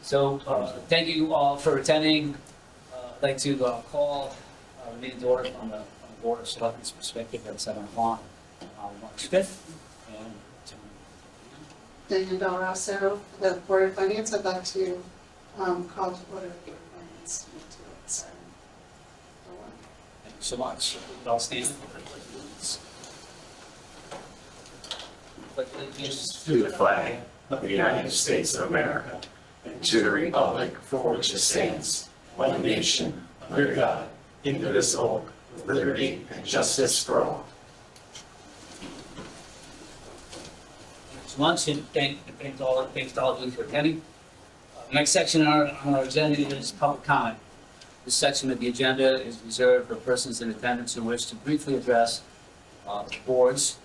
So thank you all for attending. I'd like to call the meeting to order from the Board of Selectmen's perspective at 7 o'clock on March 5th. And Daniel Del Rosso, the Board of Finance. I'd like to call to order the Board of Finance meeting at 7. thank you so much. I'll stand. To the flag of the United States of America and to the republic for which it stands, one nation, under God, indivisible, with liberty and justice for all. Thanks much, and thanks to all of you for attending. Next section on our agenda is public comment. This section of the agenda is reserved for persons in attendance who wish to briefly address the board's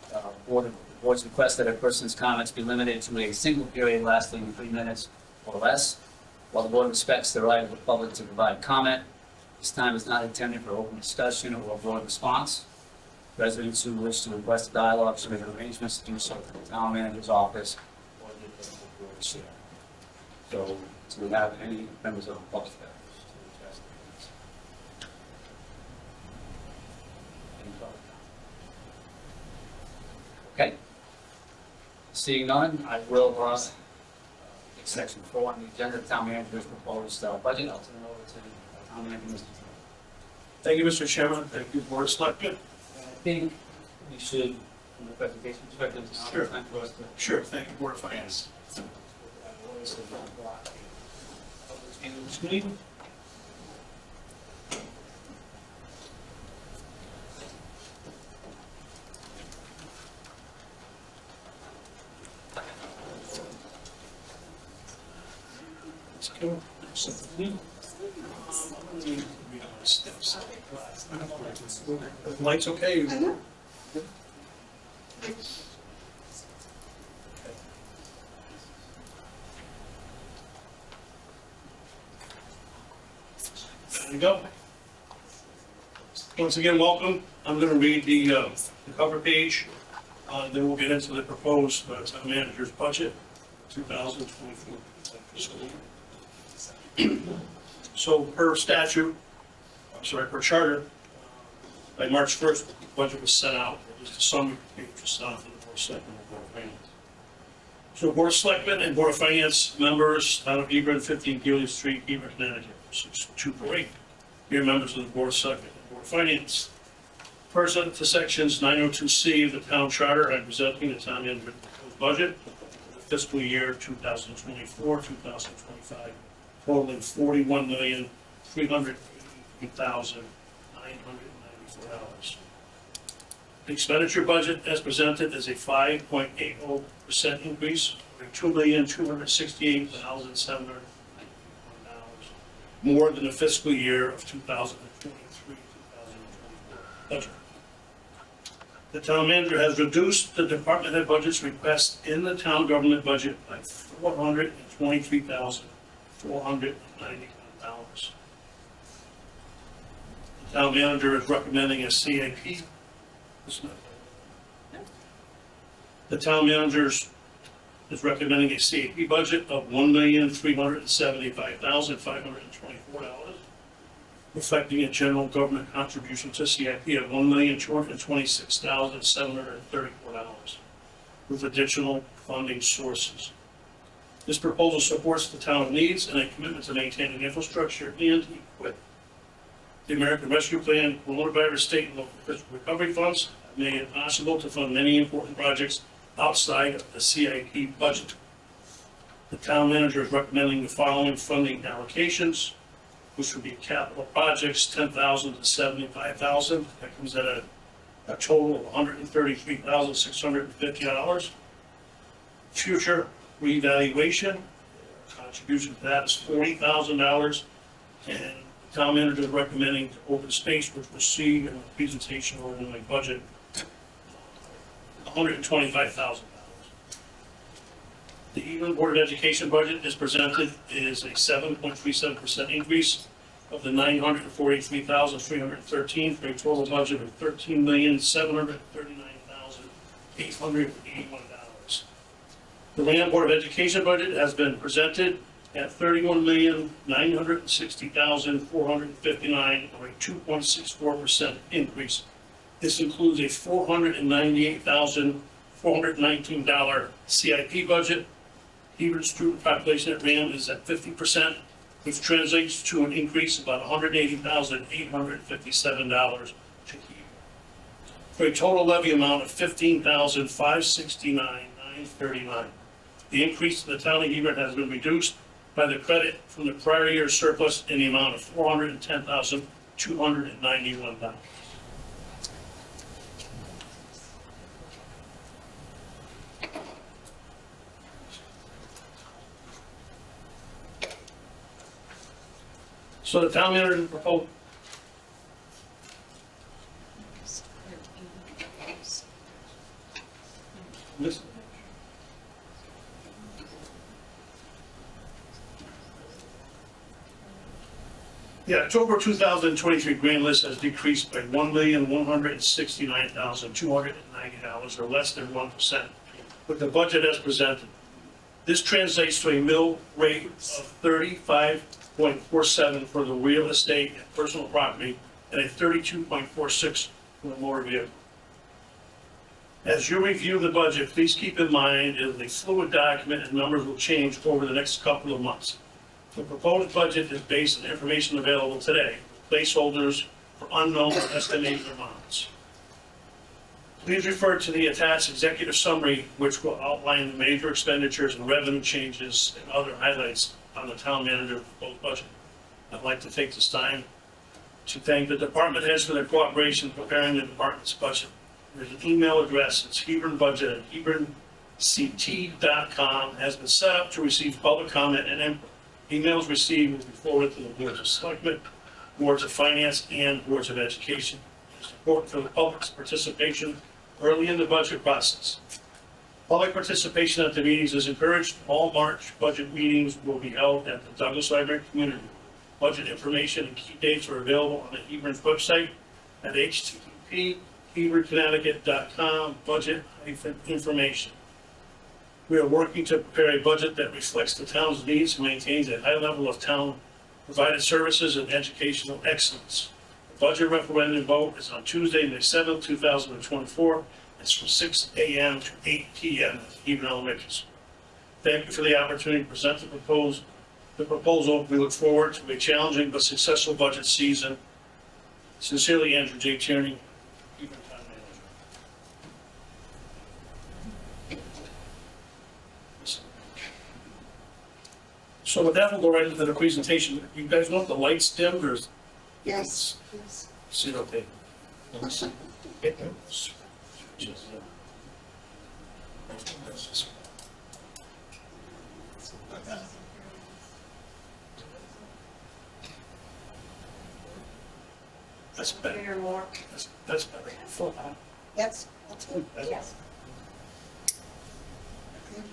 request that a person's comments be limited to a single period lasting 3 minutes or less. While the board respects the right of the public to provide comment, this time is not intended for open discussion or board response. Residents who wish to request a dialogue should make arrangements to do so through the town manager's office or the applicable board chair. So, do we have any members of the public that wish to address the any public comment? Okay. Seeing none, I will take section 4 on the agenda, the town manager's proposed budget. I'll turn it over to the town manager, Mr. Thank you, Mr. Chairman. Thank you, Board of Selectmen. I think we should, from the presentation perspective, Sure. time for us to. Sure, thank you, Board of Finance. Let's go. Lights okay? I know. There you go. Once again, welcome. I'm going to read the cover page. Then we'll get into the proposed town manager's budget 2024 fiscal year. So per statute, per charter, by March 1st, the budget was sent out. It was the summary page was sent out for the Board of Selectmen and Board of Finance. So Board of Selectmen and Board of Finance members out of Hebron, 15 Gilead Street, Hebron, Connecticut, 6248. Here members of the Board of Selectmen and Board of Finance. Pursuant to sections 902C of the town charter, I'm presenting the town manager's proposed budget for the fiscal year 2024-2025, totaling $41,383,994. The expenditure budget as presented is a 5.80% increase, or $2,268,791 more than the fiscal year of 2023-2024 budget. The town manager has reduced the department head budget's request in the town government budget by $423,491. The town manager is recommending a CIP. The town manager is recommending a CIP budget of $1,375,524, reflecting a general government contribution to CIP of $1,226,734, with additional funding sources. This proposal supports the town's needs and a commitment to maintaining infrastructure and equipment. The American Rescue Plan, coronavirus state and local fiscal recovery funds have made it possible to fund many important projects outside of the CIP budget. The town manager is recommending the following funding allocations, which would be capital projects, $10,000 to $75,000. That comes at a total of $133,650. Future reevaluation, contribution to that is $40,000, and the town manager is recommending to open space, which we'll see in the presentation or in my budget, $125,000. The Hebron Board of Education budget is presented is a 7.37% increase of the $943,313 for a total budget of $13,739,881. The Land Board of Education budget has been presented at $31,960,459, or a 2.64% increase. This includes a $498,419 CIP budget. Hebron student population at RAM is at 50%, which translates to an increase of about $180,857 to Hebron, for a total levy amount of $15,569,939. The increase to the town of Hebron has been reduced by the credit from the prior year's surplus in the amount of $410,291. So the town manager proposed. Listen. The October 2023 grand list has decreased by $1,169,290, or less than 1%, with the budget as presented. This translates to a mill rate of 35.47 for the real estate and personal property, and a 32.46 for the motor vehicle. As you review the budget, please keep in mind it is a fluid document and numbers will change over the next couple of months. The proposed budget is based on information available today, placeholders for unknown estimated amounts. Please refer to the attached executive summary, which will outline the major expenditures and revenue changes and other highlights on the town manager's proposed budget. I'd like to take this time to thank the department heads for their cooperation in preparing the department's budget. There's an email address, it's hebronbudget@hebronct.com, has been set up to receive public comment and input. Emails received will be forwarded to the boards of selectmen, boards of finance, and boards of education. It's important for the public's participation early in the budget process. Public participation at the meetings is encouraged. All March budget meetings will be held at the Douglas Library Community. Budget information and key dates are available on the Hebron's website at http://hebronconnecticut.com, budget-information. We are working to prepare a budget that reflects the town's needs and maintains a high level of town-provided services and educational excellence. The budget referendum vote is on Tuesday, May 7th, 2024. It's from 6 a.m. to 8 p.m. at Hebron Elementary School. Thank you for the opportunity to present the proposal. We look forward to a challenging but successful budget season. Sincerely, Andrew J. Tierney, Hebron Town Manager. So with that, we'll go right into the presentation. You guys want the lights dimmed or? Yes, yes. Is it okay? That's better. Hear more. That's better. Yes, that's good. Yes. Thank you.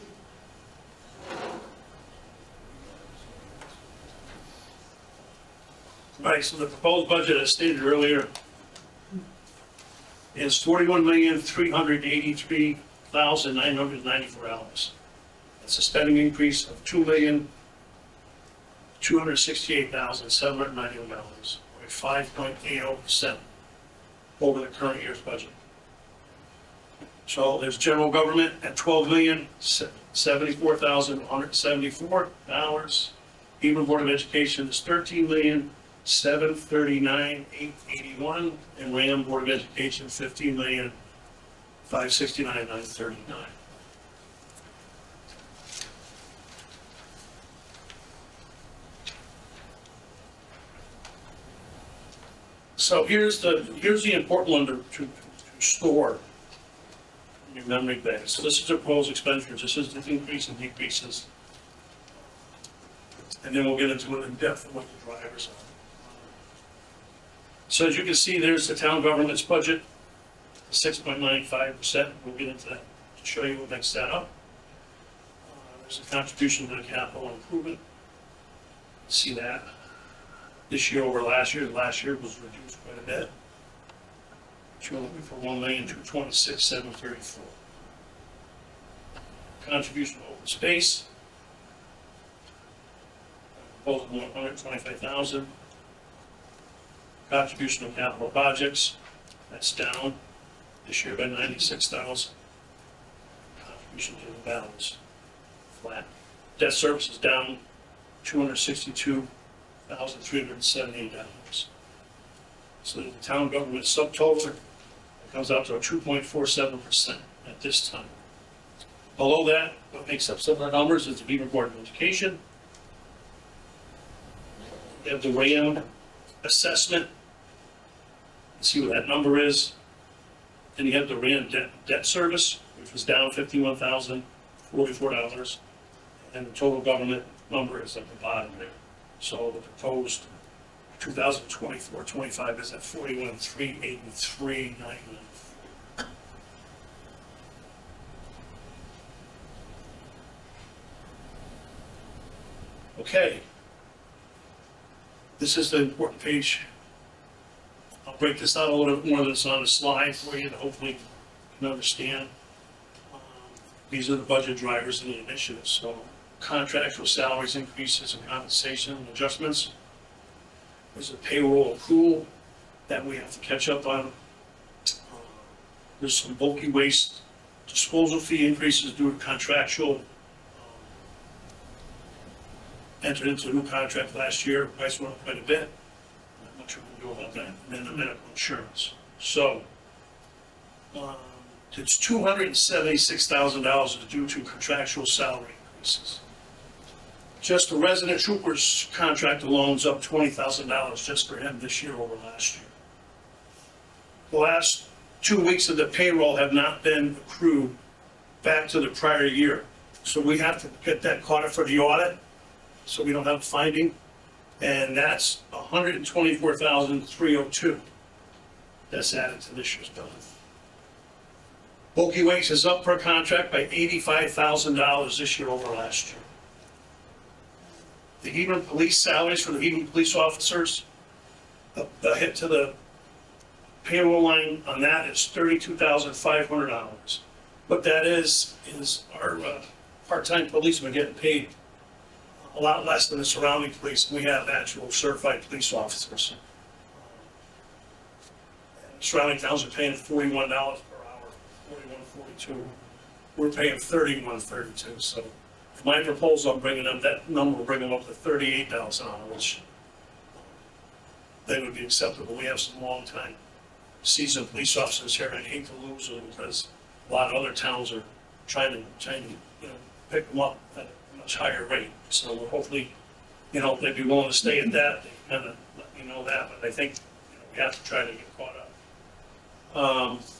All right, so the proposed budget, as stated earlier, is $41,383,994. That's a spending increase of $2,268,791, or 5.80% over the current year's budget. So there's general government at $12,074,174. Hebron Board of Education is $13,739,881, and RAM Board of Education $15,569,939. So here's the important one to store in your memory bank. So this is the proposed expenditures. This is the increase and decreases. And then we'll get into it in depth of what the drivers are. So as you can see, there's the town government's budget, 6.95%. We'll get into that to show you what makes that up. There's a contribution to the capital improvement. See that. This year over last year was reduced quite a bit. For $1,226,734. Contribution to open space. proposal $125,000. Contribution of capital projects, that's down this year by $96,000. Contribution to the balance, flat. Debt service is down $262,378. So the town government subtotal, it comes out to a 2.47% at this time. Below that, what makes up some of the numbers is the Hebron Board of Education. We have the RAM assessment. See what that number is. Then you have the RAM debt service, which was down $51,044. And the total government number is at the bottom there. So the proposed 2024-25 is at $41,383.99. Okay. This is the important page. I'll break this out a little bit more than it's on the slide for you to hopefully you can understand. These are the budget drivers and the initiatives. So contractual salaries increases and compensation and adjustments. There's a payroll accrual that we have to catch up on. There's some bulky waste disposal fee increases due to contractual. Entered into a new contract last year, price went up quite a bit. Not much we can do about that. And then the medical insurance. So it's $276,000 due to contractual salary increases. Just the resident troopers contract alone's up $20,000 just for him this year over last year. The last 2 weeks of the payroll have not been accrued back to the prior year. So we have to get that caught up for the audit, so we don't have a finding. And that's $124,302. That's added to this year's bill. Bulky waste is up per contract by $85,000 this year over last year. The Hebron police salaries for the Hebron police officers, the hit to the payroll line on that is $32,500. What that is our part-time policemen getting paid a lot less than the surrounding police. We have actual certified police officers. Surrounding towns are paying $41 per hour, $41.42. We're paying $31.32. So my proposal, I'm bringing up that number, we're bringing up to $38 an hour, which they would be acceptable. We have some long-time seasoned police officers here. I hate to lose them because a lot of other towns are trying to pick them up at a much higher rate. So hopefully, they'd be willing to stay at that. They kind of let me know that, but I think we have to try to get caught up.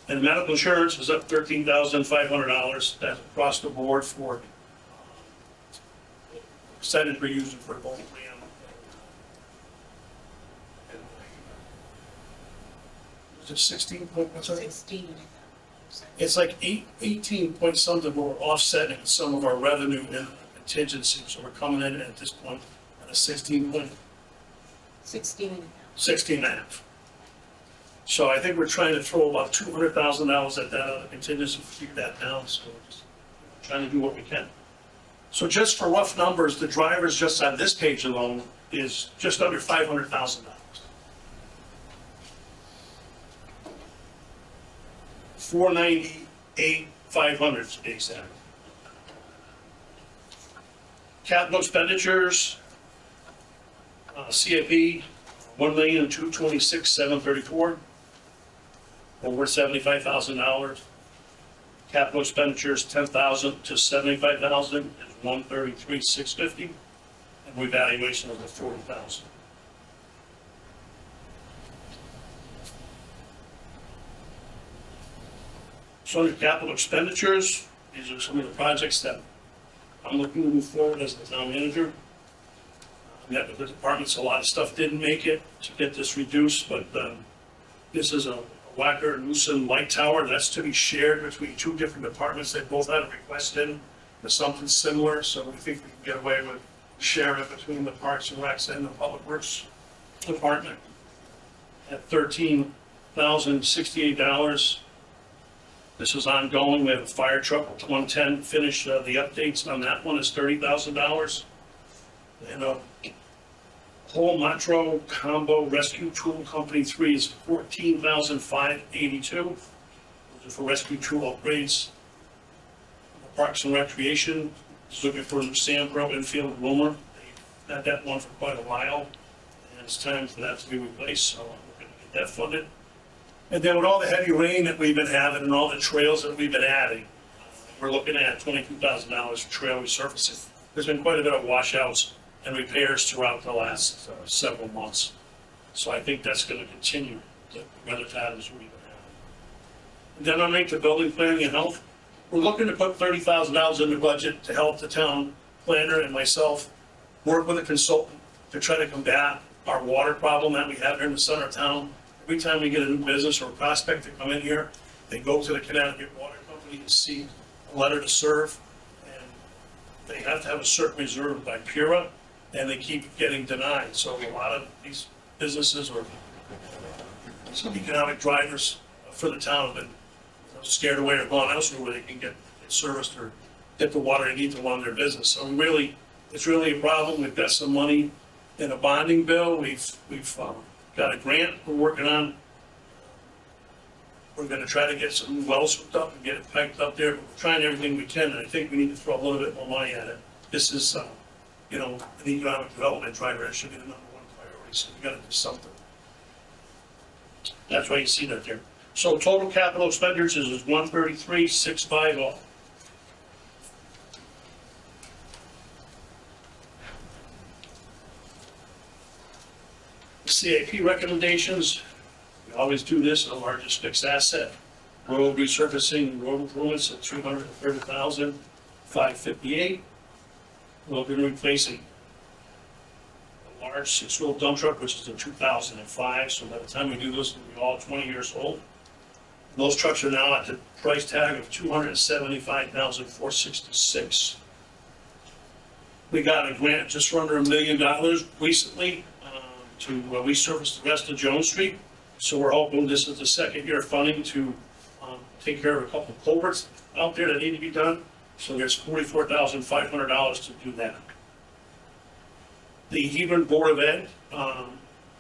And medical insurance is up $13,500. That's across the board for percentage we're using for both RAM. Is it 16 point? What's that? 16. It's like 18 point something, but we're offsetting some of our revenue and contingency. So we're coming in at this point at a 16 point. 16. 16 and a half. So I think we're trying to throw about $200,000 at that other contingency to keep that down. So we're just trying to do what we can. So just for rough numbers, the drivers just on this page alone is just under $500,000. $498,500 to be exact. Capital expenditures, CIP, $1,226,734, over $75,000. Capital expenditures, $10,000 to $75,000 is $133,650, and revaluation of the $40,000. So under capital expenditures, these are some of the projects that I'm looking to move forward as the town manager. Met with the departments, a lot of stuff didn't make it to get this reduced, but this is a Wacker Newsom light tower that's to be shared between two different departments. They both had a request in for something similar, so we think we can get away with sharing it between the Parks and Recs and the Public Works Department at $13,068. This is ongoing. We have a fire truck with 110 finished. The updates on that one is $30,000. And Whole Metro Combo Rescue Tool Company 3 is $14,582. Those are for rescue tool upgrades. Parks and Recreation is looking for a Sandbro infield groomer. They've had that one for quite a while, and it's time for that to be replaced, so we're gonna get that funded. And then with all the heavy rain that we've been having and all the trails that we've been adding, we're looking at $22,000 for trail resurfacing. There's been quite a bit of washouts and repairs throughout the last several months. So I think that's gonna continue, the weather patterns we've been having. And then underneath the building planning and health, we're looking to put $30,000 in the budget to help the town planner and myself work with a consultant to try to combat our water problem that we have here in the center of town. Every time we get a new business or a prospect to come in here, they go to the Connecticut Water Company to see a letter to serve, and they have to have a certain reserve by PURA, and they keep getting denied. So a lot of these businesses or some economic drivers for the town have been scared away or gone elsewhere where they can get serviced or get the water they need to run their business. So it's really a problem. We've got some money in a bonding bill. We've got a grant we're working on. We're gonna try to get some wells hooked up and get it piped up there. We're trying everything we can, and I think we need to throw a little bit more money at it. This is, an economic development driver. That should be the #1 priority, so we gotta do something. That's why you see that there. So total capital expenditures is $133,650. CIP recommendations, we always do this, the largest fixed asset. Road resurfacing, road improvements at $330,558. We'll be replacing a large 6-wheel dump truck, which is a 2005, so by the time we do this, it'll be all 20 years old. Those trucks are now at the price tag of $275,466. We got a grant just for under $1 million recently to resurface the rest of Jones Street. So we're hoping this is the second year of funding to take care of a couple of culverts out there that need to be done. So there's $44,500 to do that. The Hebron Board of Ed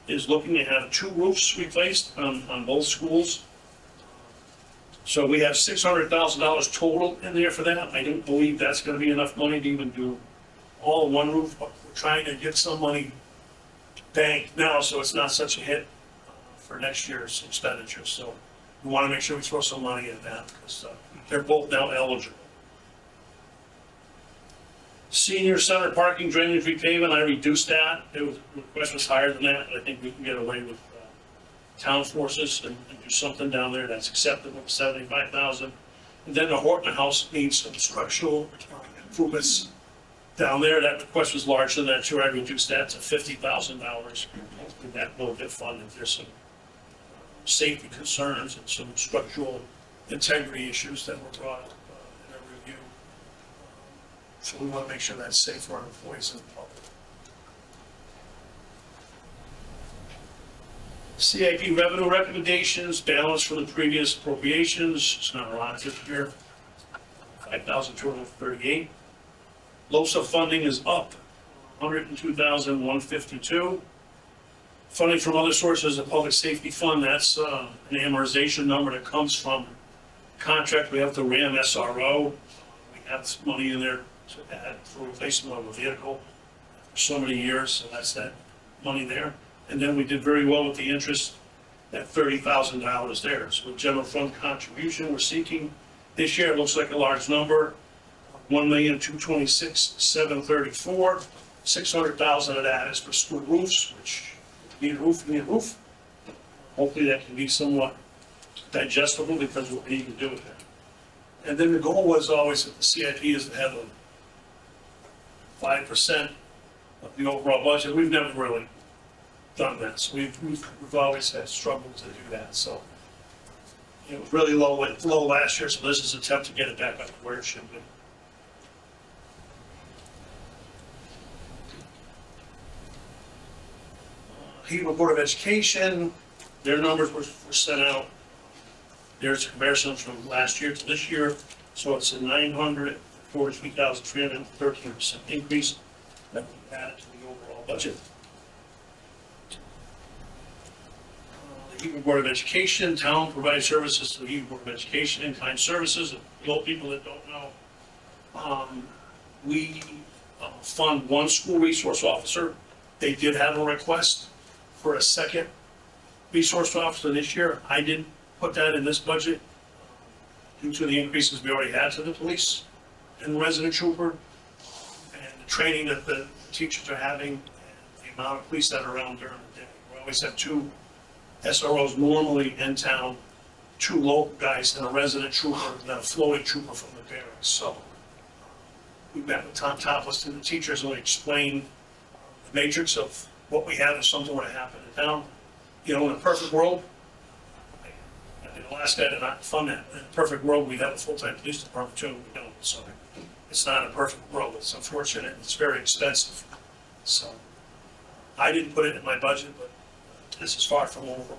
is looking to have 2 roofs replaced on both schools. So we have $600,000 total in there for that. I don't believe that's going to be enough money to even do all one roof, but we're trying to get some money banked now so it's not such a hit for next year's expenditures. So we want to make sure we throw some money in that because they're both now eligible. Senior center parking drainage repaving, I reduced that. The request was higher than that, but I think we can get away with town forces and do something down there that's acceptable, $75,000. And then the Horton House needs some structural improvements down there. That request was larger than that too. I reduced that to $50,000. Hopefully that will get funded. There's some safety concerns and some structural integrity issues that were brought up in our review. So we want to make sure that's safe for our employees and the public. CIP revenue recommendations, balance from the previous appropriations. It's not a lot this year. $5,238. LOSA funding is up, $102,152. Funding from other sources, the public safety fund, that's an amortization number that comes from contract. We have the RAM SRO. We have some money in there to add for replacement of a vehicle for so many years, so that's that money there. And then we did very well with the interest, that $30,000 there. So with general fund contribution, we're seeking this year, it looks like a large number, $1,226,734. $600,000 of that is for school roofs, which need a roof, need a roof. Hopefully that can be somewhat digestible because what we need to do with that. And then the goal was always that the CIP is to have a 5% of the overall budget. We've never really done that, so we've always had struggled to do that. So it was really low last year, so this is an attempt to get it back up to where it should be. Hebron Board of Education, their numbers were sent out. There's a comparison from last year to this year, so it's a $943,313% increase that we added to the overall budget. Hebron Board of Education, town provides services to the Hebron Board of Education, in-kind services. The old people that don't know, we fund one school resource officer. They did have a request for a second resource officer this year. I didn't put that in this budget due to the increases we already had to the police and resident trooper and the training that the teachers are having and the amount of police that are around during the day. We always have 2 SROs normally in town, 2 local guys and a resident trooper and then a floating trooper from the barracks. So we met with Tom Topless and the teachers and we explained the matrix of what we have if something were to happen in town. You know, in a perfect world, Alaska did not fund that. In a perfect world, we'd have a full-time police department too, we don't. So it's not a perfect world. It's unfortunate. It's very expensive. So I didn't put it in my budget, but this is far from over.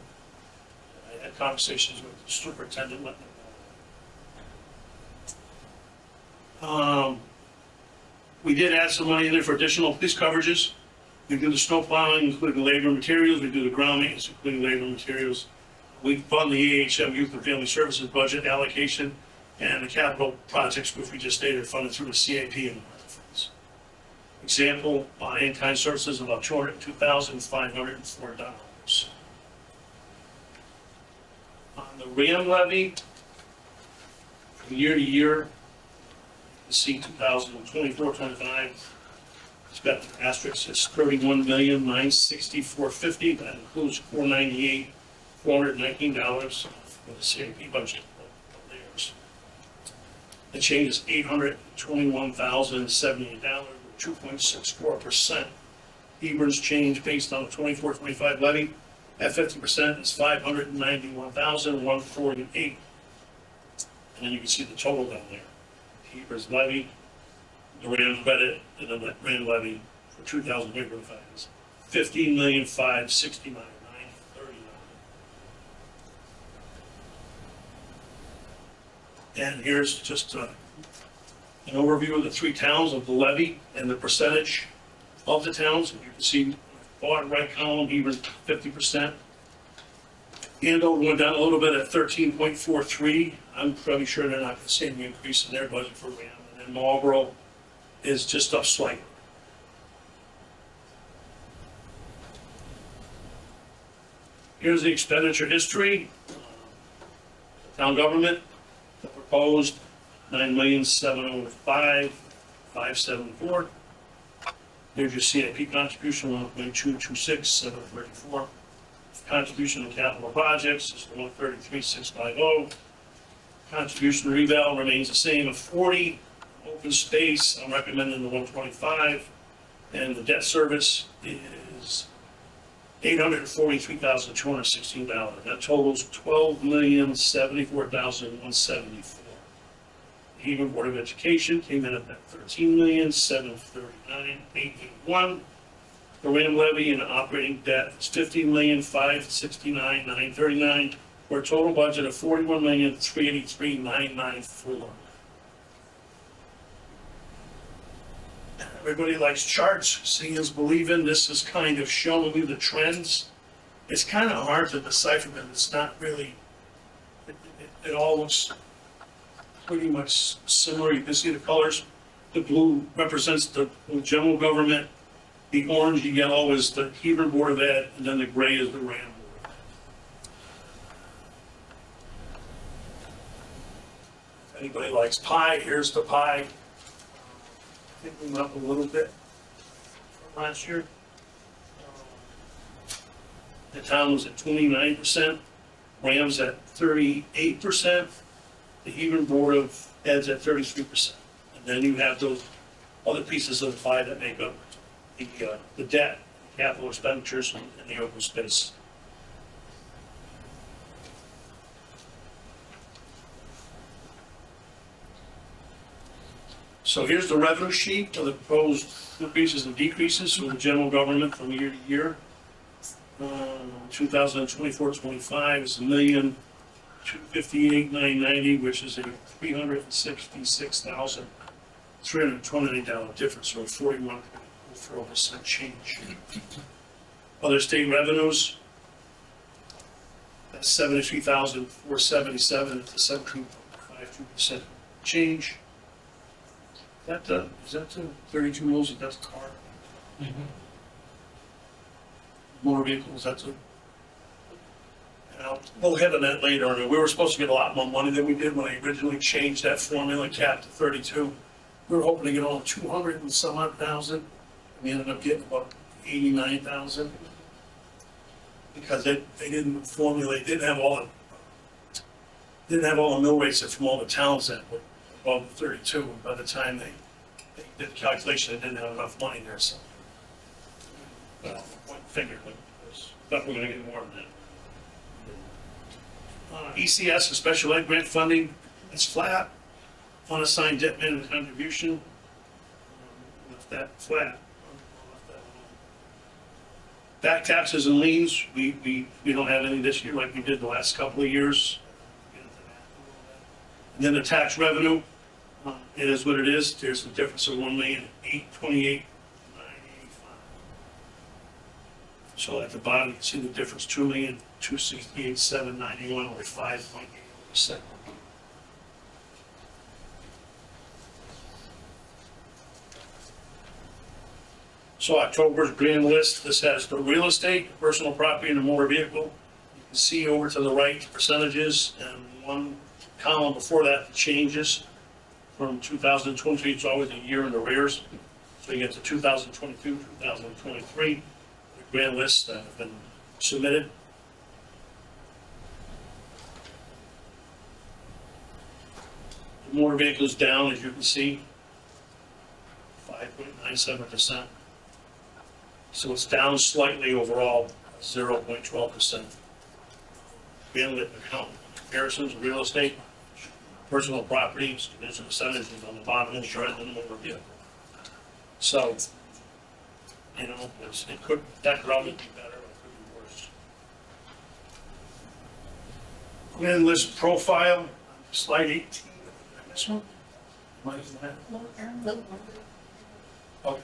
I had conversations with the superintendent, letting them know. We did add some money in there for additional police coverages. We do the snow plowing, including labor and materials. We do the ground maintenance, including labor and materials. We fund the AHM Youth and Family Services budget allocation and the capital projects, which we just stated, funded through the CAP and other funds. Example, on in-kind services, about $202,504. On the RAM levy, from year to year, you can see 2024-25. It's got the asterisk, it's $31,964,50. That includes $419 for the CAP budget of theirs. The change is $821,078, 2.64%. Hebron's change based on the 24-25 levy at 50% is $591,148. And then you can see the total down there. Hebron's levy, the RAM credit, and then the RAM levy for 2025 is $15,569,939. And here's just an overview of the 3 towns of the levy and the percentage of the towns. And you can see bottom right column, Hebron 50%. Andover went down a little bit at 13.43. I'm probably sure they're not going to see any increase in their budget for RAM. And then Marlboro is just up slightly. Here's the expenditure history. Town government, the proposed $9,705,574. There's your CIP contribution, 1.226,734. Contribution to capital projects is 133,650. Contribution to reval remains the same at 40. Open space, I'm recommending the 125. And the debt service is $843,216. That totals $12,074,174. The Hebron Board of Education came in at that $13,739,881. The RAM levy and operating debt is $15,569,939, for a total budget of $41,383,994. Everybody likes charts. Seeing is believing. This is kind of showing you the trends. It's kind of hard to decipher them. It's not really, it all looks pretty much similar. You can see the colors. The blue represents the general government. The orange and yellow is the Hebron Board of Ed, and then the gray is the RAM Board. If anybody likes pie, here's the pie. I think we went up a little bit from last year. The town was at 29%, RAM's at 38%, the Hebron Board of Ed's at 33%. And then you have those other pieces of the pie that make up the debt, capital expenditures, and the open space. So here's the revenue sheet of the proposed increases and decreases for the general government from year to year. 2024-25 is $1,258,990, which is a $366,329 difference, or 41.4% change. Other state revenues, That's 73,477, it's a 17.52% change. Is that the 32 mils, that's the car? Motor vehicles, that's a, and we'll hit on that later. I mean, we were supposed to get a lot more money than we did when I originally changed that formula cap to 32. We were hoping to get all 200 and some odd thousand. We ended up getting about 89,000 because they didn't formulate, didn't have all the mill rates from all the towns that were above 32. And by the time they did the calculation, they didn't have enough money there. So, point finger, but we're going to get more than that. ECS, the special ed grant funding, it's flat. Unassigned debt minimum contribution, left that flat. Back taxes and liens, we don't have any this year like we did the last couple of years. And then the tax revenue, it is what it is. There's a difference of $1,828,985. So at the bottom, you can see the difference, $2,268,791, or 5.8%. So October's grand list, this has the real estate, personal property, and the motor vehicle. You can see over to the right percentages, and one column before that changes from 2023. It's always a year in arrears. So you get to 2022, 2023, the grand lists that have been submitted. The motor vehicle is down, as you can see, 5.97%. So it's down slightly overall, 0.12%. Grand lit account comparisons, real estate, personal properties, there's percentages on the bottom of the chart, and then the motor vehicle. So, you know, that could always be better, it could be worse. Grand list profile, slide 18. This one? What is that? Okay.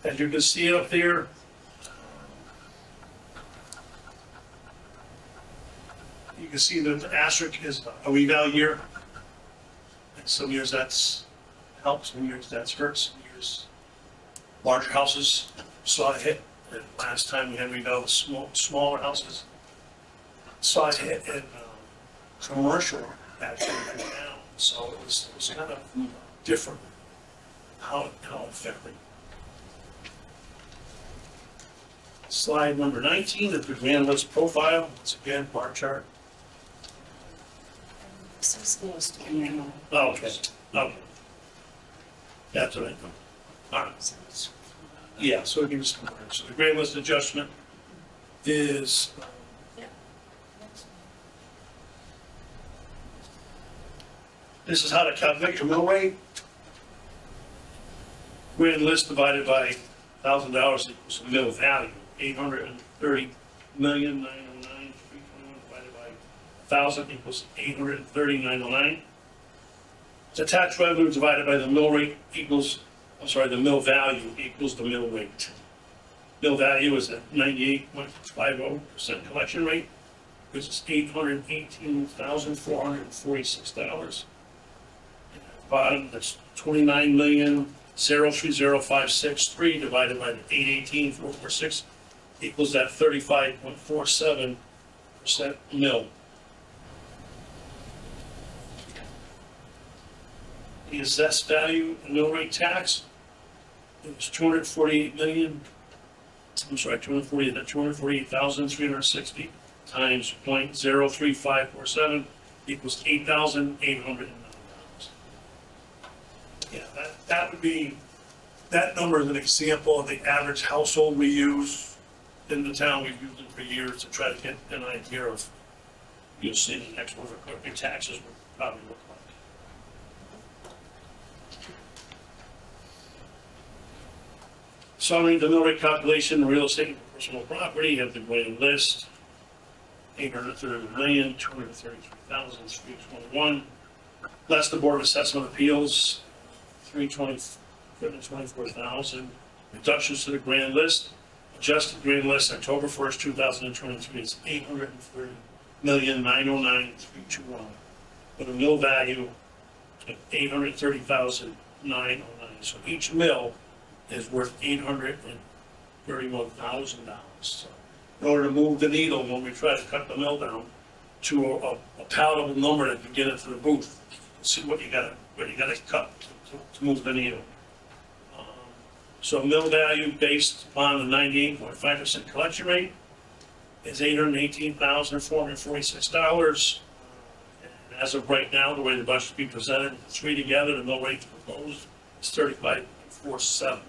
As you can see up there, you can see that the asterisk is a reval year. And some years that's helps, some years that's hurts, some years larger houses saw a hit. And last time we had reval with smaller houses saw a hit, and commercial actually went down. So it was kind of different how it affected. Slide number 19 is the grand list profile. Once again, bar chart. Oh, okay. Okay. That's what I know. All right. Yeah, so we can just compare. So the grand list adjustment is this is how to calculate your mill rate. Grand list divided by $1,000 equals the mill value. 830,909,321 divided by 1,000 equals 830,909. The tax revenue divided by the mill rate equals, the mill value equals the mill rate. Mill value is at 98.50% collection rate, which is $818,446. Bottom, that's 29,030,563 divided by the 818,446 equals that 35.47% mill. The assessed value mill rate tax, it was 248,360 times 0.03547 equals $8,809. Yeah, that would be, that number is an example of the average household we use in the town. We've used it for years to try to get an idea of, you'll see the next one, what your taxes would probably look like. Summary, the mill rate calculation, real estate and personal property, you have the grand list, 830,233,321, less the Board of Assessment Appeals, 324,000, reductions to the grand list, adjusted grand list October 1st, 2023 is $830,909,321, with a mill value of $830,909. So each mill is worth $831,000. So in order to move the needle when we try to cut the mill down to a palatable number that can get it to the booth, see what you gotta cut to move the needle. So mill value based upon the 98.5% collection rate is $818,446. And as of right now, the way the budget be presented, the three together, the mill rate proposed is 35.47.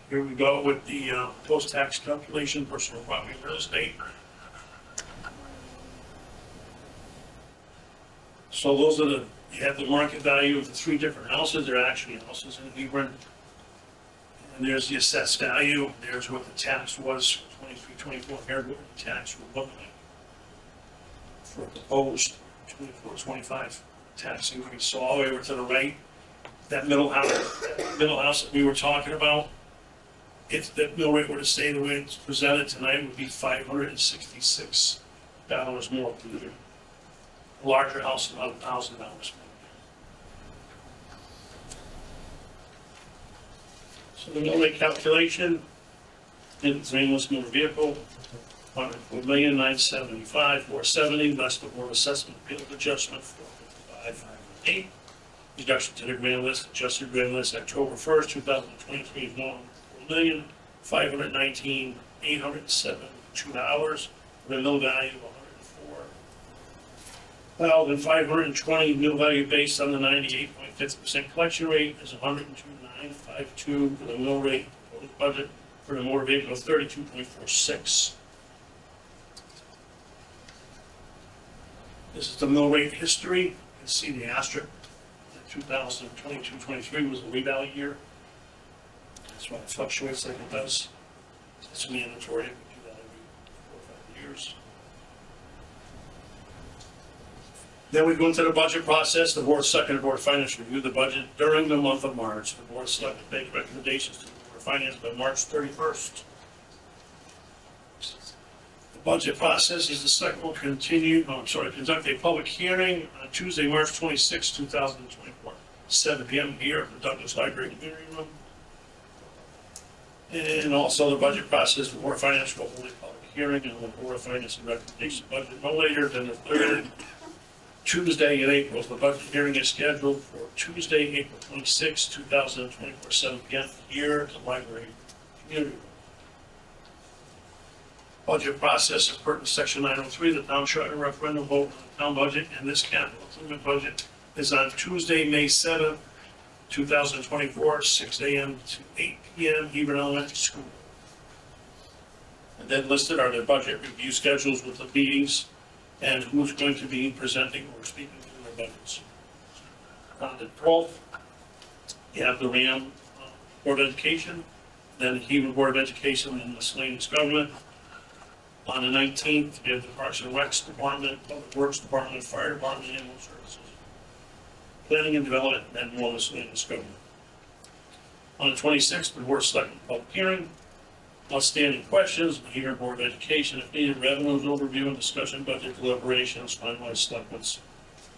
Here we go with the post-tax calculation, personal property, real estate. So those are the, you have the market value of the three different houses. They're actually houses in Hebron. And there's the assessed value. There's what the tax was for 23, 24. Here's what the tax will look like for a proposed 24, 25 tax increase. So all the way over to the right, that middle house that we were talking about, if the mill rate were to stay the way it's presented tonight, it would be $566 more per year. A larger house, about $1,000 more. So the mill rate calculation in drainless motor vehicle, $104,975,470, less the board assessment appeal adjustment, $455,508. Reduction to the grand list, adjusted grand list October 1st, 2023 is $1,519,872, with a mill value of $104,520. Mill value based on the 98.5% collection rate is $102,952, with a mill rate budget for the motor vehicle of 32.46. This is the mill rate history. You can see the asterisk. 2022-23 was a reval year. That's why it fluctuates like it does. It's mandatory. We do that every 4 or 5 years. Then we go into the budget process. The board of Select and the Board of Finance review the budget during the month of March. The board of Select make recommendations to the Board of Finance by March 31st. The budget process is the Select will conduct a public hearing on Tuesday, March 26, 2024, 7 p.m. here at the Douglas Library Community Room. And also the budget process, the Board of Finance will hold a public hearing and the Board of Finance and recommendation budget no later than the third Tuesday in April. The budget hearing is scheduled for Tuesday, April 26, 2024, 7 p.m. here at the Library Community Room. Budget process is pertinent to Section 903, the town charter referendum vote on the town budget, and this capital improvement budget is on Tuesday, May 7th, 2024, 6 a.m. to 8 p.m. Hebron Elementary School. And then listed are their budget review schedules with the meetings and who's going to be presenting or speaking to their budgets. On the 12th, you have the RAM Board of Education, then the Hebron Board of Education and Miscellaneous Government. On the 19th, we have the Parks and Recs Department, Public Works Department, Fire Department, Animal Services, Planning and Development, and more miscellaneous government. On the 26th, the Board of Selectmen public hearing, outstanding questions, the Hebron Board of Education, if needed, revenues overview and discussion, budget deliberations, finalized selectmen's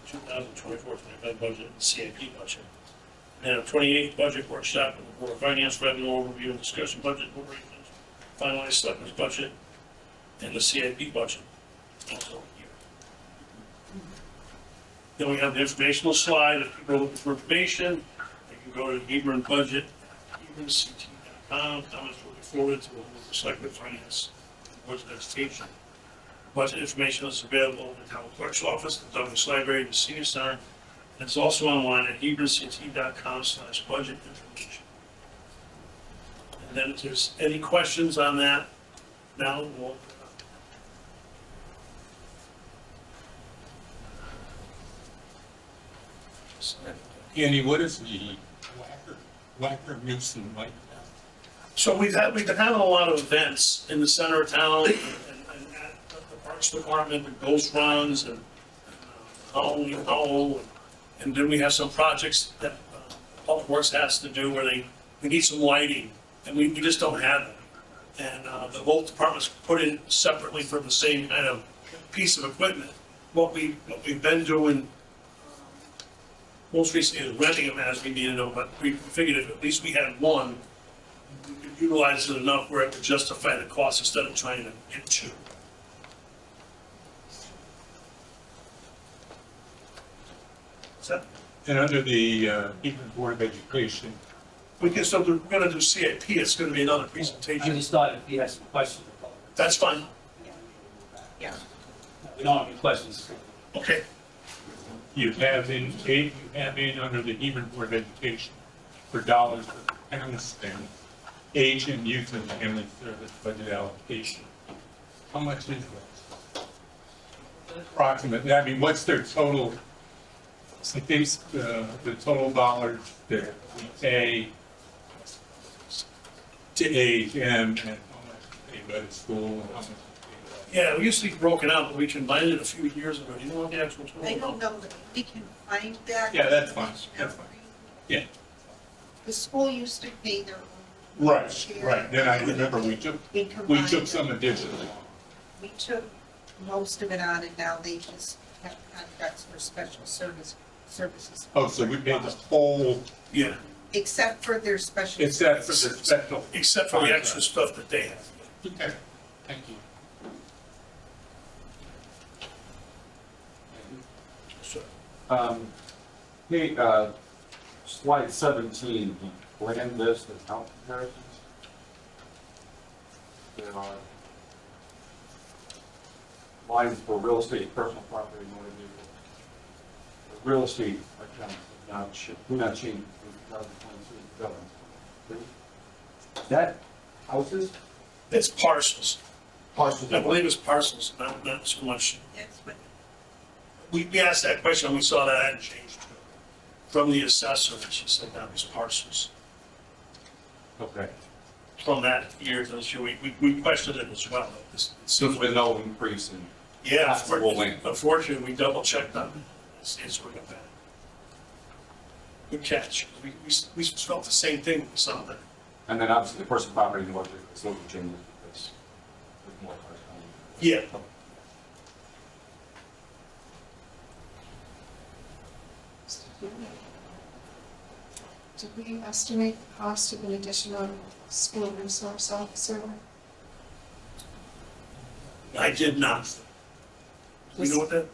2024-25 budget and CIP budget. And the 28th budget workshop with the Board of Finance, revenue overview and discussion, budget deliberations, finalized selectmen's budget, and the CIP budget, also here. Then we have the informational slide. If people are looking for information, they can go to Hebron Budget, HebronCT.com. Comments looking forward to the Selectmen Finance Board of Education. Budget information is available in the town clerk's office, the Douglas Library, the Senior Center, and it's also online at HebronCT.com/budget information. And then if there's any questions on that, now we'll Andy, what is the Whacker Mason like now? So we've been having a lot of events in the center of town and at the Parks Department, and ghost runs and Halloween Howl. And then we have some projects that Public Works has to do where we we need some lighting, and we just don't have it. And the both departments put in separately for the same kind of piece of equipment. What we've been doing, most recently is renting them as we needed them, but we figured if at least we had one, we could utilize it enough where it would justify the cost instead of trying to get two. So, And under the Hebron Board of Education, we can still do, we're gonna do CIP, it's gonna be another I presentation. just thought if you had some questions. That's fine, Yeah. We don't have any questions. okay. you have in under the Hebron Board of Education for dollars for parents spend, age and youth and family service budget allocation. How much is that? Approximately, I mean, what's their total, I think, the total dollars that we pay to age and how much we pay by the school and how much we pay Yeah, we used to be broken out, but we combined it a few years ago. You know what the actual total? I don't know that we can find that. Yeah, that's fine, that's fine. Yeah. The school used to pay their own. Right, share. right, then I remember we combined took it. some additional. We took most of it on and now they just have contracts for special services. Oh, so we paid the whole, Yeah, Except for their special. except for the special. except for the extra stuff that they have. Okay, thank you. So, Hey, slide 17, the land list and account comparisons. There are lines for real estate, personal property, motor vehicle. The real estate accounts do not change from 2022 to 2023. That houses, it's parcels. parcels, I believe it's parcels, not so much. That's what, We asked that question, and we saw that hadn't changed from the assessor, and she said that was parcels. okay. From that year to this year, we questioned it as well. So there's been no increase in, Yeah, Taxable land. unfortunately, we double checked on it. It's really bad. Good catch. We felt the same thing with some of it. and then obviously the personal property and motor vehicle still changes because there's more cars coming. Yeah. did we estimate the cost of an additional school resource officer? I did not. Do you know what that?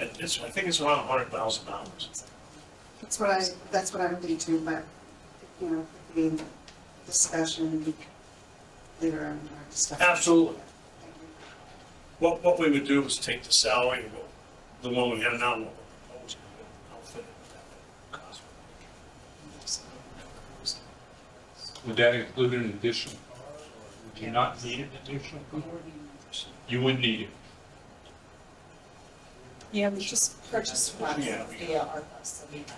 I think it's around $100,000. That's what I'm thinking too, but, you know, the discussion later on in our discussion. Absolutely. What we would do is take the salary, the one we have now, and what we're proposing, and outfit it with that cost. Would that include an additional car, or would you not need an additional car? You wouldn't need it. Yeah, we just purchased one Yeah. via ARPA, so we have.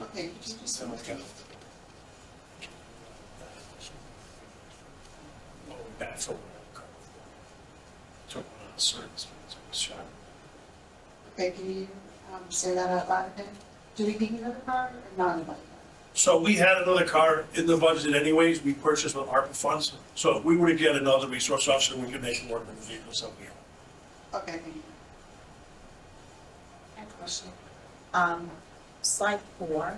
Okay, could you just, Back for took one on the service. okay, can you say that out loud again? Do we need another car or not another car? So we had another car in the budget anyways, we purchased with ARPA funds, so if we were to get another resource officer, we could make it work with the vehicles that we have. Okay, thank you. I have a question. Slide 4,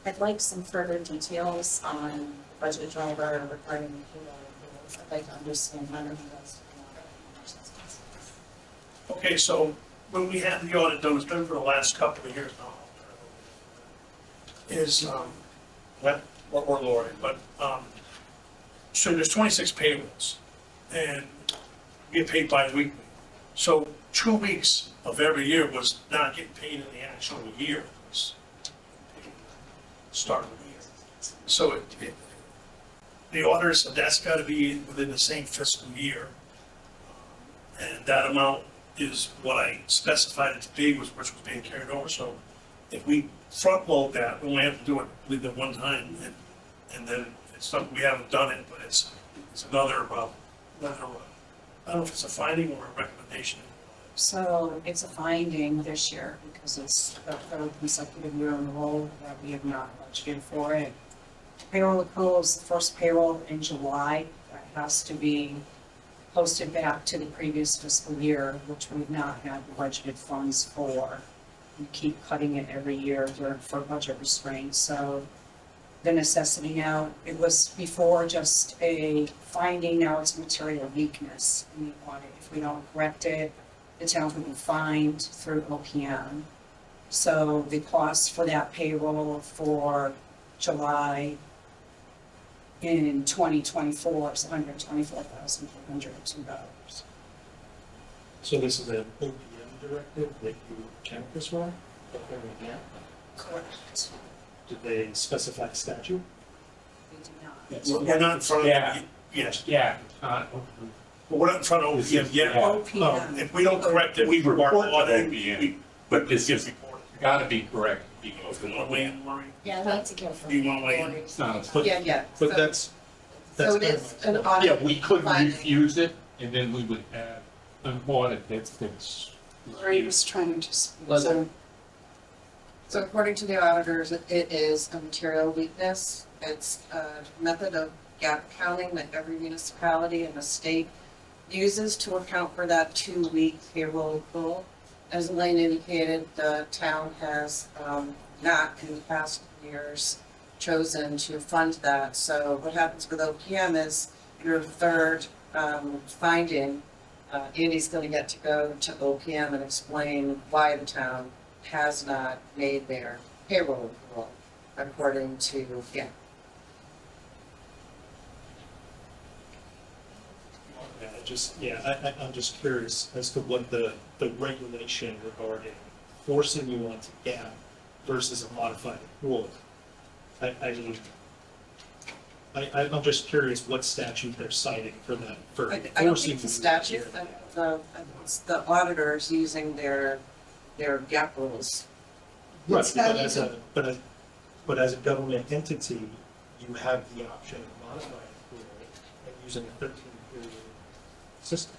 I'd like some further details on budget driver regarding the payroll approvals. I'd like to understand how many of those. Okay, so when we had the audit done, it's been for the last couple of years now, is, or Lori, but, so there's 26 payrolls, and we get paid bi-weekly. So 2 weeks of every year was not getting paid in the actual year, it was paid start of the year. So the auditor said that's gotta be within the same fiscal year. And that amount is what I specified it to be, which was being carried over, so if we front load that, we only have to do it, I believe, at one time, and then it's something, we haven't done it, but it's another, I don't know if it's a finding or a recommendation. So it's a finding this year because it's the third consecutive year in a row that we have not budgeted for it. Payroll accrual is the first payroll in July. That has to be posted back to the previous fiscal year, which we've not had the budgeted funds for. We keep cutting it every year for budget restraints, so the necessity now, it was before just a finding, now it's a material weakness. And we want it, if we don't correct it, the town will be fined through OPM. So the cost for that payroll for July in 2024 is $124,402. So this is an OPM directive that you account this for? Correct. Did they specify statute? We do not. We're not in front of, Yeah. yes, Yeah, but we're not in front of OPM yet. OPM. If we don't correct it, we report on it. but this is report. gotta be correct. You want to weigh in, Maureen? Yeah, I'd like to go from. Do you want to weigh in? It's not, But- Yeah. But So- that's So it very is much- an audit. yeah, we could finding. refuse it, and then we would have an audit that's. Lori was trying to just, Well, so, So according to the auditors, it is a material weakness. It's a method of gap accounting that every municipality in the state uses to account for that 2-week payroll accrual. As Elaine indicated, the town has not in the past years chosen to fund that. So what happens with OPM is your third finding, Andy's going to get to go to OPM and explain why the town has not made their payroll accrual according to, I'm just curious as to what the regulation regarding forcing you onto gap versus a modified accrual. I'm just curious what statute they're citing for that, for I don't forcing think the you. statute, it's the auditors using their gap rules. Right, It's but not as a, but as a government entity, you have the option of modifying accrual and using a 13-period system.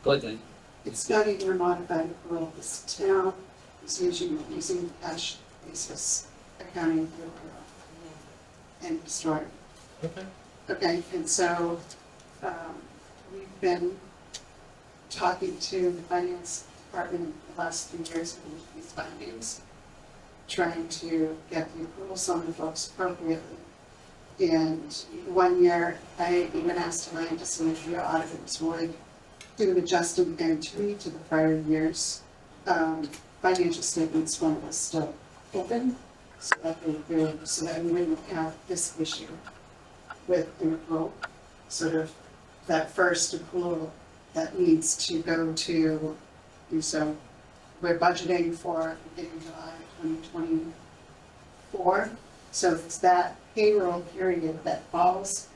Go ahead, Danny. it's not even a modified accrual. This town is using cash basis accounting for accrual and historic. Okay. Okay, and so, we've been talking to the finance department the last 3 years with these findings, trying to get the approvals on the books appropriately. And 1 year, I even asked Elaine to see if the auditors would do an adjustment guarantee to the prior year's financial statements when it was still open, so that we wouldn't have this issue with an accrual, sort of that first accrual that needs to go to, so we're budgeting for beginning July 2024. So it's that payroll period that falls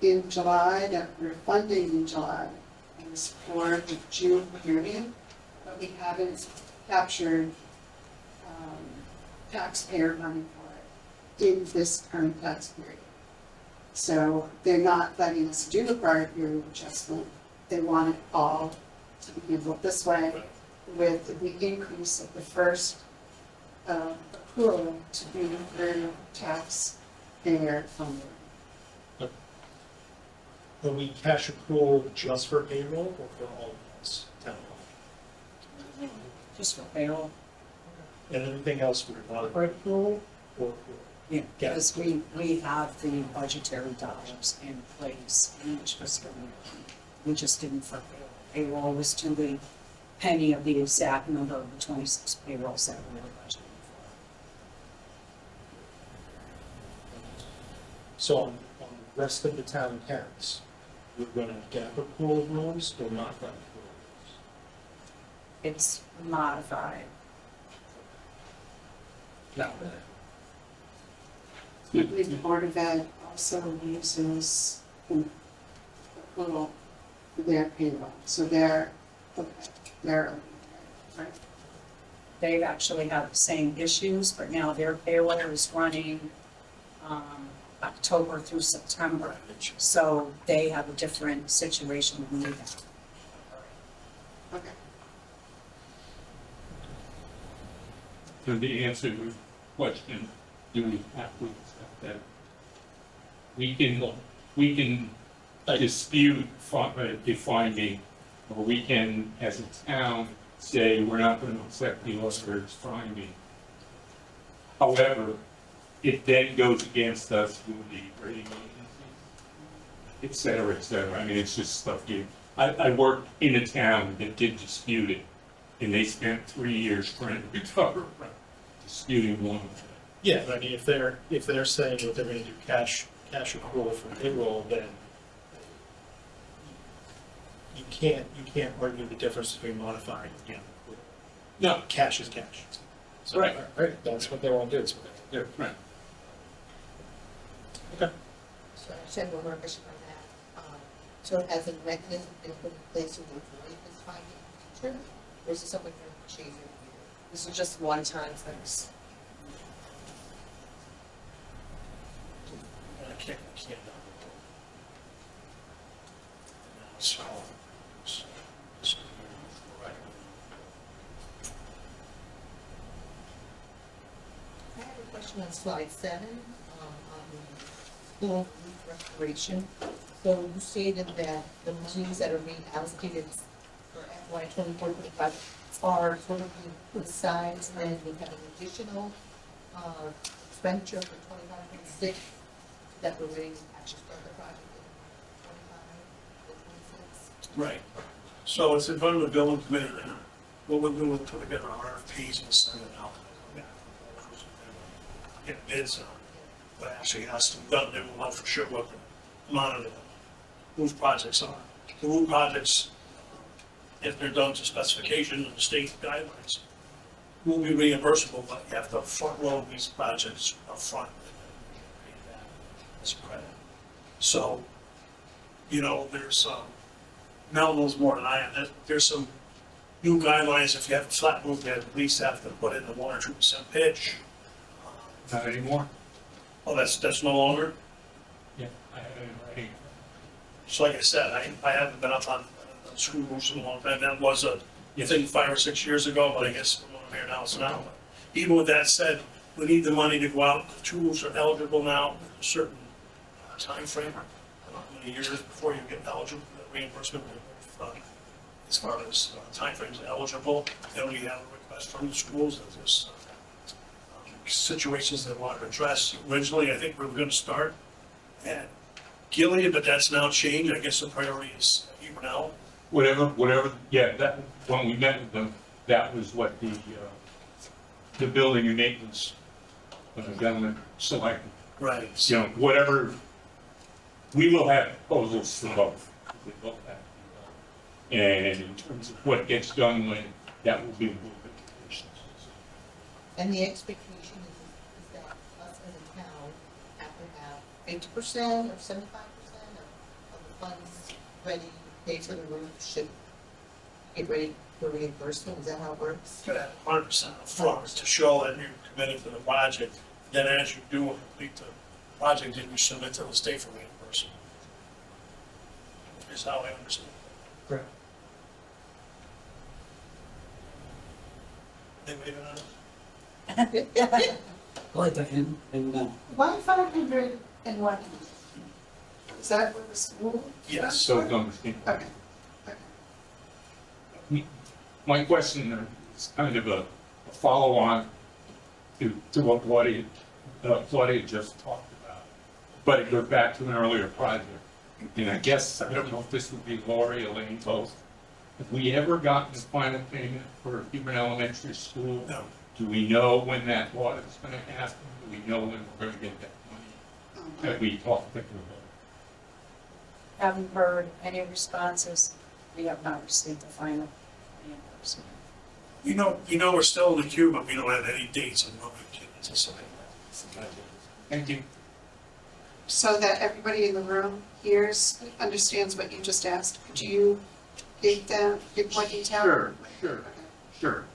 in July, that we're funding in July, and it's for the June period, but we haven't captured taxpayer money for it in this current tax period. So they're not letting us do the prior period adjustment. They want it all to be handled this way, with the increase of the first accrual to be the taxpayer funded. Are we cash accrual just for payroll or for all of us, town hall? Just for payroll. And anything else for modified accrual or? Yeah, because we have the budgetary dollars in place in each fiscal year. We just didn't for payroll. Payroll was to the penny of the exact number of the 26 payrolls that we were budgeting for. So on the rest of the town accounts, we're gonna gap accrual rules or modified accrual rules? It's modified. No. I believe the Board of Ed also uses an accrual for their payroll, so they're, right? They've actually had the same issues, but now their payroll is running October through September. So they have a different situation than we have. Okay. So the answer to the question, do we have to accept that? We can dispute the finding, or we can, as a town, say we're not going to accept the auditor's finding. However, it then goes against us with the rating agencies, et cetera, et cetera. I mean, it's just stuff I worked in a town that did dispute it, and they spent 3 years trying to recover from disputing one of them. Yeah, but I mean, if they're saying that they're gonna do cash accrual for payroll, then you can't argue the difference between modifying and accrual. No. Cash is cash. So, Right. all right, that's what they want to do, it's what they want to do. Right. Okay. So I should have one more question on that. So has a mechanism been put in place to avoid this finding in the future? Or is it something going to change every year? This is just one-time things. I can't. So, I have a question on slide 7, on the school roof restoration. So you stated that the monies that are being allocated for FY 24-25 are sort of being put aside, and then we have an additional expenditure for 25-26 that we're waiting to actually start the project in 25 to 26. right. So it's in front of the building committee now. What we're doing to get our RFPs and send it out. Get bids on, but actually has to be done, then we'll know for sure what the amount of the roof projects are. The roof projects, if they're done to specification and the state guidelines, will be reimbursable, but you have to front load these projects up front. As a credit. So, you know, there's, Mel knows more than I am, there's some new guidelines, if you have a flat roof, you at least have to put in the 1 or 2% pitch. Not anymore? Oh, that's no longer? Yeah, I have it in writing. So like I said, I haven't been up on school roofs in a long time. That was a thing 5 or 6 years ago, but I guess I'm here now, so now. Even with that said, we need the money to go out. The tools are eligible now, in a certain time frame, how many years before you get eligible for the reimbursement. As far as timeframes eligible, then we have a request from the schools that there's situations they want to address. Originally, I think we were going to start at Gilead, but that's now changed. I guess the priority is Hebron now. Whatever, yeah, that, when we met with them, that was what the building and maintenance government selected. Right. You know, whatever, we will have proposals for both. We both have to be done. And in terms of what gets done when, that will be a little bit conditions. And the expectation is that us as a town have to have 50% or 75% of the funds ready to pay for the roof, should get ready for reimbursement. Is that how it works? Got to have 100% up front to show that you're committed to the project. Then as you do complete the project, then you submit to the state for reimbursement. Is how I understand it. Correct. Anybody else? Like that, and, Why 501? Is that where the school? Yes. So it's understandable. Okay. Okay. My question is kind of a follow-on to what Claudia just talked about, but it goes back to an earlier project. And I guess, I don't know if this would be Lori or Elaine both. Have we ever gotten the final payment for Hebron Elementary School? No. Do we know when that audit is going to happen? Do we know when we're going to get that money that we talked about? Haven't heard any responses. We have not received the final reimbursement. You know, we're still in the queue, but we don't have any dates on when we can anticipate that. Thank you. So that everybody in the room hears, understands what you just asked, could you give more detail? Sure.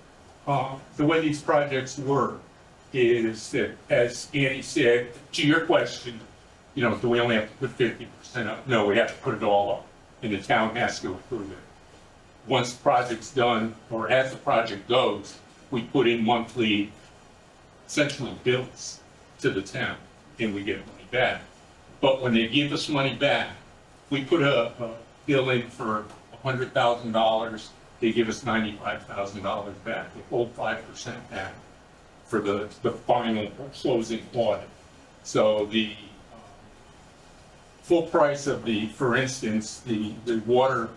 The way these projects work is that, as Annie said, to your question, you know, do we only have to put 50% up? No, we have to put it all up, and the town has to approve it. once the project's done, or as the project goes, we put in monthly, essentially bills to the town, and we get money back. But when they give us money back, we put a bill in for $100,000, they give us $95,000 back. They hold 5% back for the final closing audit. So the full price of for instance, the water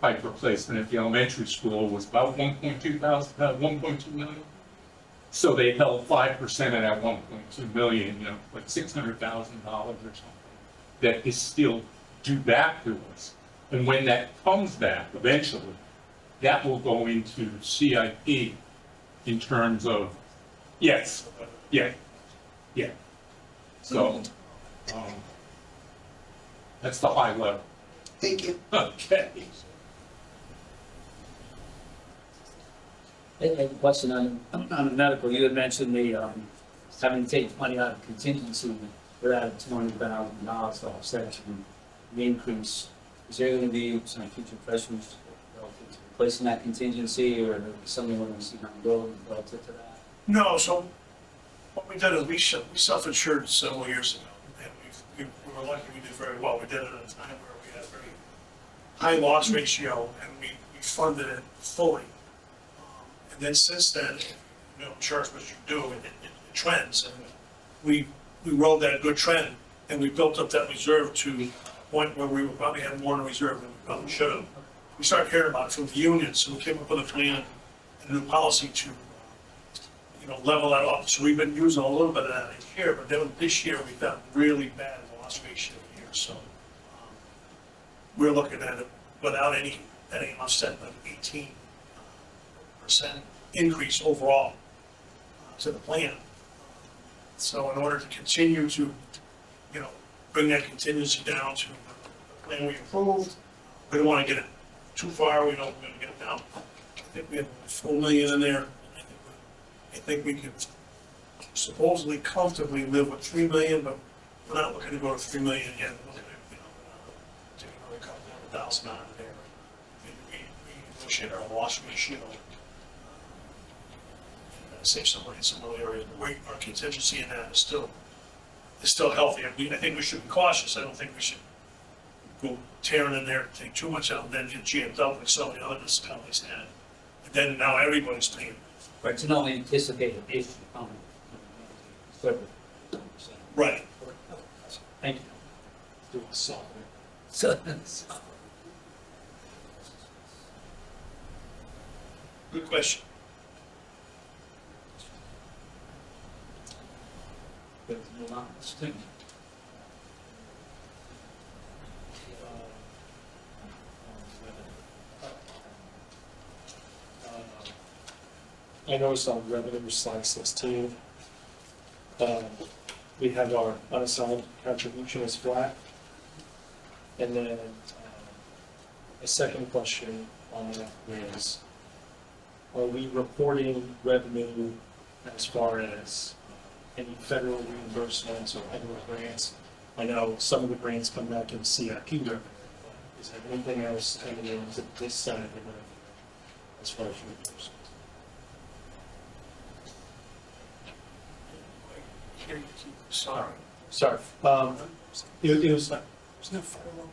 pipe replacement at the elementary school was about $1.2 million. So they held 5% of that 1.2 million, like $600,000 or something, that is still due back to us. And when that comes back eventually, that will go into CIP in terms of, yes, yeah. So, that's the high level. Thank you. Okay. I have a question on the medical. You had mentioned the having to take money out of contingency for that $200,000 to offset the increase. Is there going to be some future pressures relative to replacing that contingency, or something we're going to see down the road relative to that? No, so what we did is we self-insured several years ago, and we were lucky we did very well. We did it at a time where we had a very high loss ratio, and we funded it fully. And then since then, insurance, what you do, it trends, and we rode that good trend, and we built up that reserve to a point where we would probably have more in reserve than we probably should have. We started hearing about it from the unions, so we came up with a plan and a new policy to, level that off. So we've been using a little bit of that here, but then this year we've got really bad loss ratio here, so we're looking at it without any offset, like 18% increase overall to the plan. So in order to continue to, bring that contingency down to the plan we approved, we don't want to get it too far. We don't want to get it down. I think we have $4 million in there. I think we can supposedly comfortably live with $3 million, but we're not looking to go to $3 million yet. We're looking at, take another couple $100,000 out of there. We negotiate our loss ratio. Save some money in some other areas, but our contingency in that is still healthy. I think we should be cautious. I don't think we should go tearing in there and take too much out and then get jammed up like some of the other municipalities had. And then now everybody's paying. Right, to not anticipate an issue coming. Right. Thank you. Do a solid. So, Good question. good to move on. Let's do it. I noticed on revenue slide 16, we have our unassigned contribution is flat. And then a second question on that is, are we reporting revenue as far as any federal reimbursements or federal grants? I know some of the grants come back in CIP revenue, but is there anything else coming into this side of the revenue as far as reimbursements? Sorry. Sorry. It was, There's no federal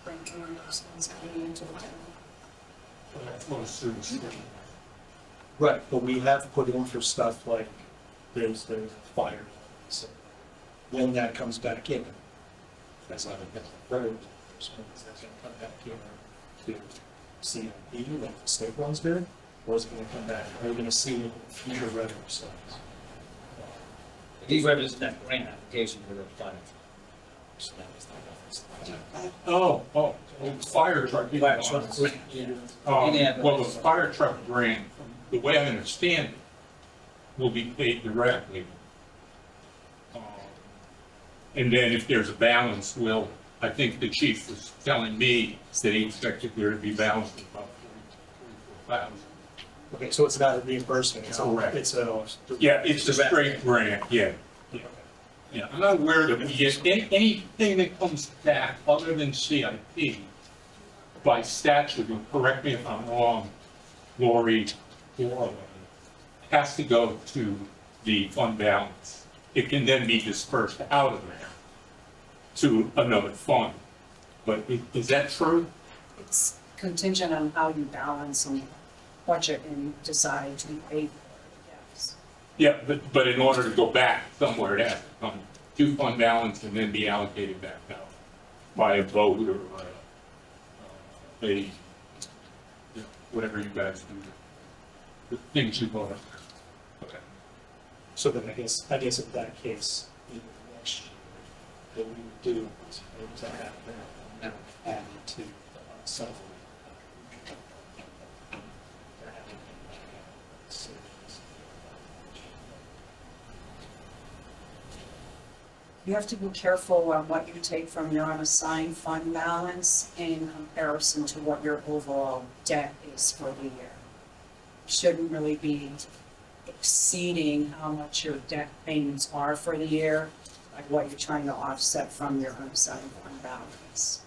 grant reimbursements coming into the town. right, but we have put in for stuff like there's fire. So when that comes back in, that's not a federal reimbursement, that's going to come back in to CIP, like the state ones did, or is it going to come back? Are we going to see future revenue stuff? These represent that grant application for the fire. Fire truck. Fire truck grant, yeah. Well, the fire truck grant, the way I understand it, will be paid directly. And then if there's a balance, I think the chief was telling me that he expected there to be balance of about 44,000. Okay, so it's not a reimbursement, it's Correct. it's a. Yeah, it's a straight grant, yeah. Yeah, I'm not aware that we get anything that comes back other than CIP by statute, and correct me if I'm wrong, Lori, has to go to the fund balance. It can then be dispersed out of there to another fund. But is that true? It's contingent on how you balance and budget and decide to pay for it, yes. Yeah, but in order to go back somewhere, it has to come to fund balance and then be allocated back out by a vote or a whatever you guys do. The things you vote on. Okay. So then I guess in that case, in the next year, what we would do is to have that amount added to the unassigned You have to be careful on what you take from your unassigned fund balance in comparison to what your overall debt is for the year. Shouldn't really be exceeding how much your debt payments are for the year, like what you're trying to offset from your unassigned fund balance.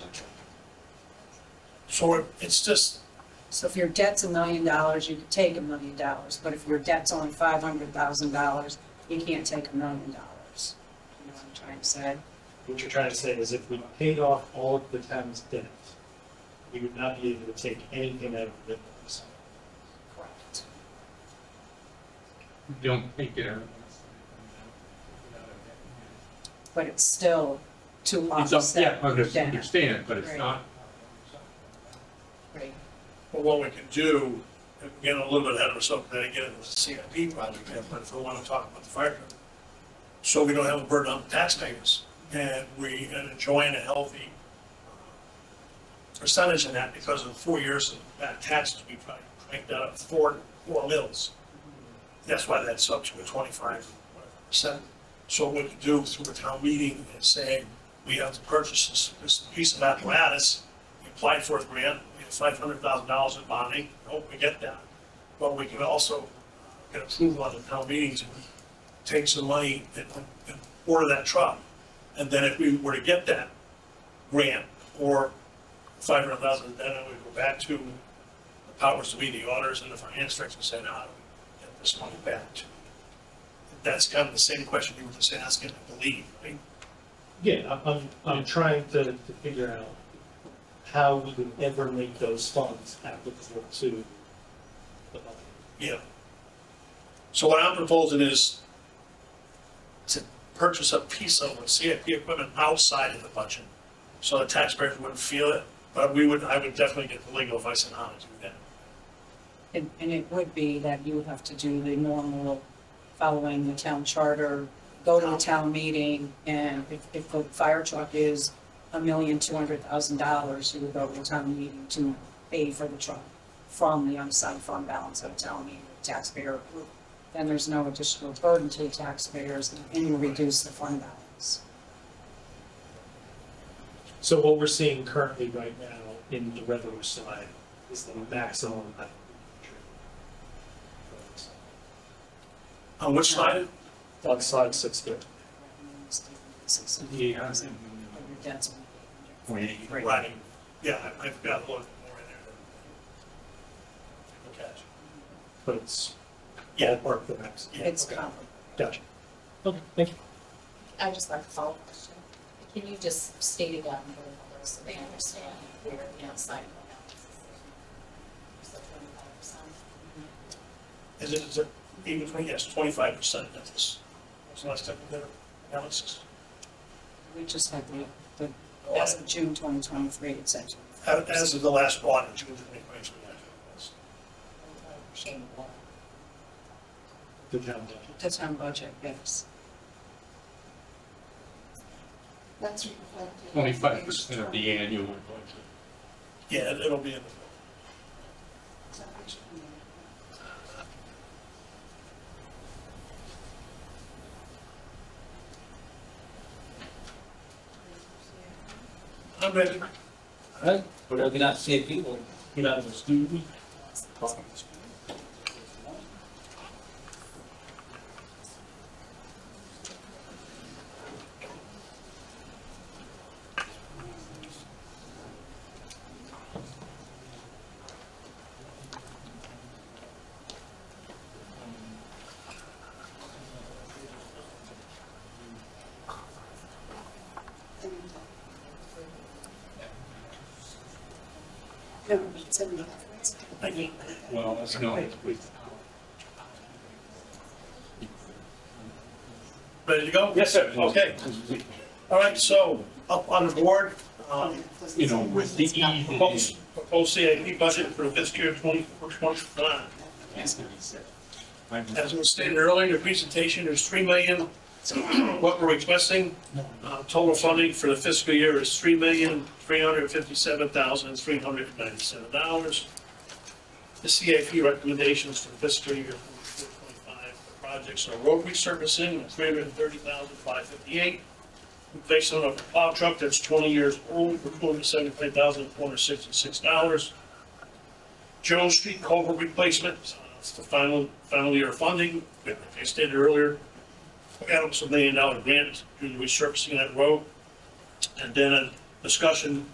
So it's just, So if your debt's $1 million, you could take $1 million, but if your debt's only $500,000, you can't take $1 million. You know what I'm trying to say? What you're trying to say is if we paid off all of the town's debt, we would not be able to take anything out of the business. Correct. Don't take it out. But it's still to It's up, yeah, offset your debt. understand, but it's Right. not. Right. well, what we can do, and we're getting a little bit ahead of ourselves, then again, it was a CIP project, but if we want to talk about the fire truck, so we don't have a burden on the taxpayers, and we are enjoying a healthy percentage in that because of 4 years of bad taxes, we probably cranked that up four mils. That's why that's up to a 25%. So what we could do through a town meeting is say, we have to purchase this piece of apparatus, we applied for a grant, we have $500,000 in bonding, I hope we get that. But we can also get approval on the town meetings, and take some money and order that truck. And then if we were to get that grant or $500,000, then we go back to the powers to be, the auditors and the finance director, and say, how do we get this money back to? That's kind of the same question you were just asking, I believe, right? Yeah, I'm trying to figure out how we would ever make those funds applicable to the budget. Yeah. So what I'm proposing is to purchase a piece of CIP equipment outside of the budget, so the taxpayers wouldn't feel it, but I would definitely get the legal advice on how to do that. And it would be that you would have to do the normal, following the town charter, go to a town meeting, and if the fire truck is $1,200,000, you would go to a town meeting to pay for the truck from the unassigned fund balance of a town meeting, taxpayer approval. Then there's no additional burden to the taxpayers, and you reduce the fund balance. So what we're seeing currently right now in the revenue side is the maximum. On which slide? On slide 6 Yeah. Your debt's only $800. Right, yeah, I've got a little bit more in there. Okay. but it's Yeah. ballpark the max. It's Okay. comparable. Gotcha. Okay, thank you. I just like a follow-up question. Can you just state again for the numbers so they understand where the outside balance is? So 25%. Is it even 20, yes, 25%, that's the last time we did analysis. We just had the, as of June 2023, it said. As of the last audit, June 2023. The town budget. The town budget, yes. That's reflected. 25% of the annual budget. Yeah, it'll be in the. I'm ready. All right, we're looking at CIP, we'll get out of the studio. No, it's in the Well, that's no. Ready to go? Yes, sir. Okay. All right, so up on the board, You know, with the E. proposed CIP budget for the fiscal year 24-25. As was stated earlier in the presentation, there's $3 million. What we're requesting, total funding for the fiscal year is $3,357,397. The CIP recommendations for the fiscal year 24-25 projects are road resurfacing at $330,558. Replacement of a plow truck that's 20 years old for $275,466. Jones Street culvert replacement, it's the final year of funding. Like I stated earlier, we got almost $1 million grant due to resurfacing that road. And then a discussion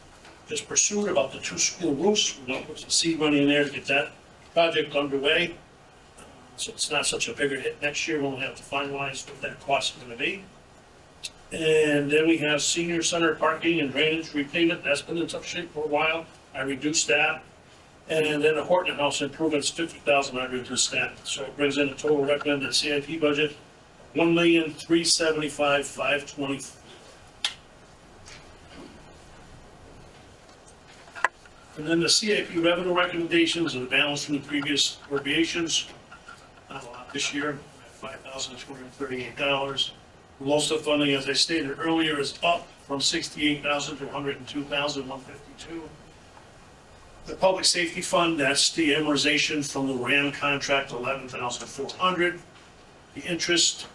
is pursued about the 2 school roofs. We're going to put some seed money in there to get that project underway. So it's not such a bigger hit next year. We'll have to finalize what that cost is going to be. And then we have senior center parking and drainage repayment. That's been in tough shape for a while. I reduced that. And then the Horton House improvements, $50,000, I reduced that. So it brings in a total recommended CIP budget, $1,375,520. And then the CIP revenue recommendations and the balance from the previous appropriations. Not a lot this year, $5,238. Most of the funding, as I stated earlier, is up from $68,000 to $102,152. The public safety fund, that's the amortization from the RAM contract, $11,400. The interest,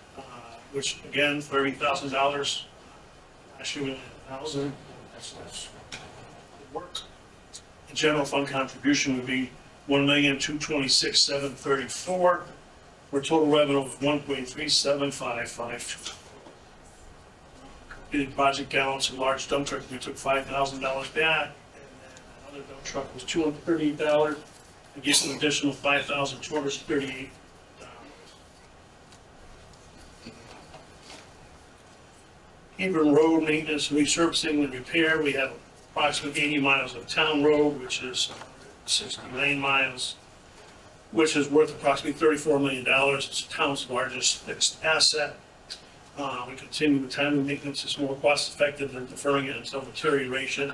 which again, $30,000. Actually, $1,000. That's work. The general fund contribution would be $1,226,734 for a total revenue of $1.37552. The project gallons and large dump truck, we took $5,000 back, and then another dump truck was $238, and gave an additional $5,238. Hebron road maintenance, resurfacing and repair, we have approximately 80 miles of town road, which is 69 miles, which is worth approximately $34 million. It's the town's largest fixed asset. We continue with timely maintenance. It's more cost effective than deferring it until deterioration.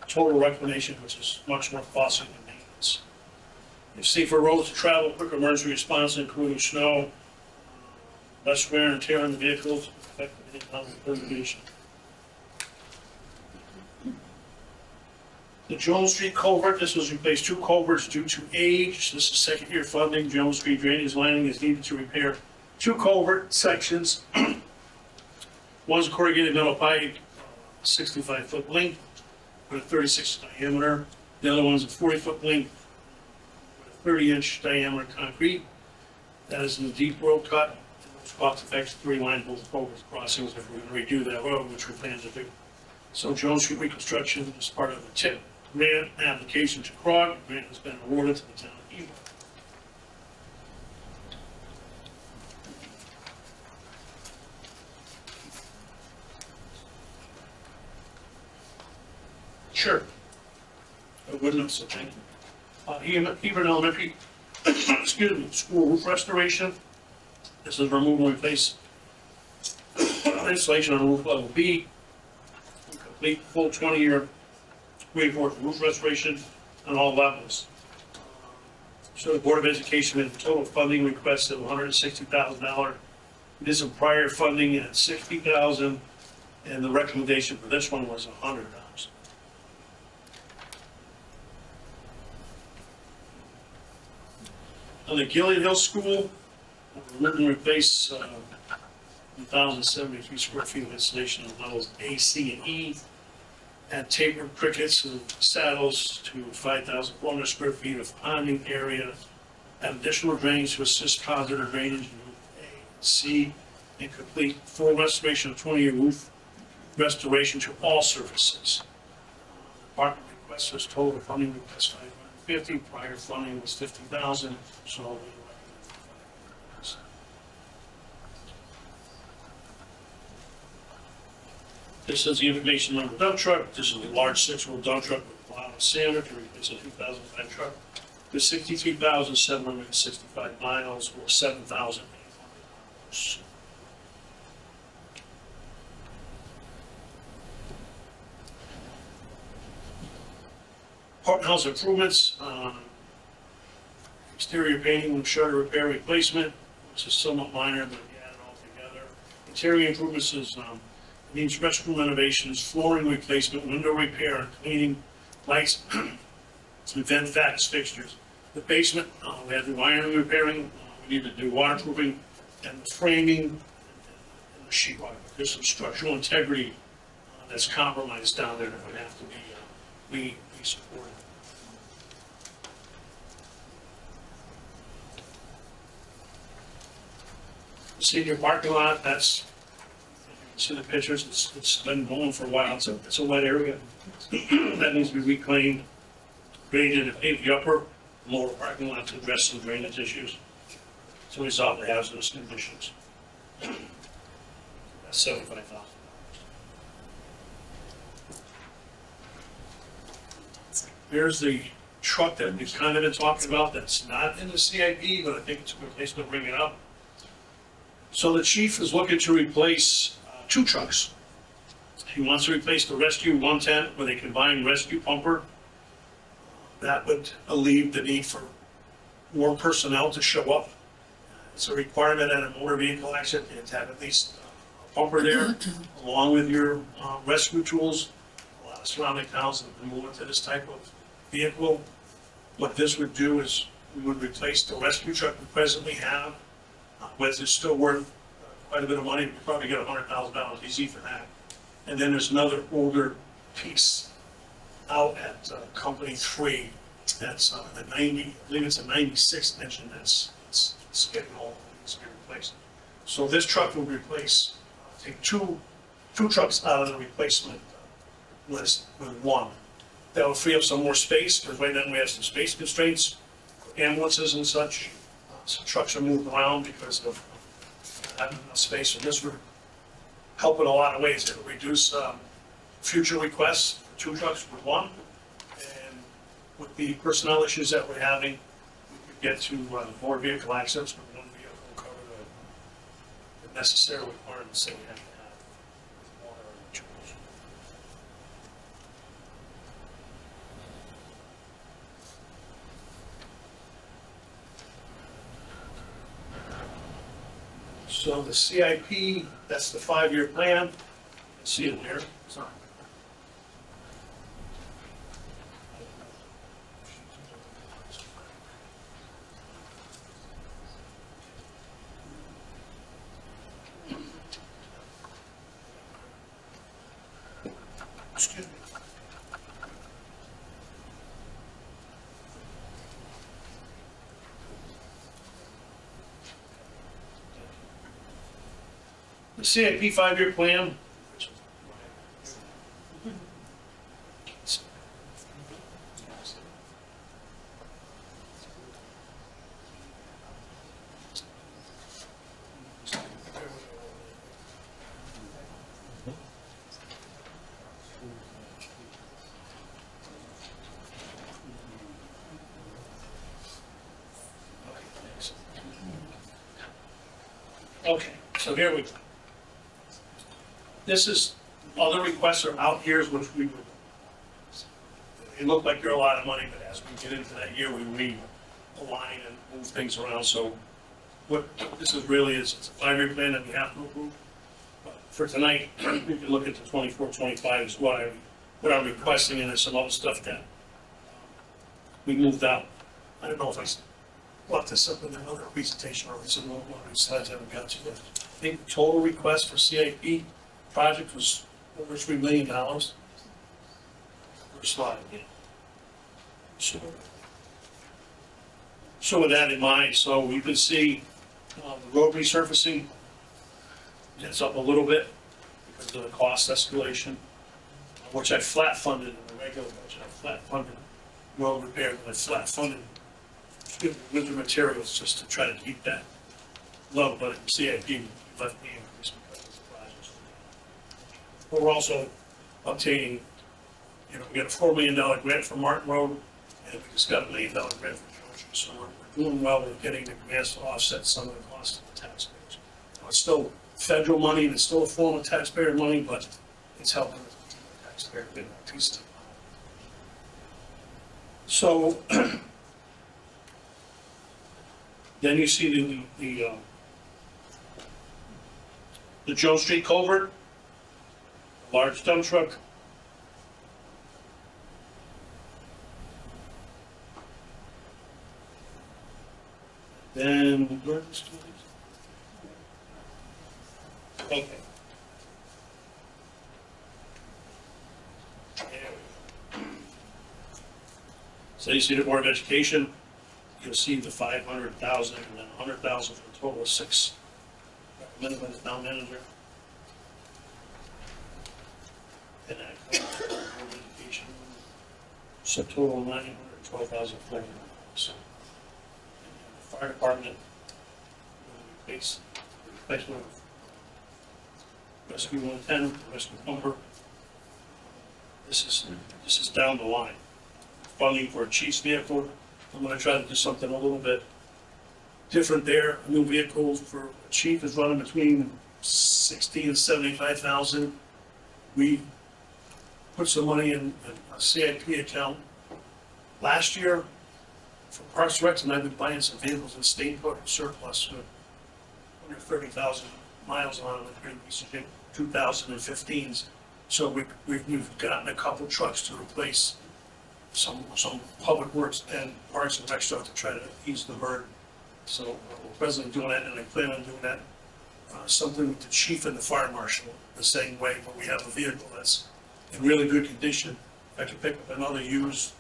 Total reclamation, which is much more costly than maintenance. If safer roads to travel, quick emergency response, including snow, less wear and tear on the vehicles, effective economic preservation. The Jones Street culvert, this was replaced 2 culverts due to age. This is second year funding. Jones Street drainage lining is needed to repair 2 culvert sections. One's a corrugated metal pipe, 65-foot length with a 36 diameter. The other one's a 40-foot length with a 30-inch diameter concrete. That is in the deep road cut. It's cost effective to reline both culvert crossings if we're going to redo that road, which we plan to do. So Jones Street reconstruction is part of the TIP grant application to CROG. The grant has been awarded to the town of Hebron. Sure. I wouldn't have such thing. Hebron Elementary, excuse me, school roof restoration. This is remove and replace installation on roof level B. Complete full 20-year reinforced roof restoration on all levels. So the Board of Education made a total funding request of $160,000. Did some prior funding at $60,000, and the recommendation for this one was $100,000. On the Gilead Hill School, we're going to replace 1,073 square feet of installation on levels A, C, and E. Add tapered crickets and saddles to 5,400 square feet of ponding area. Add additional drains to assist positive drainage in Roof A and C. And complete full restoration of 20-year roof restoration to all surfaces. Department request was total funding request $550. Prior funding was $50,000. So we recommend $500,000. This is the information on the dump truck. This is a large 6-wheel dump truck with a lot of sander to replace a 2005 truck with 63,765 miles or 7,800 hours. Courthouse improvements, exterior painting, shutter repair replacement, which is somewhat minor, but we add it all together. Interior improvements is, needs restroom renovations, flooring replacement, window repair, cleaning, lights, and vent facts fixtures. The basement, we have the wiring repairing, we need to do waterproofing, and the framing, and the sheetrock. There's some structural integrity that's compromised down there that would have to be supported. Senior parking lot, that's, you can see the pictures, it's been going for a while, it's a wet area. That needs to be reclaimed, graded, and paved the upper, lower parking lot to address some drainage issues, to resolve the hazardous conditions. That's $75,000. Here's the truck that we've kind of been talking about, that's not in the CIP, but I think it's a good place to bring it up. So the chief is looking to replace 2 trucks. He wants to replace the Rescue 110 with a combined rescue pumper. That would alleviate the need for more personnel to show up. It's a requirement at a motor vehicle accident, you have to have at least a pumper there, along with your rescue tools. A lot of surrounding towns have been moving to this type of vehicle. What this would do is we would replace the rescue truck we presently have, which is still worth quite a bit of money. We probably get $100,000 easy for that. And then there's another older piece out at Company 3. That's a 90, I believe it's a 96 engine that's getting old, needs to be replaced. So this truck will replace, take two trucks out of the replacement list with one. That will free up some more space, because right now we have some space constraints, ambulances and such. So trucks are moved around because of having enough space. So this would help in a lot of ways. It will reduce future requests for 2 trucks with 1. And with the personnel issues that we're having, we could get to more vehicle access with 1 vehicle and cover the necessary requirements that we have to have with water and tools. So the CIP, that's the 5-year plan. You can see it there. Sorry. Excuse me. The CIP 5-year plan. Okay, so here we go. This is, other requests are out here, which we would, it looked like they're a lot of money, but as we get into that year, we realign and move things around. So what this is really is, it's a 5-year plan that we have to approve. But for tonight, we can look at the 24-25 is what I'm requesting, and there's some other stuff that we moved out. I don't know if I left this up in another presentation or it's in one of these slides I haven't got to yet. I think the total request for CIP project was over $3 million. First slide, yeah. So with that in mind, so you can see the road resurfacing, it's up a little bit because of the cost escalation, which I flat funded in the regular budget. I flat funded road repair, and I flat funded with the materials just to try to keep that low, but in CIP left me increase because of the projects. We're also obtaining You know, we got a $4 million grant for Martin Road, and we just got a $1 million grant for Junction. So we're doing well with getting the grants to offset some of the costs of the taxpayers. It's still federal money, and it's still a form of taxpayer money, but it's helping the taxpayer get a piece of it. So then you see the Joe Street culvert, large dump truck. Then, okay. So you see the Board of Education, you'll see the 500,000 and then 100,000 for a total of 6. Recommended by the town manager. And that Board of Education, so total $912,400. So, the fire department, replacement of rescue 110, rescue pumper. This is down the line. Funding for a chief's vehicle. I'm going to try to do something a little bit different there. A new vehicle for a chief is running between $60,000 and $75,000. We put some money in a CIP account last year for Parks Recs, and I've been buying some vehicles in state put surplus with under 30,000 miles on them, pretty recent 2015s. So we've gotten a couple trucks to replace some public works and parks and rec stuff to try to ease the burden. So we're presently doing that, and I plan on doing that. Something with the chief and the fire marshal the same way, but we have a vehicle that's in really good condition. If I can pick up another used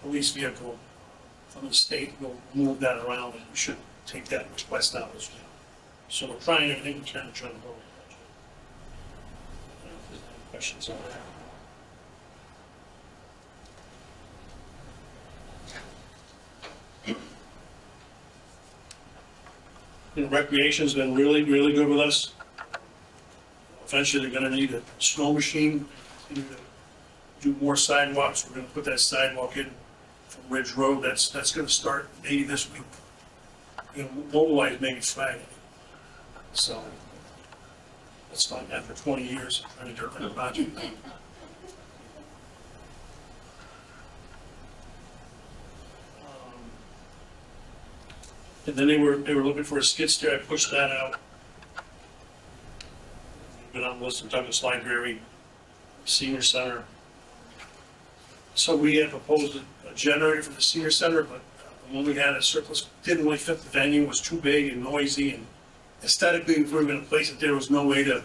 police vehicle from the state, we'll move that around, and we should take that request out as well. So we're trying everything we can to try to go with that. I don't know if there's any questions on that. And recreation's been really, really good with us. Eventually, they're gonna need a snow machine, continue to do more sidewalks. We're gonna put that sidewalk in from Ridge Road. That's gonna start maybe this week. You know, mobilize maybe Friday. So that's fine after 20 years of trying to do that project. And then they were looking for a skid steer. I pushed that out. Been on the list of Douglas Library, Senior Center. So we had proposed a generator for the Senior Center, but when we had a surplus, didn't really fit the venue, was too big and noisy, and aesthetically, if we were going to place it there, was no way to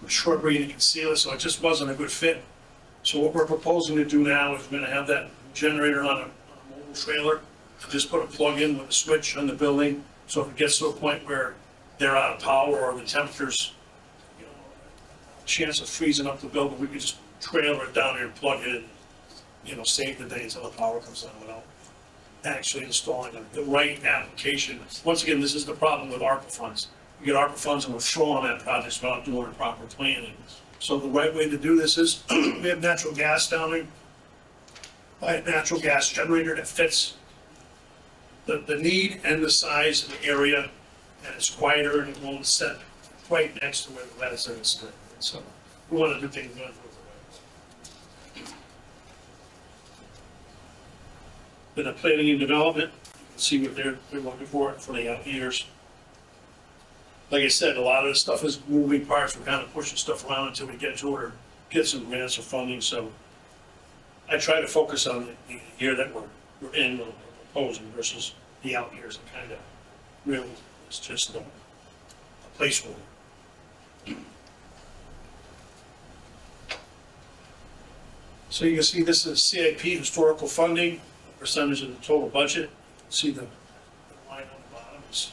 short range and conceal it, so it just wasn't a good fit. So what we're proposing to do now is we're going to have that generator on a mobile trailer. Just put a plug in with a switch on the building, so if it gets to a point where they're out of power or the temperatures, you know, chance of freezing up the building, we could just trailer it down here and plug it in, you know, save the day until the power comes on without actually installing the right application. Once again, this is the problem with ARPA funds. We get ARPA funds and we're throwing that project without doing a proper planning. So the right way to do this is we have natural gas down there. Buy a natural gas generator that fits the need and the size of the area, and it's quieter and it won't set right next to where the medicine is split. So we want to do things the right way. Then the planning and development, you can see what they're looking for the out years. Like I said, a lot of the stuff is moving parts. We're kind of pushing stuff around until we get to it or get some grants or funding. So I try to focus on the year that we're in, proposing versus the out years, and kind of really it's just a placeholder. So you can see this is CIP historical funding, percentage of the total budget. You can see the line on the bottom is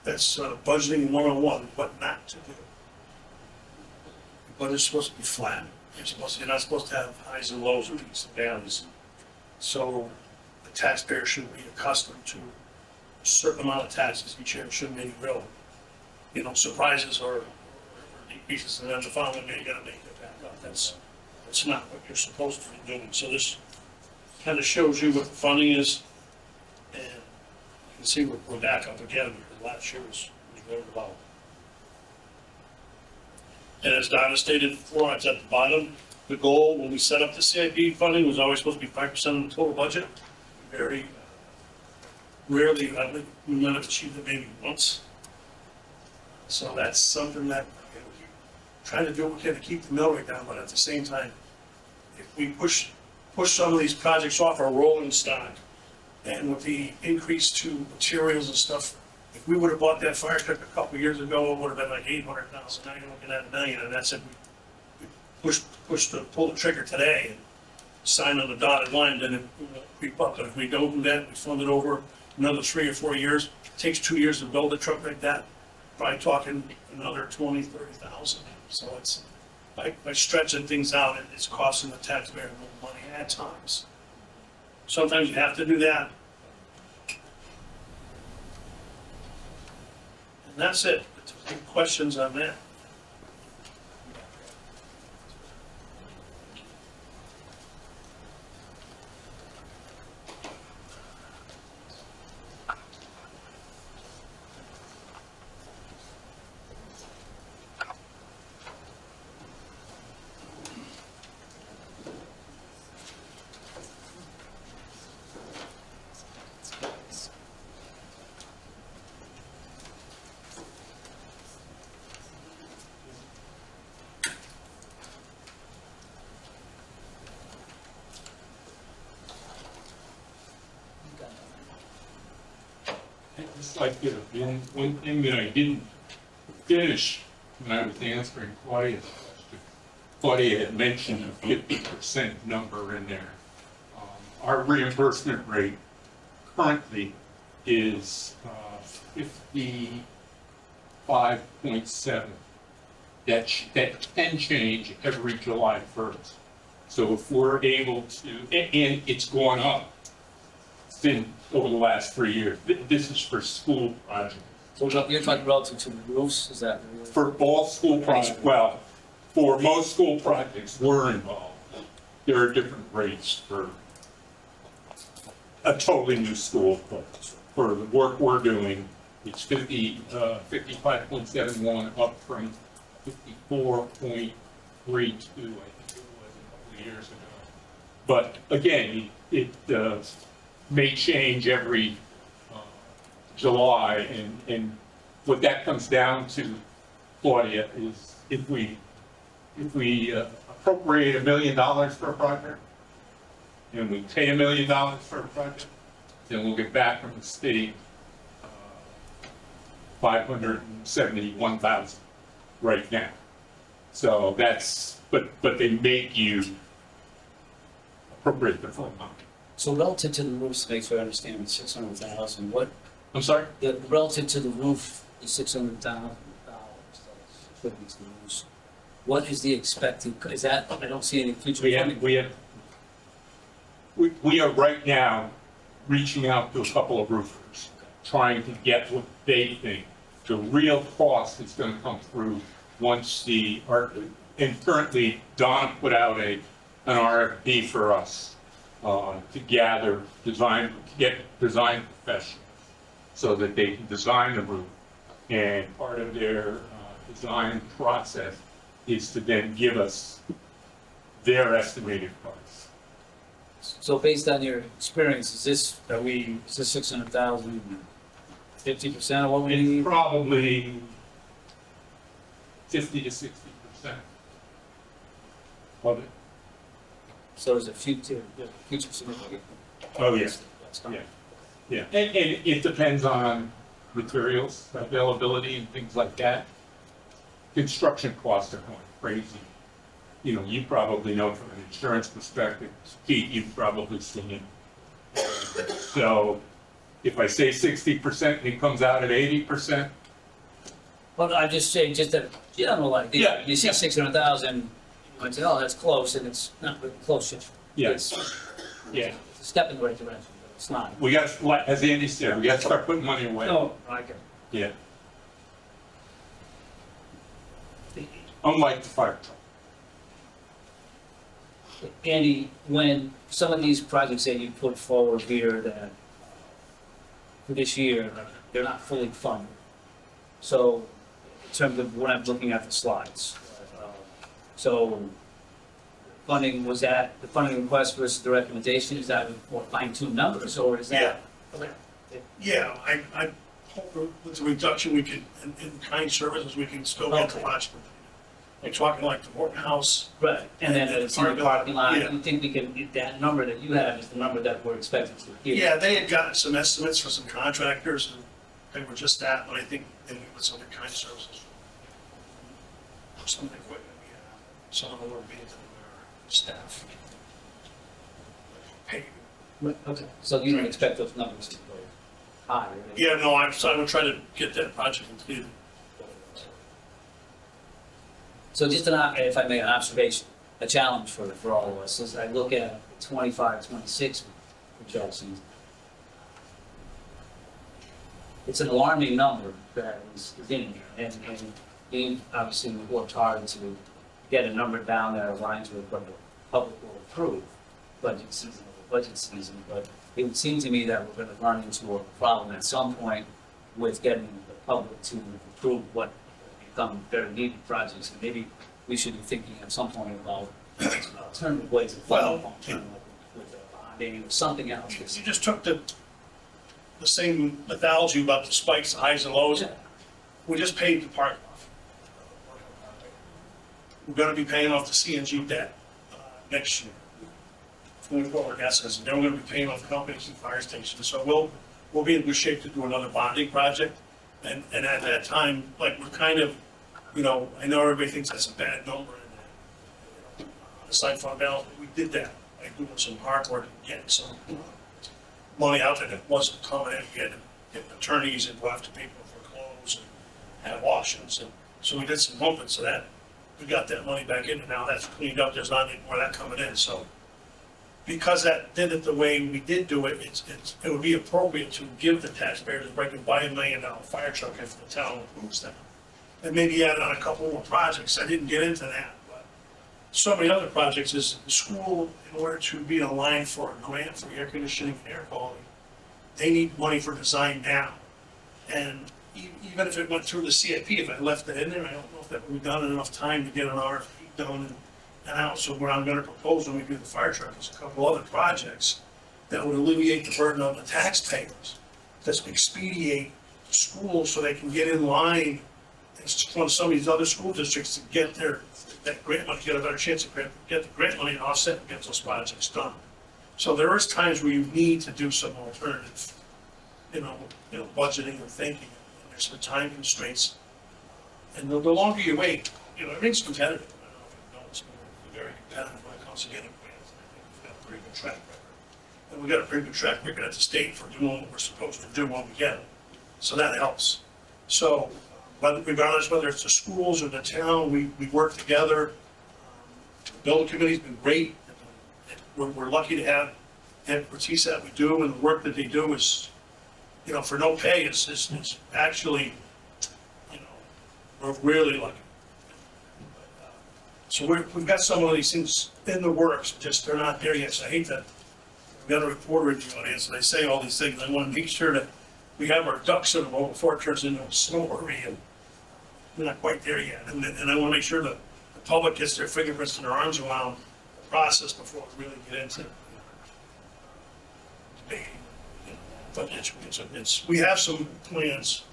that's budgeting 101, what not to do. But it's supposed to be flat. You're not supposed to have highs and lows or peaks and valleys. So the taxpayer should be accustomed to a certain amount of taxes each year. Shouldn't be any real, surprises or decreases, and then the following year you got to make it back That's not what you're supposed to be doing. So this kind of shows you what the funding is. And you can see we're back up again, because last year was very low. And as Donna stated before, it's at the bottom. The goal when we set up the CIP funding was always supposed to be 5% of the total budget. Very rarely, I think we might have achieved it maybe once. So that's something that, you know, we're trying to do what we can to keep the mill rate down, but at the same time, if we push some of these projects off our rolling stock, and with the increase to materials and stuff, if we would have bought that fire truck a couple of years ago, it would have been like 800,000. Now you're looking at $1 million, and that's if we pull the trigger today and sign on the dotted line, then it will creep up. But if we don't do that, we fund it over another 3 or 4 years. It takes 2 years to build a truck like that. Probably talking another 20, 30,000. So it's by stretching things out, it's costing the taxpayer more money at times. Sometimes you have to do that. And that's it. Any questions on that? I'd just like to get one thing that I didn't finish when I was answering Claudia's question. Claudia had mentioned a 50% number in there. Our reimbursement rate currently is 55.7. That can change every July 1st. So if we're able to, and it's gone up over the last 3 years. This is for school projects. So you're talking relative to the roofs, is that? For all school projects, well, for most school projects we're involved, there are different rates for a totally new school. But for the work we're doing, it's 55.71 up from 54.32, I think it was a couple of years ago. But again, it may change every July, and what that comes down to, Claudia, is if we appropriate $1 million for a project, and we pay $1 million for a project, then we'll get back from the state $571,000 right now. So that's, but they make you appropriate the full amount. So relative to the roof, make sure I understand, the 600,000, what, I'm sorry? the relative to the roof, the $600,000 for these roofs, what is the expected, is that, I don't see any future funding. We are right now reaching out to a couple of roofers, trying to get what they think the real cost is going to come through once and currently Donna put out an RFP for us to get design professionals so that they can design the roof. And part of their design process is to then give us their estimated price. So based on your experience, is this 600,000, 50% of what we need? It's probably 50 to 60% of it. So there's a future significant. Oh, yes. Yeah. And it depends on materials availability and things like that. Construction costs are going crazy. You know, you probably know from an insurance perspective, Pete, you've probably seen it. So if I say 60% and it comes out at 80%. Well, I'm just saying, just a general idea. Yeah. You see 600,000, you might say, oh, that's close, and it's not really close yet. Yes. It's a step in the right direction, but it's not. We got, as Andy said, we got to start putting money away. No, I get it. Yeah. Unlike the fire truck. Andy, when some of these projects that you put forward here that for this year, they're not fully funded. So in terms of when I'm looking at the slides, so funding, was that the funding request versus the recommendation? Is that more fine-tuned numbers, or is that? Yeah, I hope with the reduction we can, in kind services, we can still get the last one. Like talking like the Horton House. Right, and then it's in the parking lot, Yeah. you think we can, that number that you have is the number that we're expected to get? Yeah, they had gotten some estimates for some contractors, and they were just that, but I think they went with some of the kind services. Some of the equipment we have, some of them were being to our staff. Paid. Okay, so you don't expect those numbers to go higher? right? Yeah, no, I'm try to get that project completed. So just if I may, an observation, a challenge for all of us, as I look at 25, 26 projections, it's an alarming number that is in there, and we obviously worked hard to get a number down that aligns with what the public will approve budget season over budget season, but it would seem to me that we're going to run into a problem at some point with getting the public to approve what become very needed projects, and maybe we should be thinking at some point about alternative ways of funding, with bonding or something else. You just took the same methodology about the spikes, the highs and lows. Yeah. We just paid the park off. We're gonna be paying off the CNG debt next year. Moving forward, assets, and then we're gonna be paying off companies and fire stations. So we'll be in good shape to do another bonding project. And at that time, like, we're kind of, you know, I know everybody thinks that's a bad number, and aside from balance, we did that, like doing some hard work and getting some money out there that wasn't coming in, we had to get attorneys and go after people for clothes and have auctions, and so we did some bumping, so that, we got that money back in, and now that's cleaned up, there's not any more of that coming in, so. Because that did it the way we did do it, it would be appropriate to give the taxpayers a break and buy $1 million fire truck if the town approves that. And maybe add on a couple more projects, I didn't get into that, but so many other projects is the school, in order to be in line for a grant for air conditioning and air quality, they need money for design now. And even if it went through the CIP, if I left it in there, I don't know if that would be done in enough time to get an RFP done and out. So what I'm gonna propose when we do the fire truck is a couple other projects that would alleviate the burden on the taxpayers, that expedite schools so they can get in line and some of these other school districts to get that grant money, get a better chance to get the grant money and offset and get those projects done. So there is times where you need to do some alternative, you know, budgeting and thinking, and there's some time constraints. And the longer you wait, you know, everything's competitive. I don't know if you know, it's very competitive when it comes to getting grants. I think we've got a pretty good track record. And we've got a pretty good track record at the state for doing what we're supposed to do when we get it. So that helps. So, regardless whether it's the schools or the town, we work together. The building committee's been great. We're lucky to have the expertise that we do, and the work that they do is, you know, for no pay, it's actually, you know, we're really lucky. So we've got some of these things in the works, just they're not there yet. So I hate that we've got a reporter in the audience, and they say all these things. I want to make sure that we have our ducks in a row before it turns into a story, and we're not quite there yet. And I want to make sure that the public gets their fingerprints and their arms around the process before we really get into debating. But we have some plans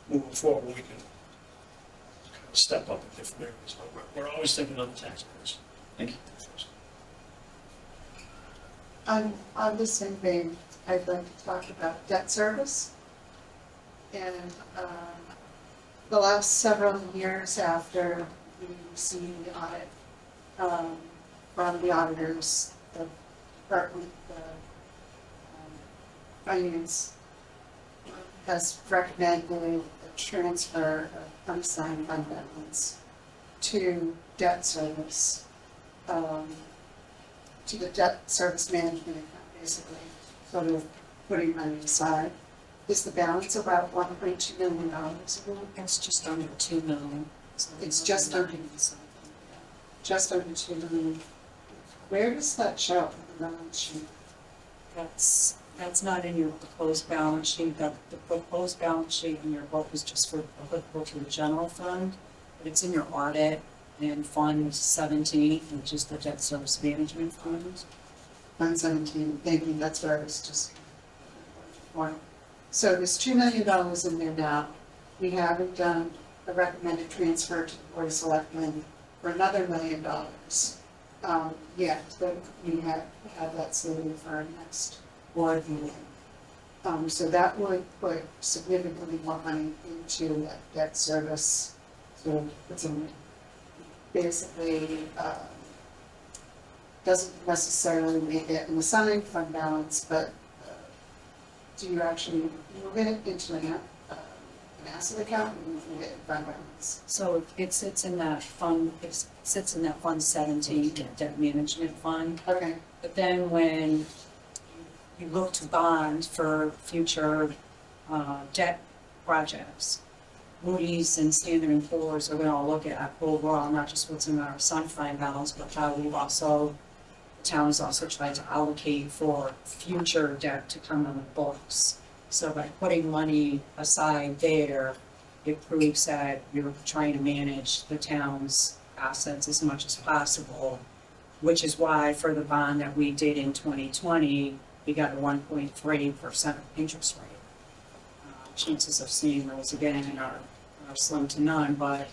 moving forward. We can kind of step up in different areas, but we're always thinking of the taxpayers. Thank you. On the same vein, I'd like to talk about debt service. And the last several years after we received the audit from the auditors, the department, the finance has recommended the transfer of unassigned fund balance to debt service, to the debt service management account, basically, sort of putting money aside. Is the balance about $1.2 million? It's just under 2 million. It's just under just under 2 million. Where does that show up in the balance sheet? That's not in your proposed balance sheet. The proposed balance sheet in your book is just for applicable to the general fund, but it's in your audit in Fund 17, which is the debt service management fund. Fund 17, maybe that's where I was just. So there's $2 million in there now. We haven't done a recommended transfer to the Board of Selectmen for another $1 million. Yet, but we have that slated for our next board meeting. So that would put significantly more money into that debt service. So it's basically doesn't necessarily make it an assigned fund balance, but do you actually move it into an asset account or move it in fund balance? So it sits in that fund, Fund 17, the debt management fund. Okay. But then when you look to bond for future debt projects, Moody's and Standard & Poor's are going to look at overall, not just what's in our assigned fund balance, but how we've also, the town has also tried to allocate for future debt to come on the books. So by putting money aside there, it proves that you're trying to manage the town's assets as much as possible, which is why for the bond that we did in 2020, we got a 1.3% interest rate. Chances of seeing those again are slim to none, but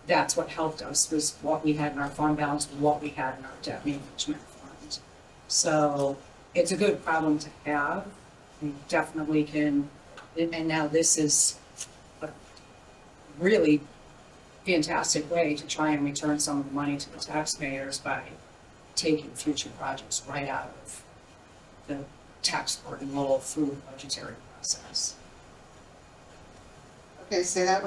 that's what helped us, was what we had in our fund balance, what we had in our debt management fund. So it's a good problem to have. We definitely can, and now this is a really fantastic way to try and return some of the money to the taxpayers by taking future projects right out of the tax burden roll through the budgetary process. Okay, say that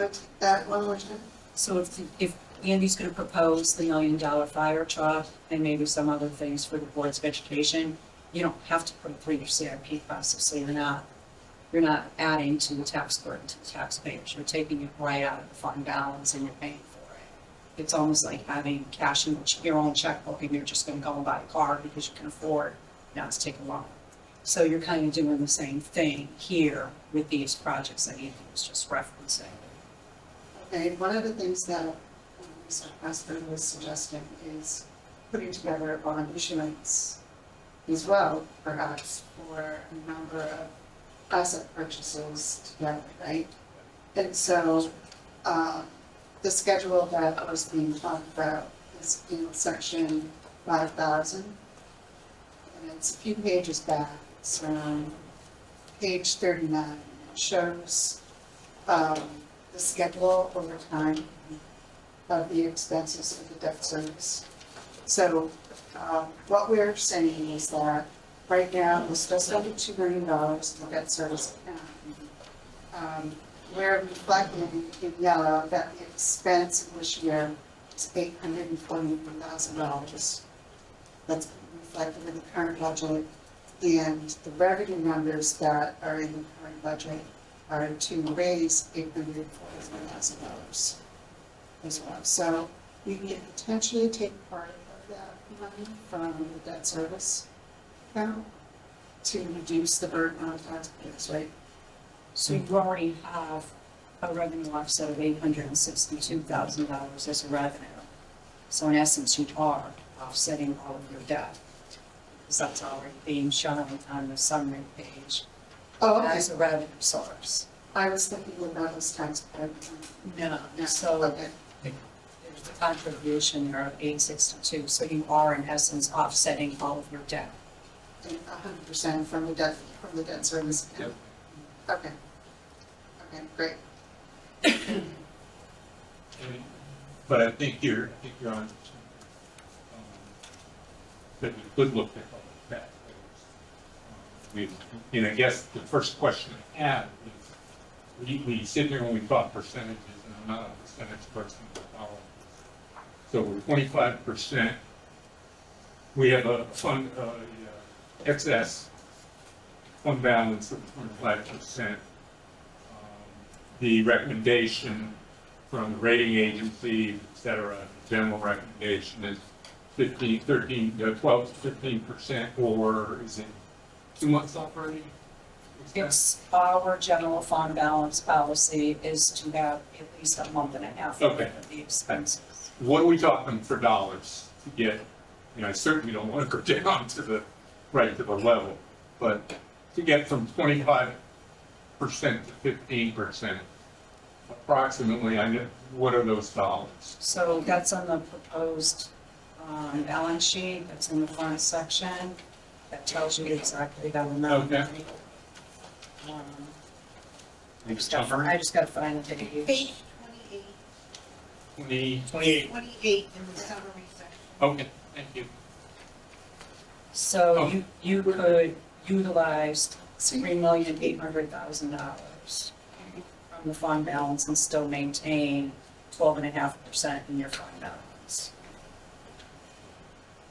one more time. So if Andy's going to propose the $1 million fire truck and maybe some other things for the Boards of Education, you don't have to put it through your CIP process, so you're not adding to the tax burden to the taxpayers. You're taking it right out of the fund balance and you're paying for it. It's almost like having cash in your own checkbook and you're just going to go and buy a car because you can afford not to take a loan. So you're kind of doing the same thing here with these projects that Andy was just referencing. Okay, one of the things that Mr. Asper was suggesting is putting together a bond issuance as well, perhaps, for a number of asset purchases together, right? And so the schedule that was being talked about is in section 5,000. And it's a few pages back. It's around page 39. It shows the schedule over time of the expenses of the debt service. So what we're saying is that right now it's just under $2 million in the debt service account. We're reflecting in yellow that the expense this year is $841,000. That's reflected in the current budget, and the revenue numbers that are in the current budget are to raise $841,000 as well. So we can potentially take part of that money from the debt service account to reduce the burden on taxpayers, right? So you already have a revenue offset of $862,000 as a revenue. So in essence, you are offsetting all of your debt, because that's already being shown on the summary page as a revenue source. I was thinking about this taxpayer. No, so Okay. there's the contribution there of $862, so you are in essence offsetting all of your debt. 100% from the debt service account. Yep. Okay. Okay, great. But I think you're on, that we could look at all of that. And I guess the first question I had is, we sit here and we talk percentages, and I'm not a percentage person at all. So we're 25%. We have a fund, excess fund balance of 25%. The recommendation from the rating agency, et cetera. The general recommendation is 12 to 15%, or is it 2 months operating? It's our general fund balance policy is to have at least a month and a half Okay. of the expenses. What are we talking for dollars to get? You know, I certainly don't want to go down to the level, but to get from 25% to 15%, approximately, what are those dollars? So that's on the proposed balance sheet, that's in the front section, that tells you exactly that amount of Okay. money. I just got to find the page. Page 28. 28 in the summary section. Okay, thank you. So you could utilize $3,800,000 from the fund balance and still maintain 12.5% in your fund balance.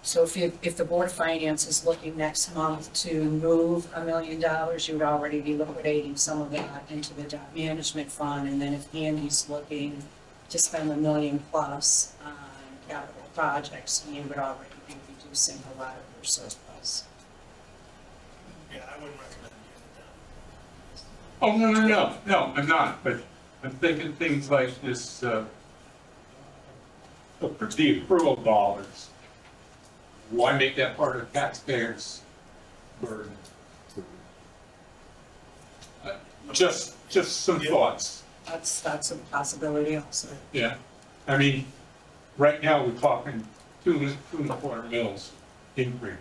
So if the Board of Finance is looking next month to move $1 million, you would already be liquidating some of that into the debt management fund. And then if Andy's looking to spend $1 million plus on capital projects, you would already be reducing a lot of your surplus. Yeah, I wouldn't recommend getting it down. Oh, no, I'm not, but I'm thinking things like this, the accrual dollars. Why make that part of taxpayers' burden? Just some thoughts. That's a possibility also. Yeah, I mean, right now, we're talking 2.25 mils increase.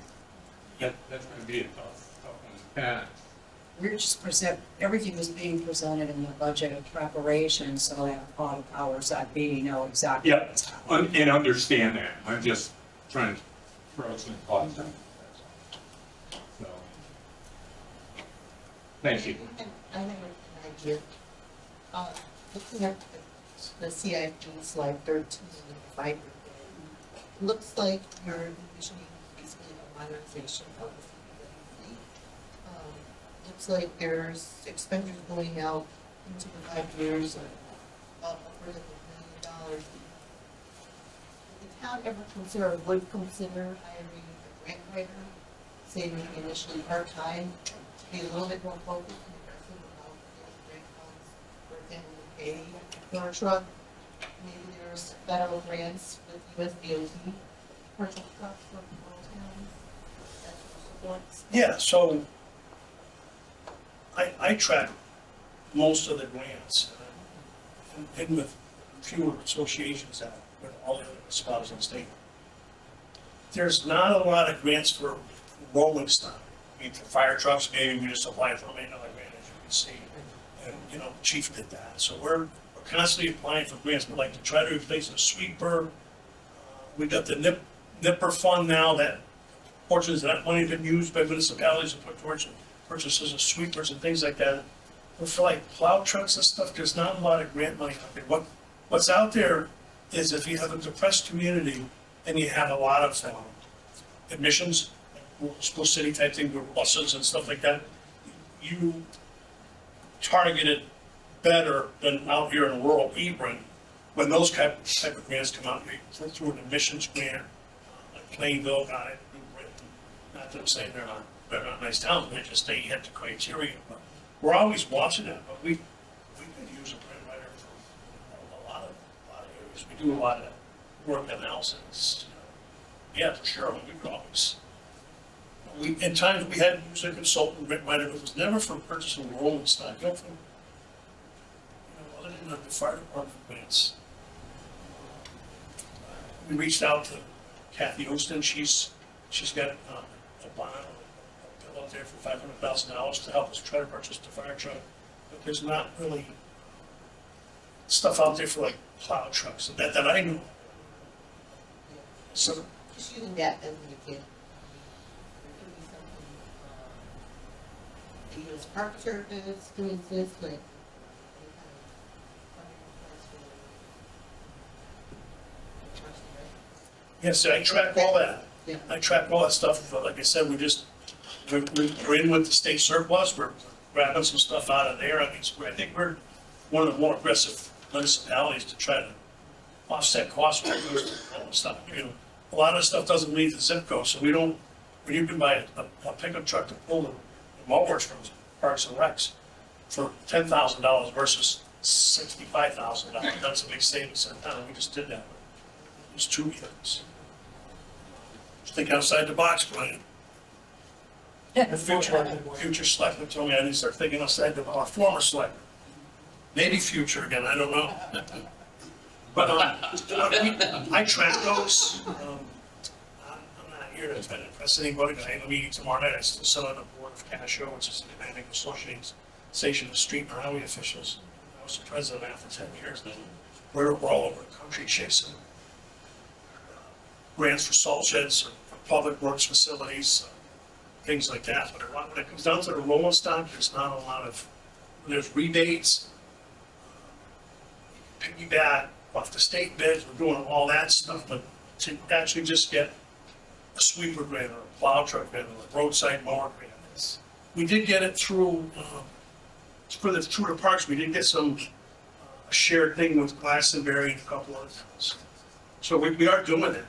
That's gonna be a tough one to pass. We're just everything is being presented in the budget of preparation, so that all the powers that be know exactly Yep, what's happening. and understand that, I'm just trying to throw some thoughts out. So, thank you. And I have an idea. Looking at the CIP slide 13, the 5%, looks like you're envisioning basically a modernization of the CIP. Looks like there's expenditures going out into the 5 years of upward of $1 million. Did the town ever consider, or would consider hiring a grant writer, say maybe initially part-time, to be a little bit more focused and aggressive about the grant funds, for example, to pay for a truck? Maybe there's federal grants with USDOT, purchase trucks for rural towns, that sort of support. Yeah, so I track most of the grants, and with fewer associations that with all the other spots in the state. There's not a lot of grants for rolling stock. I mean, for fire trucks, maybe we just apply for them, another grant, as you can see. And, you know, Chief did that. So we're constantly applying for grants, but like to try to replace a sweeper. We got the NIPPER fund now that portions of that money have been used by municipalities to put towards purchases of sweepers and things like that. But for like plow trucks and stuff, there's not a lot of grant money out there. What's out there is if you have a depressed community and you have a lot of admissions, school city type thing, with buses and stuff like that, you target it better than out here in rural Hebron. When those type of grants come out, through an admissions grant, like Plainville got it, New Britain. Not that I'm saying they're not nice towns, they just, they hit the criteria. But we're always watching it, but we could use a grant writer for a lot of areas. We do a lot of work analysis. Yeah, for sure, we could always. In times we had to use a consultant grant writer, but it was never for purchasing rolling stock, you know, from, other than the fire department grants. We reached out to Kathy Ostin, she's got a bond, a bill out there for $500,000 to help us try to purchase the fire truck. But there's not really stuff out there for like plow trucks that I know. So Just using that as an example. There could be something, the U.S. Park Service doing this, like, any kind of funding request for trucks, right? yes, I track all that. Yeah. I track all that stuff, but like I said, we're in with the state surplus, we're grabbing some stuff out of there. I think we're one of the more aggressive municipalities to try to offset costs when it goes to all the stuff. You know, a lot of stuff doesn't leave the zip code, so we don't, when you can buy a pickup truck to pull the mowers from Parks and Recs for $10,000 versus $65,000, that's a big savings in town. We just did that. It was 2 vehicles. Just think outside the box, Brian. The future selectman told me I need to start thinking outside the box. Former selectman. Maybe future again, I don't know. But I track those. I'm not here to try to impress anybody. I have a meeting tomorrow night. I still sit on the board of CASHO, which is the Atlantic Association of Street and Highway Officials. I was the president of that for 10 years. We're all over the country chasing grants for salt sheds, for public works facilities, things like that. But when it comes down to the rolling stock, there's not a lot of, there's rebates, piggyback off the state bids, we're doing all that stuff, but to actually just get a sweeper grant or a plow truck grant or a roadside mower grant, we did get it through, through the parks, we did get some shared thing with Glastonbury and a couple other towns. So we are doing it.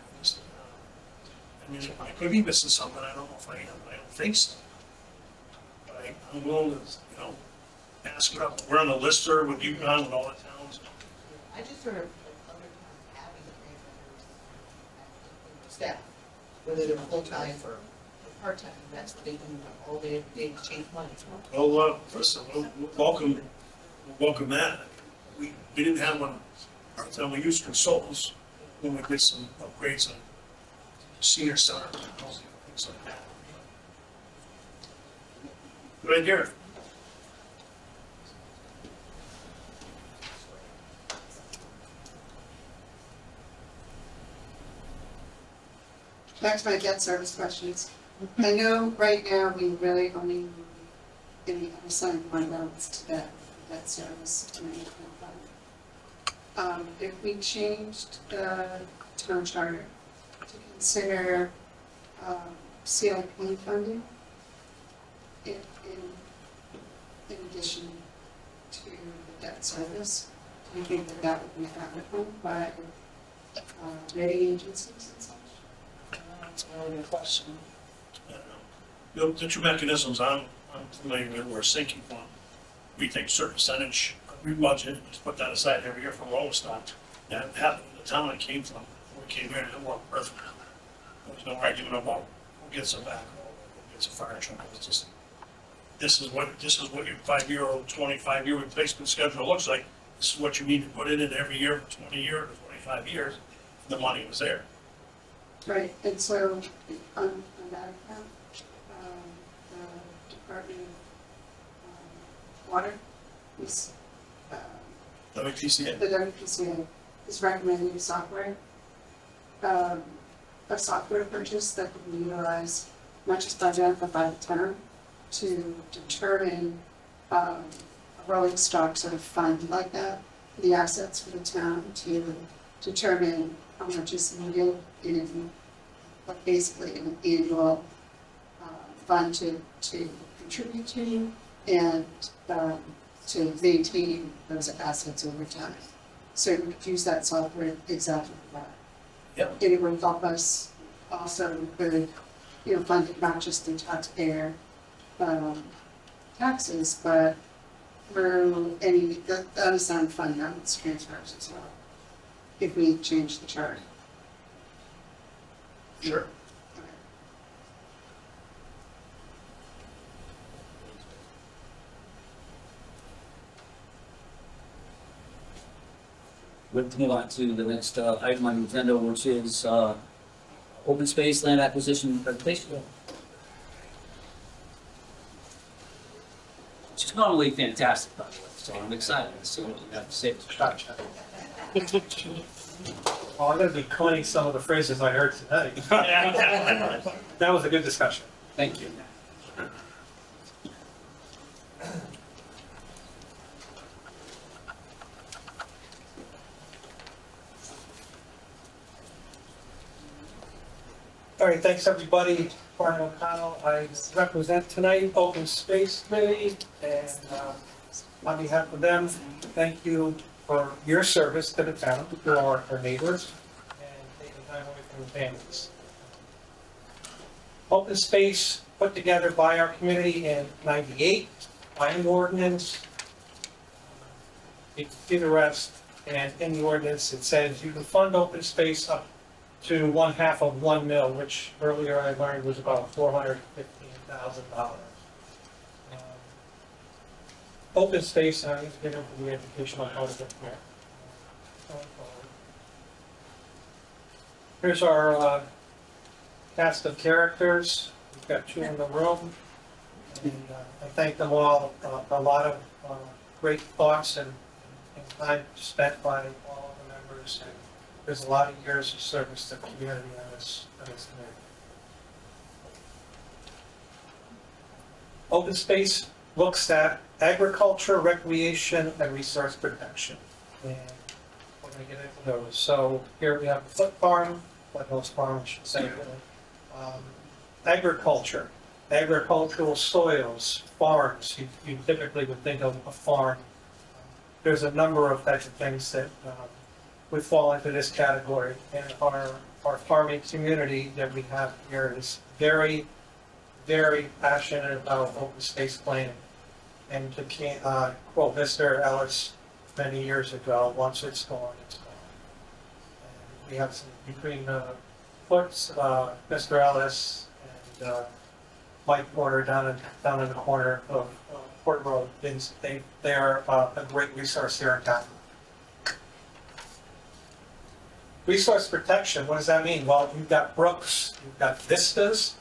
I mean, I could be missing something, I don't know if I am, but I don't think so. But I'm willing to, you know, ask it up. We're on the listserv with UConn and all the towns. I just heard of other towns having grant staff, whether they're full-time or part-time, that's what they do all day, every day to change money. Well, first of all, we'll welcome that. We didn't have one part-time, we used consultants when we did some upgrades on senior center, things like that. Good idea. Back to my debt service questions. I know right now we really only need any unassigned fund balance to debt service. If we changed the town charter to consider CIP funding in addition to the debt service, do you think that that would be applicable by rating agencies and such? That's a really good question. I don't know. The two mechanisms I'm familiar with were a sinking fund. We take a certain percentage, we budget, just put that aside every year for rolling stock. That happened in the town I came from. When we came here, it worked perfect. There was no argument about who gets a backhoe, who gets a fire truck. It's just, this is what your 5-year or 25-year replacement schedule looks like. This is what you need to put in it every year for 20 years or 25 years. The money was there. Right, and so on that account, the Department of Water is, WPCA. the WPCA is recommending a software purchase that can be utilized not just by Jennifer, but by the town to determine a rolling stock sort of fund like that, the assets for the town to determine how much is needed in, like basically an annual fund to contribute to and to maintain those assets over time. So we could use that software exactly for that. Yep. And it would help us also with, you know, funding not just through taxpayer taxes, but through any the unassigned fund balance transfers as well, if we change the chart. Sure. We'll move on to the next item on the agenda, which is open space land acquisition presentation. Which is normally fantastic, by the way, so I'm excited to see what you have to say. Well, I'm going to be coining some of the phrases I heard tonight. That was a good discussion. Thank you. All right, thanks everybody. Brian O'Connell, I represent tonight Open Space Committee, and on behalf of them, thank you for your service to the town, to our neighbors, and taking time away from the families. Open space put together by our community in '98, by an ordinance. You can see the rest, and in the ordinance, it says you can fund open space up to 1/2 of $1 million, which earlier I learned was about $415,000. Open space, and I need to get into the education on how to get there. Here's our cast of characters. We've got 2 in the room. And I thank them all. A lot of great thoughts and time spent by all of the members. And there's a lot of years of service to the community on this committee. Open space looks at agriculture, recreation, and resource protection. And we're going to get into those. So here we have the Foot Farm, Foothills Farm, I should say. Agriculture, agricultural soils, farms. You typically would think of a farm. There's a number of types of things that would fall into this category. And our farming community that we have here is very, very passionate about open space planning. And to quote Mr. Ellis many years ago, once it's gone, it's gone. And we have some between Foots, Mr. Ellis, and Mike Porter down in the corner of Port Road. They're a great resource here in town. Resource protection, what does that mean? Well, you've got brooks, you've got vistas,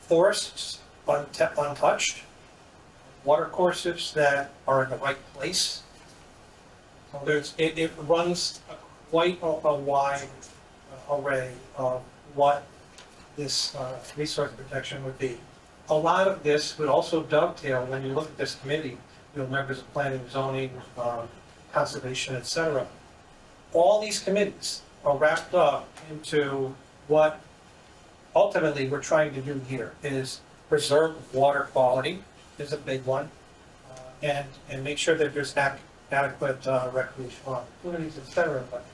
forests untouched, water courses that are in the right place. So it runs quite a wide array of what this resource protection would be. A lot of this would also dovetail when you look at this committee, members of planning, zoning, conservation, etc. All these committees are wrapped up into what ultimately we're trying to do here is preserve water quality is a big one, and make sure that there's adequate recreational opportunities, etc. But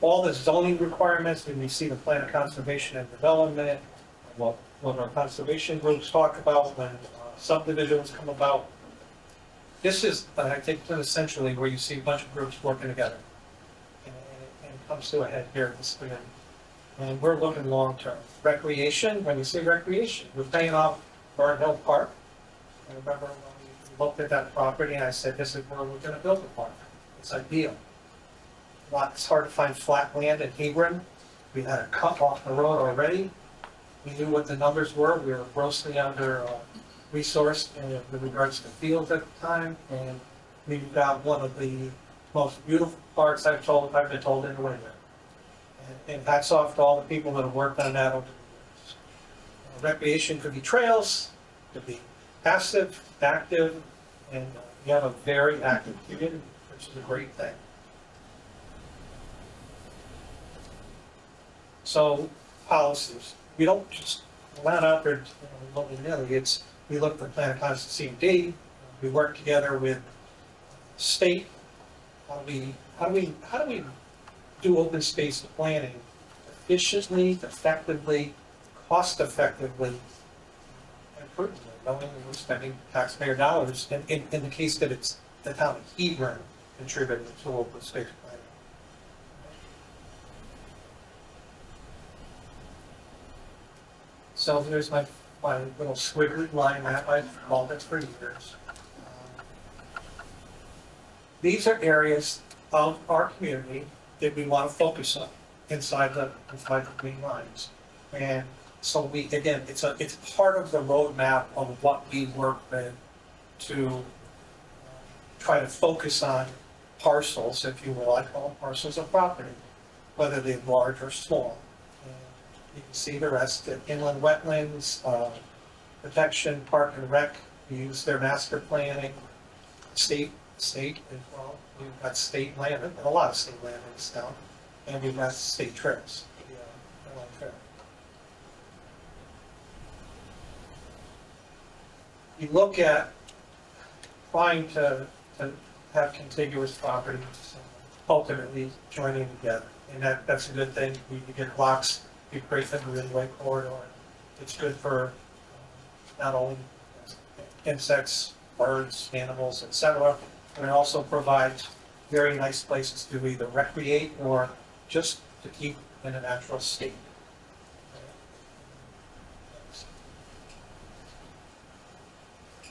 all the zoning requirements, when you see the plan of conservation and development, what our conservation groups talk about when subdivisions come about, this is, I think, essentially where you see a bunch of groups working together, and it comes to a head here this spring. And we're looking long term. Recreation, when you say recreation, we're paying off Burn Hill Park. I remember when we looked at that property and I said, this is where we're going to build the park. It's ideal. It's hard to find flat land in Hebron. We had a cut off the road already. We knew what the numbers were. We were grossly under resourced with regards to fields at the time. And we've got one of the most beautiful parks I've been told in the winter. And hats off to all the people that have worked on that over the years. Recreation could be trails, could be passive, active, and you have a very active community, which is a great thing. So, policies. We don't just run out there willy-nilly. We look at the plan of constituency. We work together with state. How do we do open space planning efficiently, effectively, cost-effectively, and prudently, knowing that we're spending taxpayer dollars in the case that it's the town of Hebron contributing to open space planning. So there's my little squiggly line map. I've called it for years. These are areas of our community that we want to focus on inside the green lines. And so again, it's part of the roadmap of what we work with to try to focus on parcels, if you will. I call them parcels of property, whether they're large or small. And you can see the rest, inland wetlands, protection, park and rec, we use their master planning, state as well. We've got state land, a lot of state land in this town, and we've got state trails. You look at trying to have contiguous properties ultimately joining together. And that's a good thing. You get blocks, you create a greenway corridor. It's good for not only insects, birds, animals, etc., but it also provides very nice places to either recreate or just to keep in a natural state.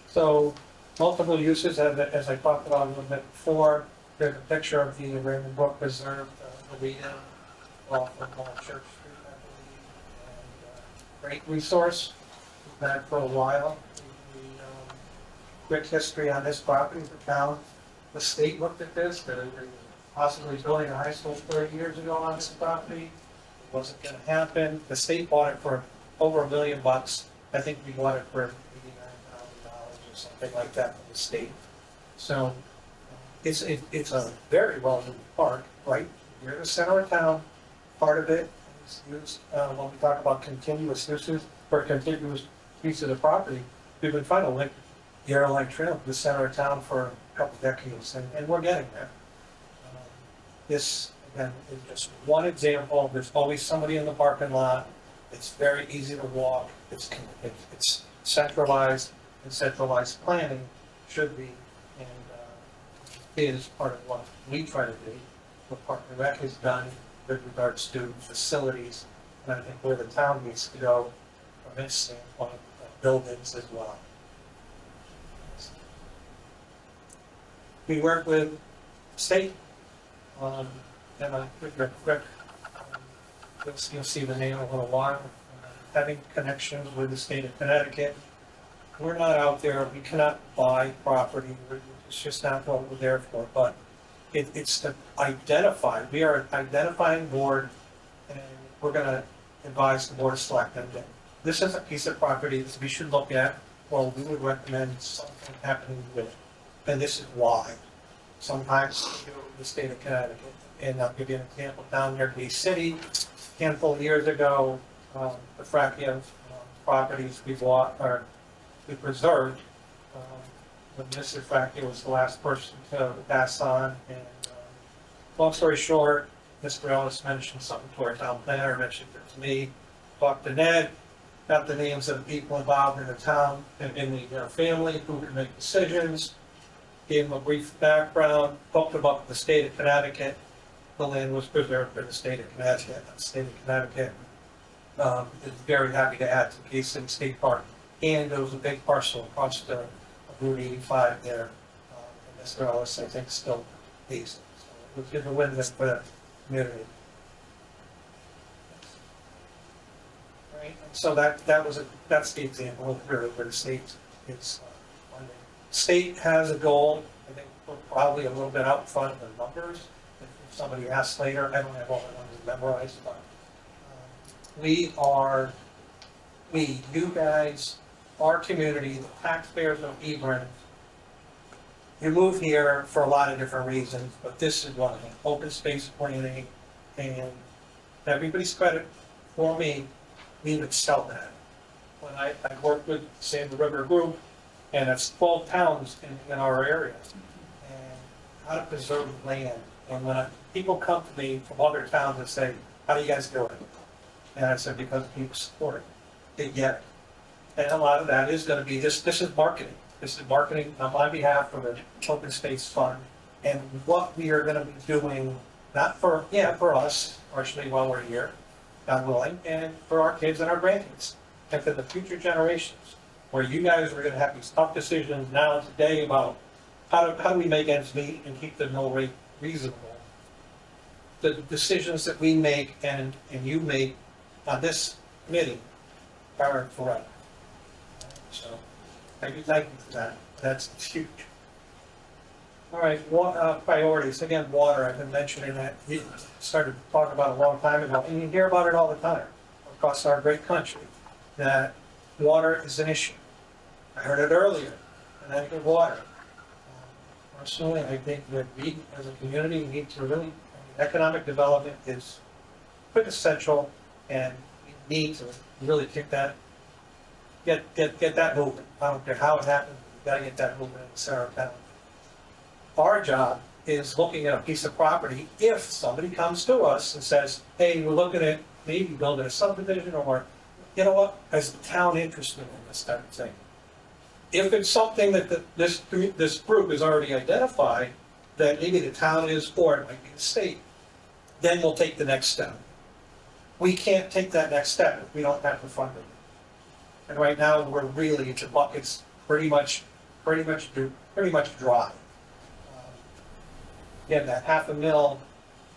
So multiple uses, as I talked about a little bit before. There's a picture of the Raymond Brook Preserve, arena off of Church Street, I believe. And, great resource. We've had it for a while. Quick history on this property. The town, the state looked at this. They were possibly building a high school 30 years ago on this property. It wasn't going to happen. The state bought it for over $1 million. I think we bought it for $89,000 or something like that from the state. So it's a very well-known park, right? You're in the center of town. Part of it is used when we talk about continuous uses for a contiguous piece of the property. We've been trying to link the airline trail to the center of town for a couple decades, and we're getting there. This, again, is just one example. There's always somebody in the parking lot. It's very easy to walk. It's centralized, and centralized planning should be, and is part of what we try to do. What Park and Rec has done with regards to facilities, and I think where the town needs to go from its standpoint, buildings as well. We work with state, and you'll see the name in a little while, having connections with the state of Connecticut. We're not out there, we cannot buy property, it's just not what we're there for, but it's to identify, we are an identifying board, and we're gonna advise the board of selectmen that this is a piece of property that we should look at, or we would recommend something happening with it. And this is why. Sometimes the state of Connecticut, and I'll give you an example down near Bay City, a handful of years ago, the Frackia properties we bought, or we preserved, when Mr. Frackia was the last person to pass on. And long story short, Mr. Ellis mentioned something to our town planner, mentioned it to me, talked to Ned, got the names of the people involved in the town and in the family who can make decisions, gave him a brief background, talked about the state of Connecticut. The land was preserved for the state of Connecticut. The state of Connecticut is very happy to add to Bay City State Park. And there was a big parcel across the Route 85 there. And Mr. Ellis, I think, still pays it. So it was a win-win for the community. Right? And so that's the example of really where the state is funding. State has a goal. I think we're probably a little bit out in front of the numbers. If somebody asks later, I don't have all the numbers memorized, but you guys, our community, the taxpayers of Hebron, you move here for a lot of different reasons, but this is one of them. Open space planning, and everybody's credit for me, we've excelled at it. When I worked with San River Group, and it's 12 towns in our area, and how to preserve land. And when people come to me from other towns and say, how do you guys do it? And I said, because people support it. They get it. And a lot of that is going to be, this is marketing. This is marketing on my behalf for the Open Space Fund. And what we are going to be doing, not for us, partially while we're here, God willing, and for our kids and our grandkids, and for the future generations, where you guys are going to have these tough decisions now today about how do we make ends meet and keep the mill rate reasonable. The decisions that we make and you make on this committee are forever. So thank you for that. That's huge. All right, priorities. Again, water. I've been mentioning that. We started talking about it a long time ago, and you hear about it all the time across our great country, that water is an issue. I heard it earlier, Connecticut water. Personally, I think that we, as a community, need to really, economic development is quintessential, and we need to really kick that, get that moving. I don't care how it happens, we've got to get that moving in Sarah County. our job is looking at a piece of property. If somebody comes to us and says, hey, we're looking at maybe building a subdivision, or, you know what, is the town interested in this type of thing? If it's something that this group has already identified, that maybe the town is, or it might be the state, then we'll take the next step. We can't take that next step if we don't have the funding. And right now, we're really, the bucket's pretty much dry. Again, that $500,000,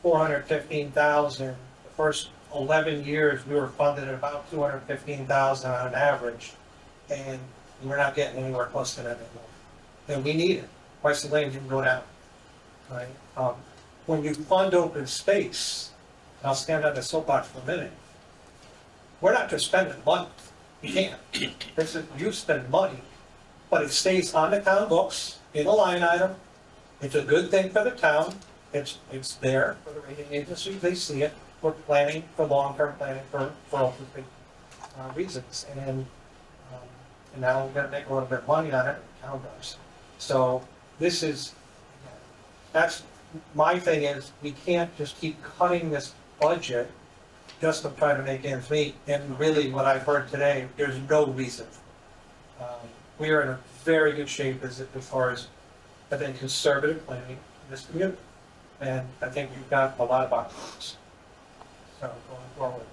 415,000, the first 11 years, we were funded at about 215,000 on an average, and we're not getting anywhere close to that anymore. And we need it. Price of land didn't go down, right? When you fund open space, and I'll stand on the soapbox for a minute, we're not just spending money. We can't. This is, you spend money, but it stays on the town books in a line item. It's a good thing for the town. It's there for the rating agencies. They see it. We're planning for long-term planning for open space reasons. And now we're going to make a little bit of money on it. The town does. So this is, that's my thing is we can't just keep cutting this budget just to try to make ends meet. And really what I've heard today, there's no reason. We are in a very good shape as far as, I think, conservative planning in this community. And I think we've got a lot of options. So going forward.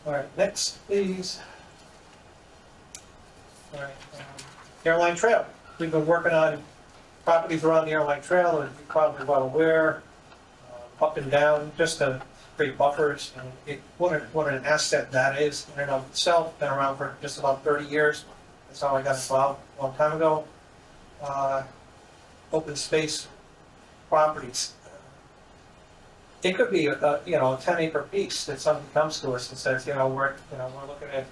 All right, next, please. All right, Airline Trail. We've been working on properties around the Airline Trail, as you're probably well aware, up and down, just to create buffers. And what an asset that is in and of itself. Been around for just about 30 years. That's how I got involved a long time ago. Open space properties. It could be a 10-acre piece that somebody comes to us and says, we're looking at,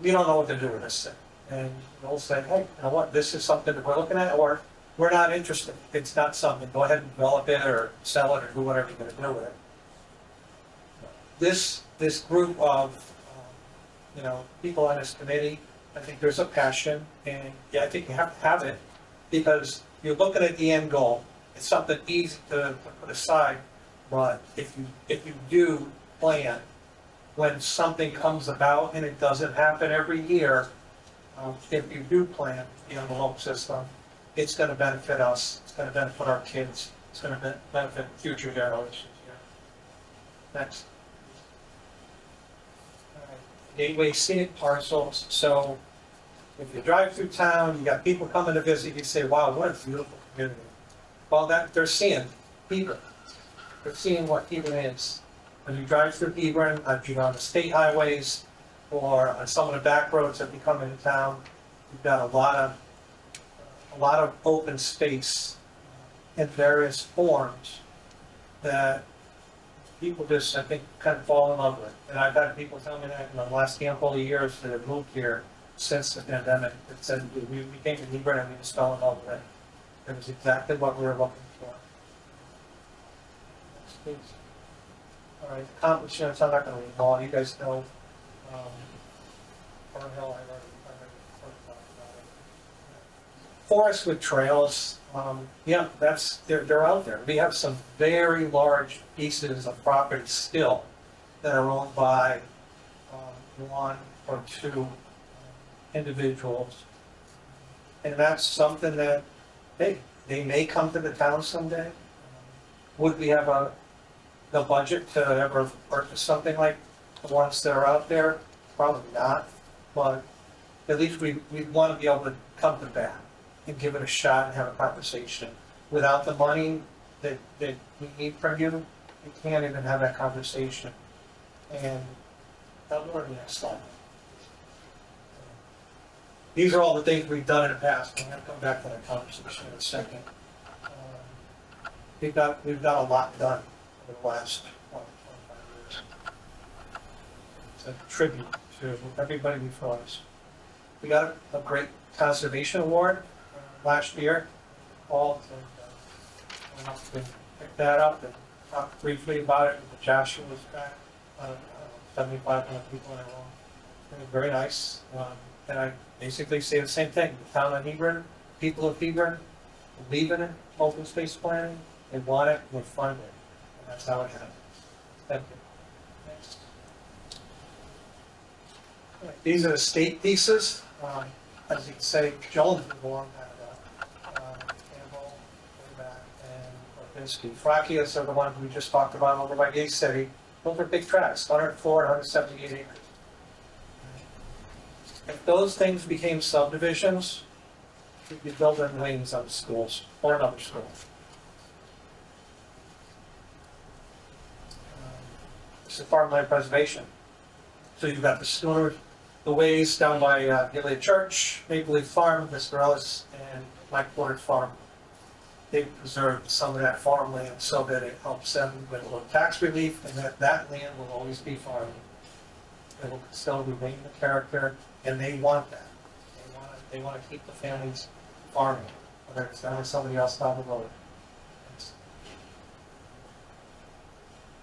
we don't know what to do with this thing. And we'll say, hey, you know what, this is something that we're looking at, or we're not interested. It's not something. Go ahead and develop it or sell it or do whatever you're going to do with it. This group of people on this committee, I think there's a passion, and I think you have to have it, because you're looking at the end goal. It's something easy to put aside, but if you do plan, when something comes about, and it doesn't happen every year, if you do plan the envelope system, it's going to benefit us. It's going to benefit our kids. It's going to benefit future generations here. Next. All right. Gateway scenic parcels. So if you drive through town, you got people coming to visit, you say, wow, what a beautiful community. Well, they're seeing Hebron. They're seeing what Hebron is. When you drive through Hebron, either on the state highways or on some of the back roads that you come into town, you've got a lot of open space in various forms that people just, I think, kind of fall in love with. And I've had people tell me that in the last handful of years that have moved here since the pandemic, that said we came to Hebron and we just fell in love with it. It was exactly what we were looking for. Next, please. All right, accomplishments, I'm not going to read them all. You guys know Fernhill, I've already talked about it. Forests with trails, they're out there. We have some very large pieces of property still that are owned by one or two individuals. And that's something that, hey, they may come to the town someday. Would we have the budget to ever purchase something like the ones that are out there? Probably not, but at least we want to be able to come to bat and give it a shot and have a conversation. Without the money that we need from you, we can't even have that conversation. And that'll go to the next slide. These are all the things we've done in the past. I'm going to come back to that conversation in a second. We've got a lot done over the last 25 years. It's a tribute to everybody before us. We got a great conservation award last year. Paul went up and picked that up and talked briefly about it with Joshua was back. 7,500 people in a row. It was very nice. And I basically say the same thing. The town of Hebron, people of Hebron, believe in it, open space planning, they want it, we're funding it, and that's how it happens. Thank you. Next. All right, these are the state pieces. As you can say, Jones was the one that, Campbell, Wayback, and Orbinski. Frackias are the ones we just talked about over by Gay City. Those are big tracts, 104 and 178 acres. If those things became subdivisions, you'd be building lanes on schools or another school. This is farmland preservation. So you've got the Schooner, the ways down by Gilead Church, Maple Leaf Farm, Mr. Ellis, and Mike Porter's farm. They've preserved some of that farmland so that it helps them with a little tax relief, and that land will always be farmed. It will still remain the character, and they want that. They want to keep the families farming, whether it's down with somebody else down the road.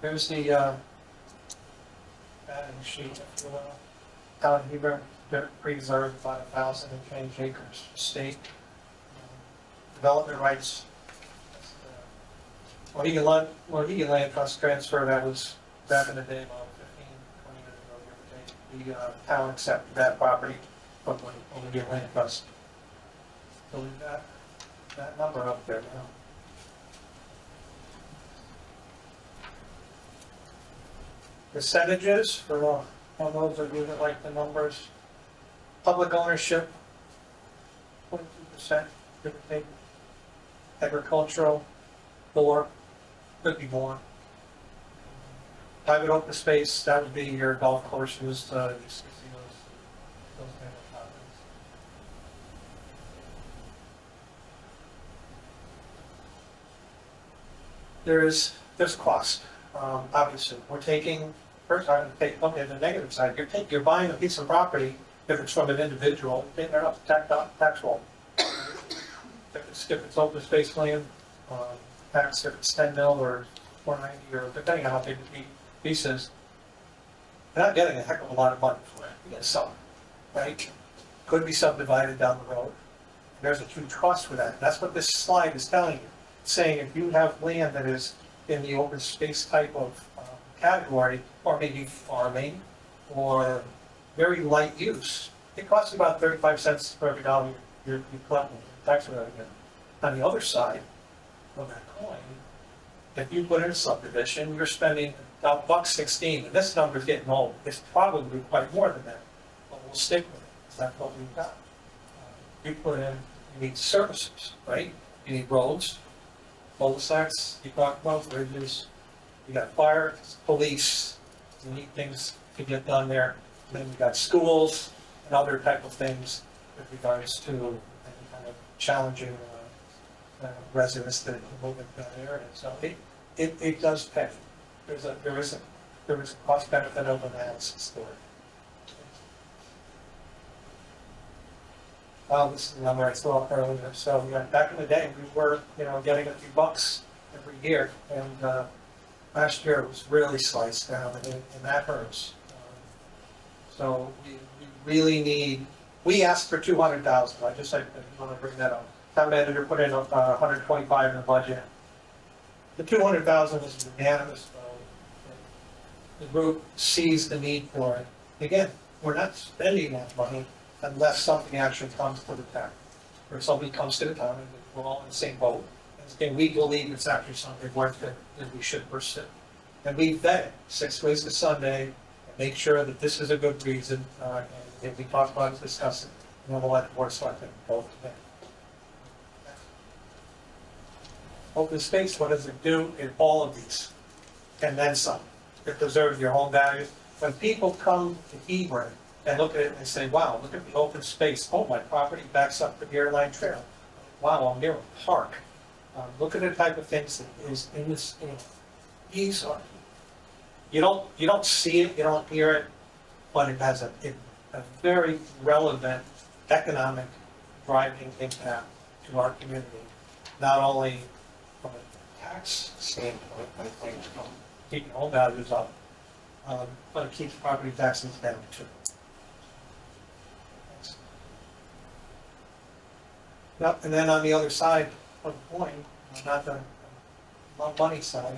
Here's the batting sheet, if you will. Town of Hebron, preserved about 1,000 and change acres. State development rights. Mohegan Land Trust transfer, that was back in the day, about 15, 20 years ago, give or take. The town accepted that property from Mohegan Land Trust. So we've got that number up there now. Percentages for all those of you that like the numbers. Public ownership, 22%, give or take. Agricultural, 4%, could be more. Private open space, that would be your golf courses, you see those kind of properties. There's cost. Obviously, we're taking, first I'm going to take, the negative side, you're buying a piece of property, if it's from an individual, taking it up the tax roll. If it's open space land, tax, if it's 10 mil or 490, or depending on how big the piece is, you're not getting a heck of a lot of money for it. You get some, right? Could be subdivided down the road. There's a huge cost for that. That's what this slide is telling you. It's saying if you have land that is in the open space type of category, or maybe farming, or very light use, it costs about 35 cents for every dollar you collect in tax revenue. On the other side of that coin, if you put in a subdivision, you're spending about $1.16, and this number's getting old. It's probably quite more than that, but we'll stick with it, because that's what we've got. You put in, you need services, right? You need roads, cul-de-sacs, you talk about bridges, you got fire, police, you need things to get done there. And then you got schools and other type of things with regards to any kind of challenging residents that move in that area. So it does pay. There is a cost benefit of analysis to it. This is the number I saw earlier. So yeah, back in the day, we were getting a few bucks every year, and last year it was really sliced down, and that hurts. So we really need. We asked for 200,000. I want to bring that up. Town manager put in 125 in the budget. The 200,000 is unanimous. The group sees the need for it. Again, we're not spending that money unless something actually comes to the town, or somebody comes to the town, and we're all in the same boat. And we believe it's actually something worth it that we should pursue. And we vet it 6 ways to Sunday, and make sure that this is a good reason. And if we talk about it, discuss it, and then we'll let the board select it both today. Open space, what does it do in all of these? And then some. It preserves your home values. When people come to Hebron and look at it and say, wow, look at the open space. Oh, my property backs up to the airline trail. Wow, I'm near a park. Look at the type of things that is in this. These are, you don't see it, you don't hear it, but it has a very relevant economic driving impact to our community. Not only from a tax standpoint, I think, from keeping home values up, but it keeps property taxes down too. Yep, and then on the other side, of the point, not the money side,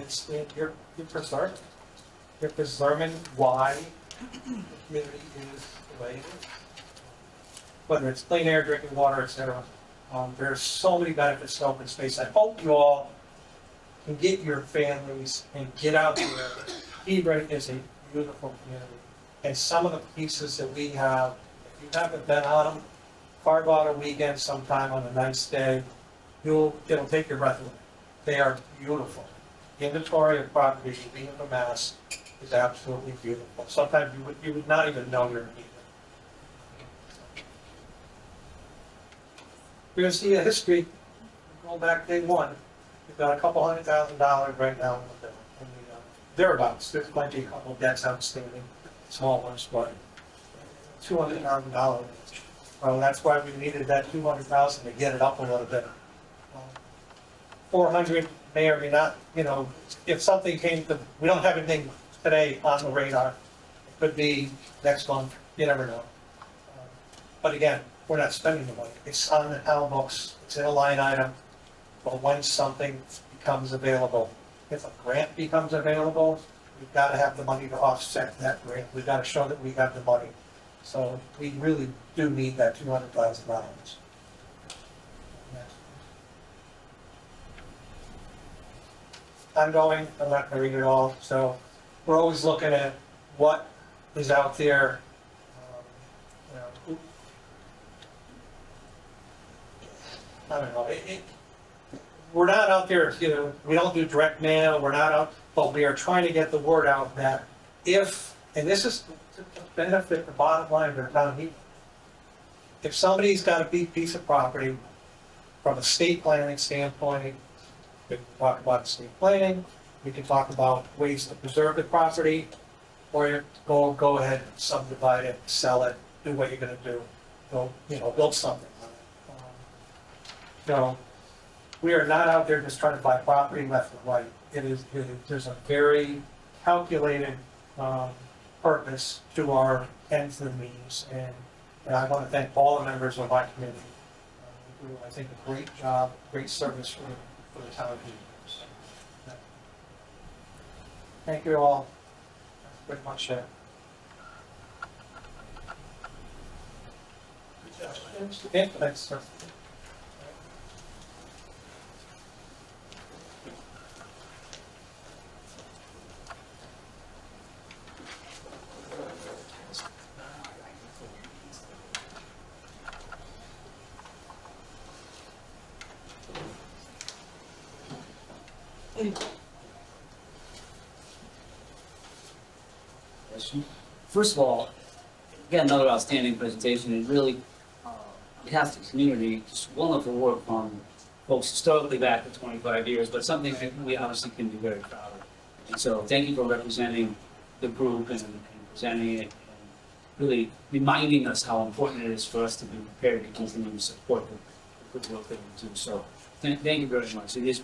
you're preserving. You're preserving why the community is the way it is. Whether it's clean air, drinking water, etc. There's so many benefits to open space. I hope you all can get your families and get out there. Hebron is a beautiful community. And some of the pieces that we have, if you haven't been on them, carve out a weekend sometime on a nice day, it'll take your breath away. They are beautiful. The inventory of property being of a mass is absolutely beautiful. Sometimes you would not even know you're in Hebron. We're going to see a history going back day one. We've got a couple $100,000 right now in the bill. Thereabouts. There's plenty, a couple of debts outstanding, small ones, but $200,000. Well, that's why we needed that $200,000 to get it up a little bit. 400 may or may not, if something came to, we don't have anything today on the radar. It could be next month, you never know. But again, we're not spending the money. It's on the town books, it's in a line item, but when something becomes available, if a grant becomes available, we've got to have the money to offset that grant. We've got to show that we have the money. So we really do need that $200,000. Ongoing, I'm not going to read it all. So we're always looking at what is out there. I don't know. We're not out there, we don't do direct mail, we're not out, but we are trying to get the word out that if, and this is to benefit the bottom line of the town here, if somebody's got a big piece of property, from a state planning standpoint, we can talk about estate planning, we can talk about ways to preserve the property, or go ahead, subdivide it, sell it, do what you're gonna do, build something on it. We are not out there just trying to buy property left and right. There's a very calculated purpose to our ends and means, and I want to thank all the members of my committee. We do, I think, a great job, great service for the town of Hebron. So, thank you all. That's pretty much it. Yeah, thanks, sir. First of all, again, another outstanding presentation, and really, on behalf of the community, just wonderful work from folks historically back for 25 years, but something that we honestly can be very proud of. And so thank you for representing the group and presenting it, and really reminding us how important it is for us to be prepared to continue to support the good work that we do. So thank you very much. It is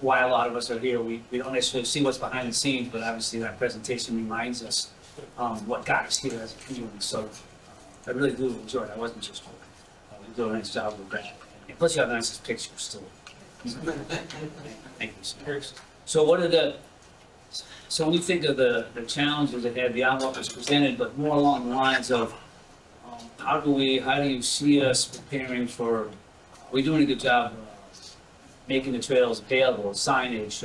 why a lot of us are here. We don't necessarily see what's behind the scenes, but obviously that presentation reminds us what got us here as a community. So I really do enjoy it. I wasn't just joking. We do a nice job with that. And plus you have the nicest pictures still. Thank you, sir. So so when you think of the challenges ahead, the envelope is presented, but more along the lines of how do you see us preparing for, are we doing a good job making the trails available, signage,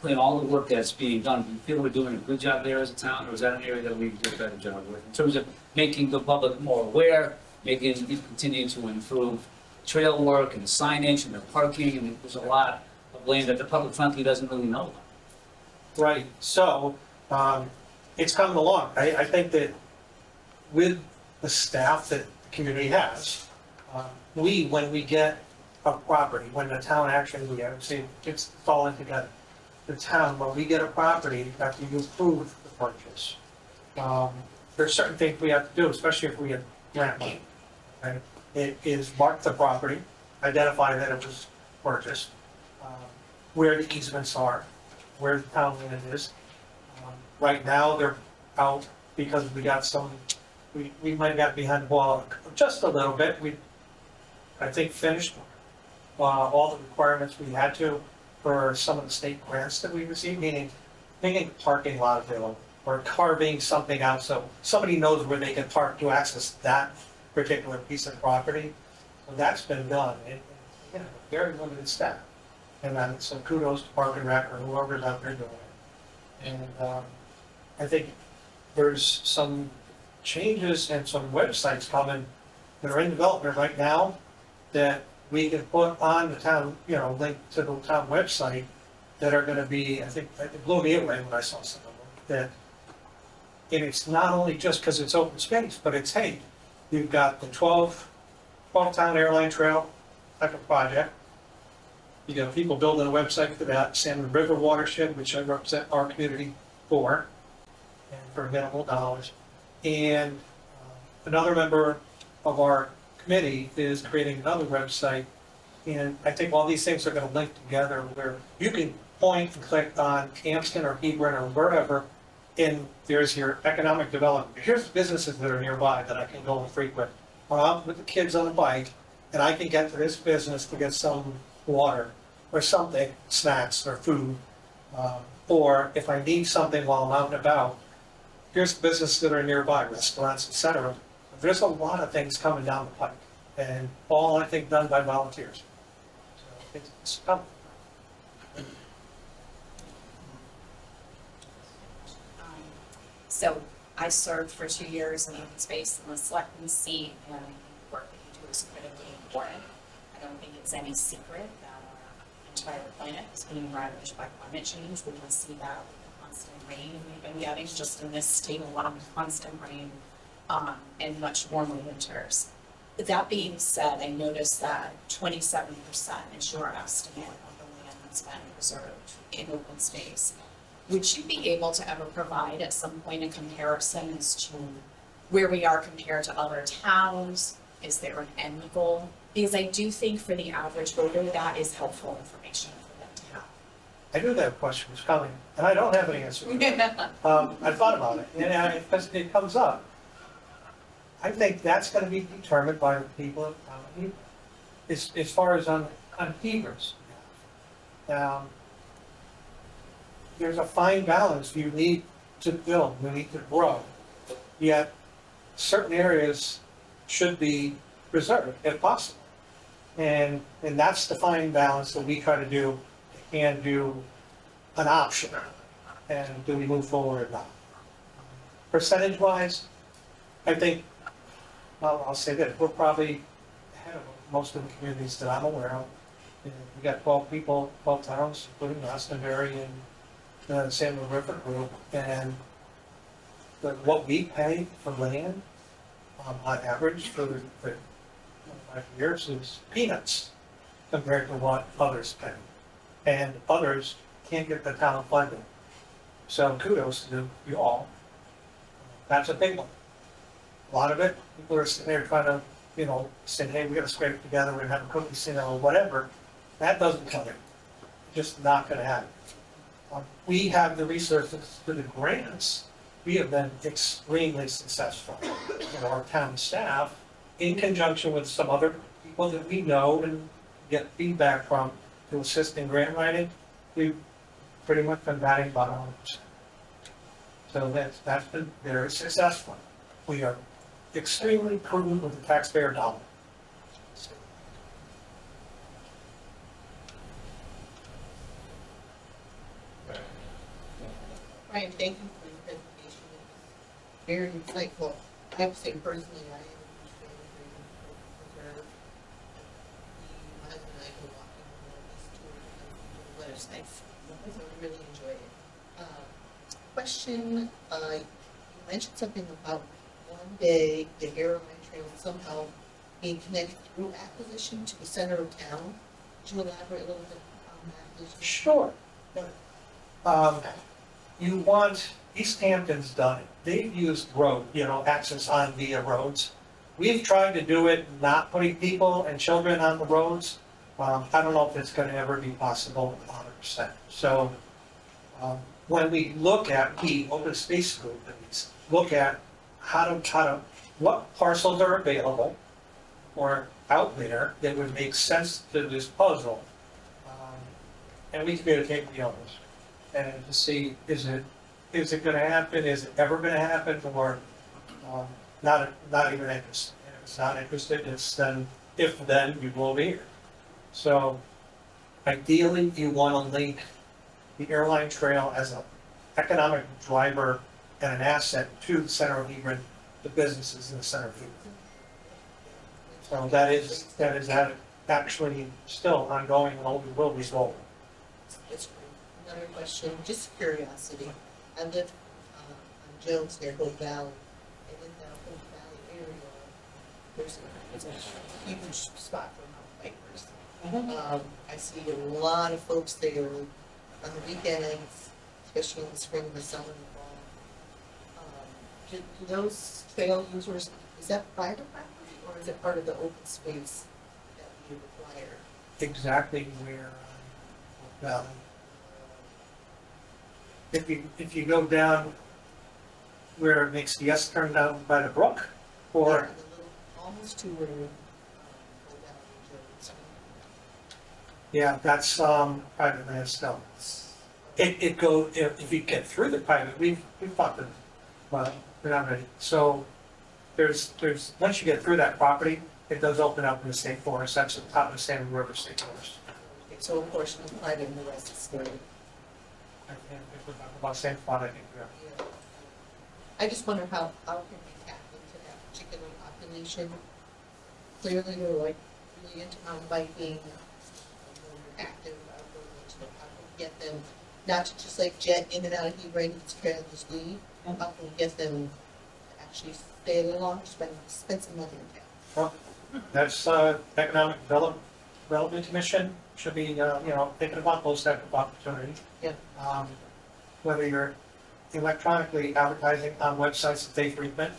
putting all the work that's being done? Do you feel we're doing a good job there as a town, or is that an area that we can do a better job with? In terms of making the public more aware, continuing to improve trail work and the signage and the parking, and there's a lot of land that the public frankly doesn't really know about. Right, so it's coming along. I think that with the staff that the community has, when we get a property, when the town actually, it's falling together. The town, when we get a property, after you approve the purchase, there's certain things we have to do, especially if we get grant money. Right? It is mark the property, identify that it was purchased, where the easements are, where the town land is. Right now, they're out because we got we might have got behind the ball just a little bit. We, I think, finished all the requirements we had to for some of the state grants that we received, meaning making a parking lot available or carving something out so somebody knows where they can park to access that particular piece of property. So that's been done, and very limited staff. And then, so kudos to Park and Rec or whoever's out there doing it. And I think there's some changes and some websites coming that are in development right now that we can put on the town, link to the town website that are gonna be, I think, it blew me away when I saw some of them. And it's not only just because it's open space, but it's, hey, you've got the 12-town airline trail type of project. You got people building a website for that, Salmon River watershed, which I represent our community for, and for minimal dollars. And another member of our committee is creating another website. And I think all these things are going to link together where you can point and click on Hampton or Hebron or wherever, and there's your economic development. Here's businesses that are nearby that I can go and frequent. Or I'm with the kids on a bike, and I can get to this business to get some water or something, snacks or food. Or if I need something while I'm out and about, here's the businesses that are nearby, restaurants, etc. There's a lot of things coming down the pike, and all, I think, done by volunteers. So it's coming. So I served for 2 years in open space in the selectmen's seat, and the work that you do is critically important. I don't think it's any secret that our entire planet is being ravaged by climate change. We can see that with the constant rain we've been getting just in this state alone, constant rain and much warmer winters. That being said, I noticed that 27% is your estimate of the land that's been preserved in open space. Would you be able to ever provide at some point a comparison as to where we are compared to other towns? Is there an end goal? Because I do think for the average voter, that is helpful information for them to have. I knew that question was coming, and I don't have an answer. I thought about it, and as it comes up, I think that's going to be determined by the people of town. As far as on Hebron's. There's a fine balance. You need to build, you need to grow. Yet certain areas should be preserved if possible. And that's the fine balance that we try to do and do an option. And do we move forward or not? Percentage wise, I think, well, I'll say that we're probably ahead of most of the communities that I'm aware of. We got 12 people, 12 towns, including Glastonbury and the Salmon River group, and what we pay for land on average for 5 years is peanuts compared to what others pay. And others can't get the town funding. So kudos to you all. That's a big one. A lot of it, people are sitting there trying to, say, hey, we got to scrape it together, we're going to have a cookie, or whatever. That doesn't come in. Just not going to happen. We have the resources for the grants. We have been extremely successful. Our town staff, in conjunction with some other people that we know and get feedback from to assist in grant writing, we've pretty much been batting about 100%. So that's been very successful. We are extremely prudent with the taxpayer dollar. Brian, thank you for your presentation. Very insightful. I have to say personally, I am a fan of preserve. My husband and I go walking on these tours and websites, so we really enjoy it. Question, you mentioned something about one day the Airline Trail somehow being connected through acquisition to the center of town. Could you elaborate a little bit on that? Sure. You want, East Hampton's done it. They've used road, access on via roads. We've tried to do it not putting people and children on the roads. I don't know if it's going to ever be possible 100%. So when we look at the open space group, look at what parcels are available, or out there that would make sense to this puzzle. And we communicate with the owners and to see, is it gonna happen, is it ever gonna happen, or not even interested. And if it's not interested, it's then, if then, you will be here. So ideally, you want to link the airline trail as an economic driver and an asset to the center of Hebron, the businesses in the center of Hebron. So that is actually still ongoing and will resolve. That's great. Another question, just curiosity. I live on Jones near Hope Valley, and in that Hope Valley area, there's a huge spot for mountain bikers. I see a lot of folks there on the weekends, especially in the spring, the summer, and the fall. Do those trail users, is that private property or is it part of the open space that we require? Exactly where Valley. If you go down where it makes the S turn down by the brook, or Yeah, the little, almost to where Hope Valley Jones. yeah, that's private land still. It go if you get through the private, we've talked to them, but we're not ready. So there's once you get through that property, it does open up in the state forest. That's the top of the Salmon River State Forest. So a portion is private and the rest is state. I think if we're talking about same spot, I think we are. Yeah. I just wonder how can we tap into that particular population? Clearly, they're like really into mountain biking, they're active outdoors, so how can we get them, not to just like jet in and out of Hebron, it's trail and just leave, how can we get them to actually stay a little longer, spend some money in town? Well, that's Economic Development Commission should be thinking about those type of opportunities. Yeah. Whether you're electronically advertising on websites that they frequent,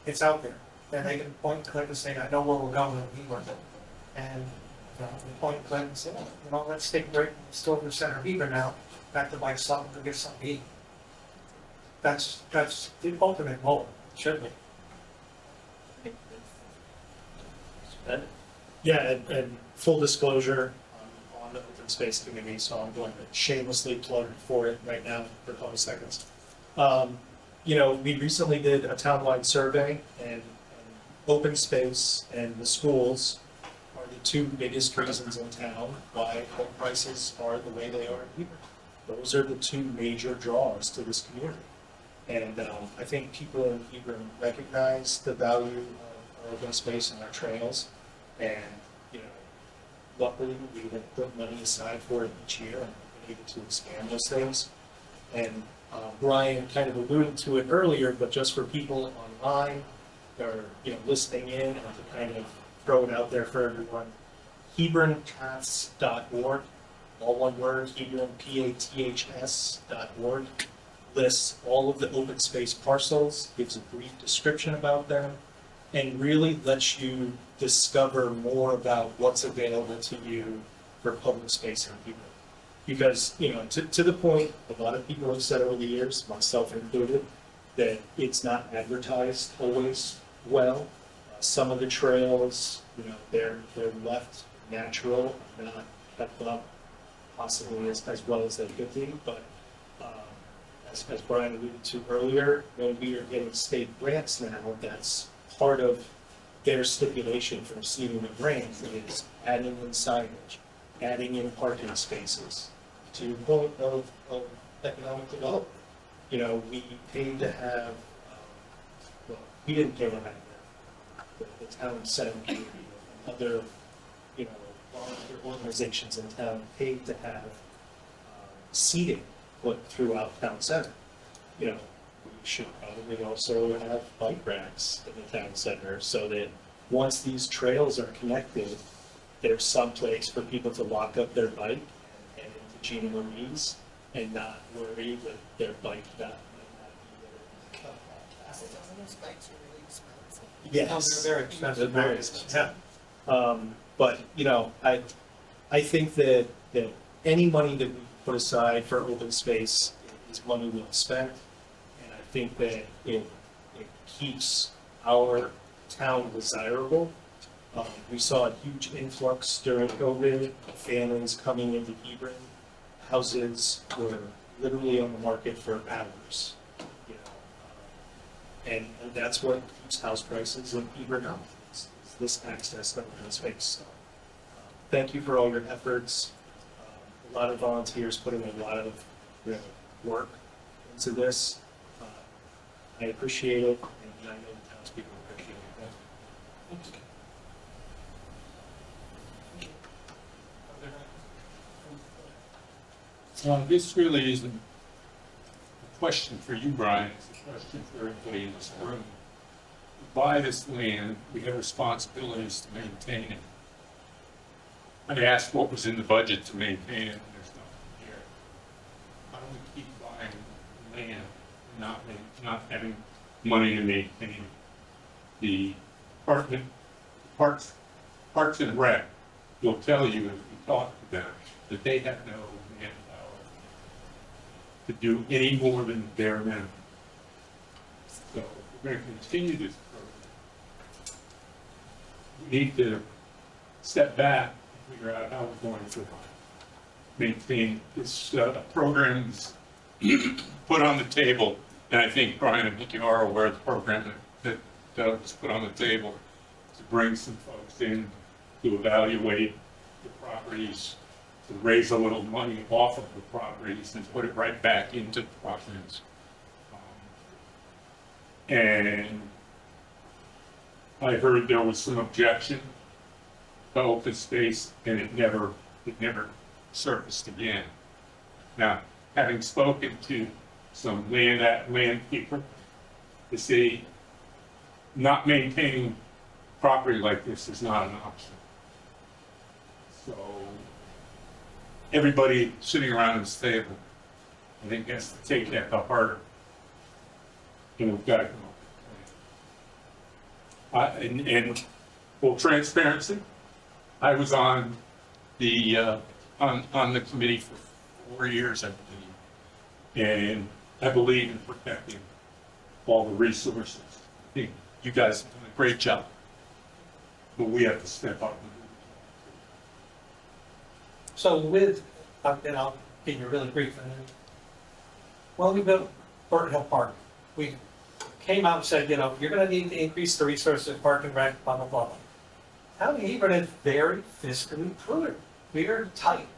it's out there. And they can point and click and say, I know where we're going when we work it. And they point and click and say, let's take a break, let's go to the center of Hebron now, back to buy something, to get something to eat. That's the ultimate goal, should be. Yeah, and full disclosure, I'm on the open space committee, so I'm going to shamelessly plug for it right now for a couple seconds. We recently did a townwide survey, and open space and the schools are the two biggest reasons in town why home prices are the way they are in Hebron. Those are the two major draws to this community. And I think people in Hebron recognize the value of our open space and our trails. And, luckily, we have put money aside for it each year and been able to expand those things. And Brian kind of alluded to it earlier, but just for people online that are, listening in and to kind of throw it out there for everyone, HebronPaths.org, all one word, Hebron, PATHS.org, lists all of the open space parcels, gives a brief description about them, and really lets you discover more about what's available to you for public space in Hebron. Because, to the point, a lot of people have said over the years, myself included, that it's not advertised always well. Some of the trails, they're left natural, not kept up possibly as well as they could be. But as Brian alluded to earlier, when we are getting state grants now, that's part of their stipulation for receiving the grant is adding in signage, adding in parking spaces to the point of economic development. We paid to have, we didn't pay to have the town center community and other, volunteer organizations in town paid to have seating put throughout town center. We should probably also have bike racks in the town center so that once these trails are connected, there's some place for people to lock up their bike and head into Gina Marie's and not worry that their bike might not be there. Those bikes are really expensive. Yes. They're very expensive. They're very expensive. But, I think that any money that we put aside for open space is money well spent. And I think that it keeps our town desirable. We saw a huge influx during COVID, families coming into Hebron. Houses were literally on the market for hours, you know. And that's what keeps house prices in Hebron up, is this access that we're going to face. So, thank you for all your efforts. A lot of volunteers putting a lot of work into this. I appreciate it, and I know the townspeople appreciate it. This really isn't a question for you, Brian, it's a question for everybody in this room. We buy this land, we have responsibilities to maintain it. I asked what was in the budget to maintain it, and there's nothing here. How do we keep buying land and not having money to maintain it? The department, Parks and Rec will tell you, if you talk to them, that they have no manpower to do any more than bare minimum. So if we're going to continue this program, we need to step back and figure out how we're going to maintain this programs put on the table. And I think, Brian, I think you are aware of the program that was put on the table to bring some folks in to evaluate the properties, to raise a little money off of the properties and put it right back into the properties. And I heard there was some objection to open space, and it never surfaced again. Now, having spoken to some land people, they say not maintaining property like this is not an option. So everybody sitting around this table, I think, has to take that to heart. And we've got to come up with a plan. And full transparency, I was on the committee for 4 years, I believe, and I believe in protecting all the resources. I think you guys have done a great job, but we have to step up and do it. So with, and I'll give you a really brief, when we built Burton Hill Park, we came out and said, you know, you're going to need to increase the resources of Park and Rec, blah, blah, blah. Town of Hebron is very fiscally prudent. We are tight.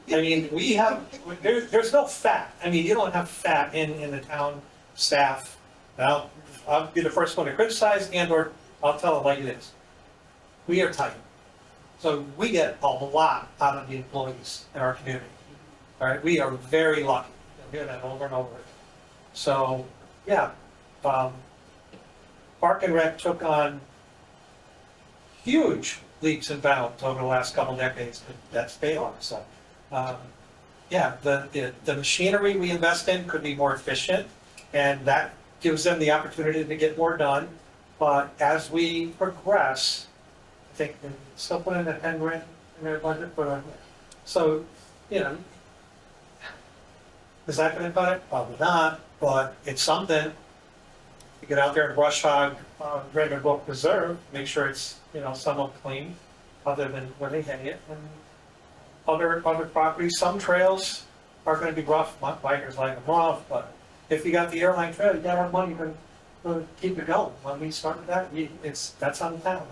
I mean, we have, there's no fat. I mean, you don't have fat in the town staff. Now, I'll be the first one to criticize, and or I'll tell it like it is. We are tight. So we get a lot out of the employees in our community. All right, we are very lucky. I hear that over and over again. So, yeah, Park and Rec took on huge leaps and bounds over the last couple decades. That's paid off. So, yeah, the machinery we invest in could be more efficient, and that gives them the opportunity to get more done. But as we progress, I think they're still putting a 10 grand in their budget for, so, you know, is that going to cut it? Probably not, but it's something. You get out there and brush hog Raymond Book Preserve, make sure it's, you know, somewhat clean, other than when they hang it. And other properties, some trails are going to be rough. My bikers like them rough, but if you got the airline trail, you got to have money to keep it going. When we started that, that's on the town.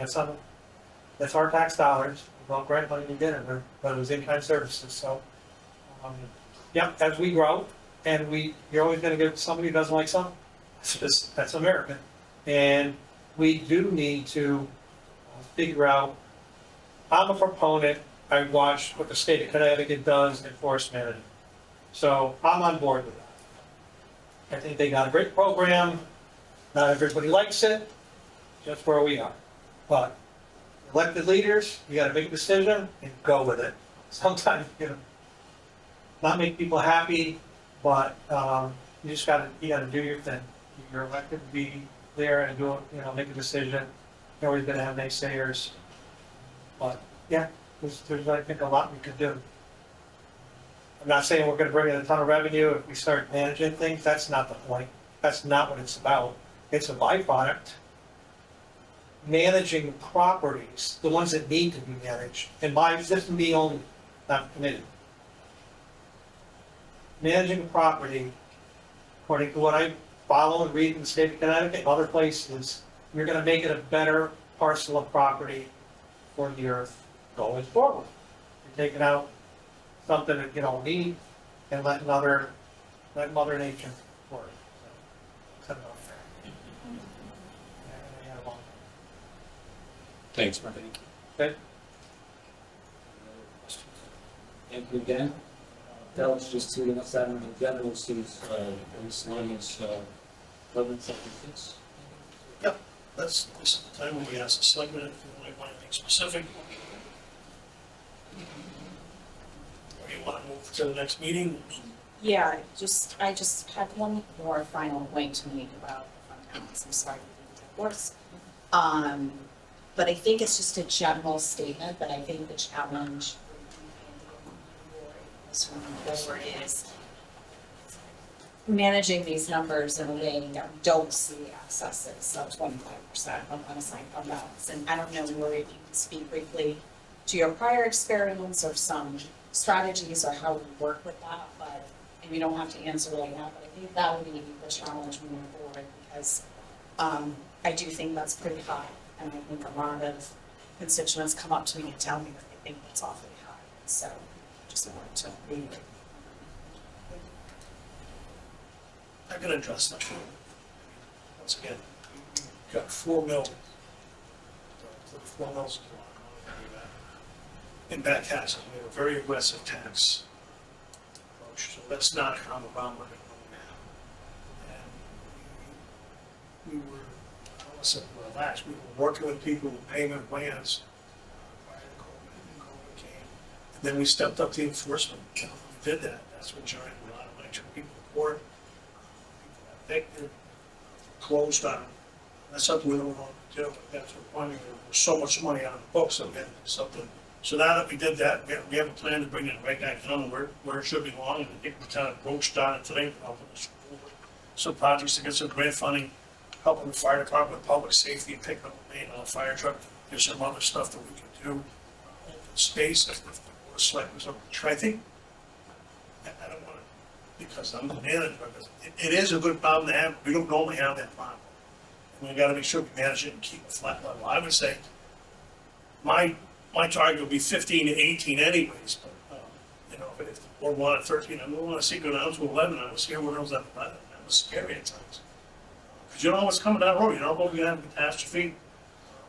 That's our tax dollars. We don't grant money to get it, but it was in-kind services. So, yeah, as we grow, and you're always going to get somebody who doesn't like something. That's American. And we do need to figure out, I'm a proponent, I watch what the state of Connecticut does in forest management. So I'm on board with that. I think they got a great program. Not everybody likes it, just where we are. But elected leaders, you got to make a decision and go with it. Sometimes, you know, not make people happy, but you just got to do your thing. You're elected to be there and do it, you know, make a decision. You're always going to have naysayers, but yeah, there's I think a lot we could do. I'm not saying we're going to bring in a ton of revenue if we start managing things. That's not the point. That's not what it's about. It's a byproduct. managing properties, the ones that need to be managed, and this is me only, not committed. Managing property, according to what I follow and read in the state of Connecticut and other places, you're gonna make it a better parcel of property for the earth going forward. You're taking out something that you don't need and let Mother Nature work. So, cut it off there. Thanks, Marty. Okay. Thank you again. That was just to the next item on the agenda, which is, this line is, 1176. Yep, this is the time when we ask the selectmen if they want anything specific. Or you want to move to the next meeting? Yeah, I just had one more final point to make about the fund balance. I'm sorry to be divorced. But I think it's just a general statement, but I think the challenge forward is managing these numbers in a way that we don't see excesses of 25% on unassigned fund balance. And I don't know, Lori, if you can speak briefly to your prior experience or some strategies or how we work with that, but, and you don't have to answer right now, but I think that would be the challenge moving forward because I do think that's pretty high. And I think a lot of constituents come up to me and tell me that they think that's awfully high. So just wanted to read it. I can address that. Once again, we've got 4 mil. 4 mils in back taxes. We have a very aggressive tax approach, so that's not a common ground we're going to have. And we were, I want to say relaxed, we were working with people with payment plans prior to COVID, and COVID came. And then we stepped up the enforcement. We did that. That's what generated a lot of money. Took people to court. Evicted, closed on. That's something we don't want to do. That's what there was so much money on the books that we had to do something. So now that we did that, we have a plan to bring it right back down where it should belong. And I think we kind of broached on it today, helping the school with some projects to get some grant funding, helping the fire department with public safety, picking up a main on a fire truck. There's some other stuff that we can do. Open space, if the board of selectmen, which I think, I don't want to, because I'm the manager, because it is a good problem to have. We don't normally have that problem. And we got to make sure we manage it and keep it flat level. I would say my target would be 15 to 18 anyways, but you know, if the board wanted 13, I don't want to see it go down to 11. I was scared when I was at 11. That was scary at times. Because you don't know what's coming down the road. You don't know if we're going to have a catastrophe.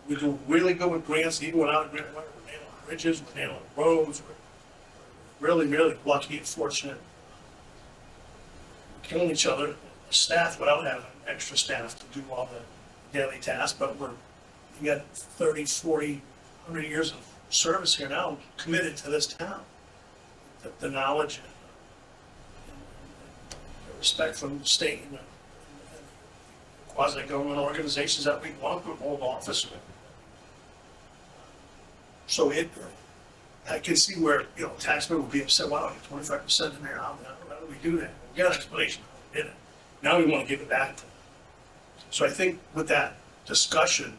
We do really good with grants, even without a grant. We're nailing bridges, we're nailing roads. We're really, really lucky and fortunate. Killing each other, staff without having extra staff to do all the daily tasks, but you got 30, 40, 100 years of service here now committed to this town. The knowledge and the respect from the state and the quasi-government organizations that we want to hold office with. So I can see where, you know, taxpayer would be upset, wow, you 25% in there, how do we do that? We got an explanation how we did it. Now we want to give it back to them. So I think with that discussion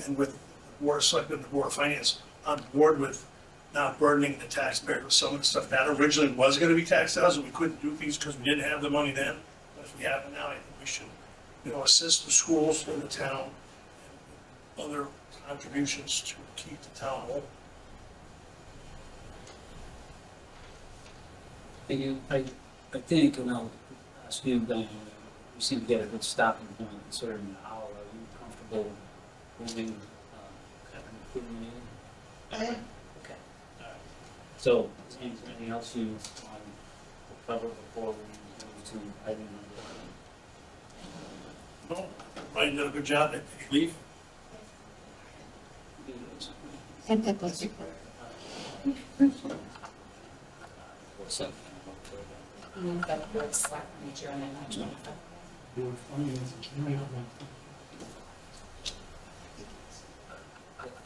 and with the Board of Selectmen and the Board of Finance on board with not burdening the taxpayer with some of the stuff that originally was going to be taxed us and we couldn't do things because we didn't have the money then. But if we have it now, I think we should, you know, assist the schools in the town and other contributions to keep the town whole. I think, and I'll ask you, we seem to get a good stopping point considering the hour. Are you comfortable moving, including me? I am. Okay. All right. So, is there anything else you want to cover before we move to item number? No, Ryan did a good job. Did you leave? What's up? Move that board select major and then I join it.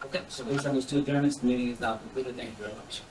Okay, so based on those two adjournments, the meeting is now concluded. Thank you very much.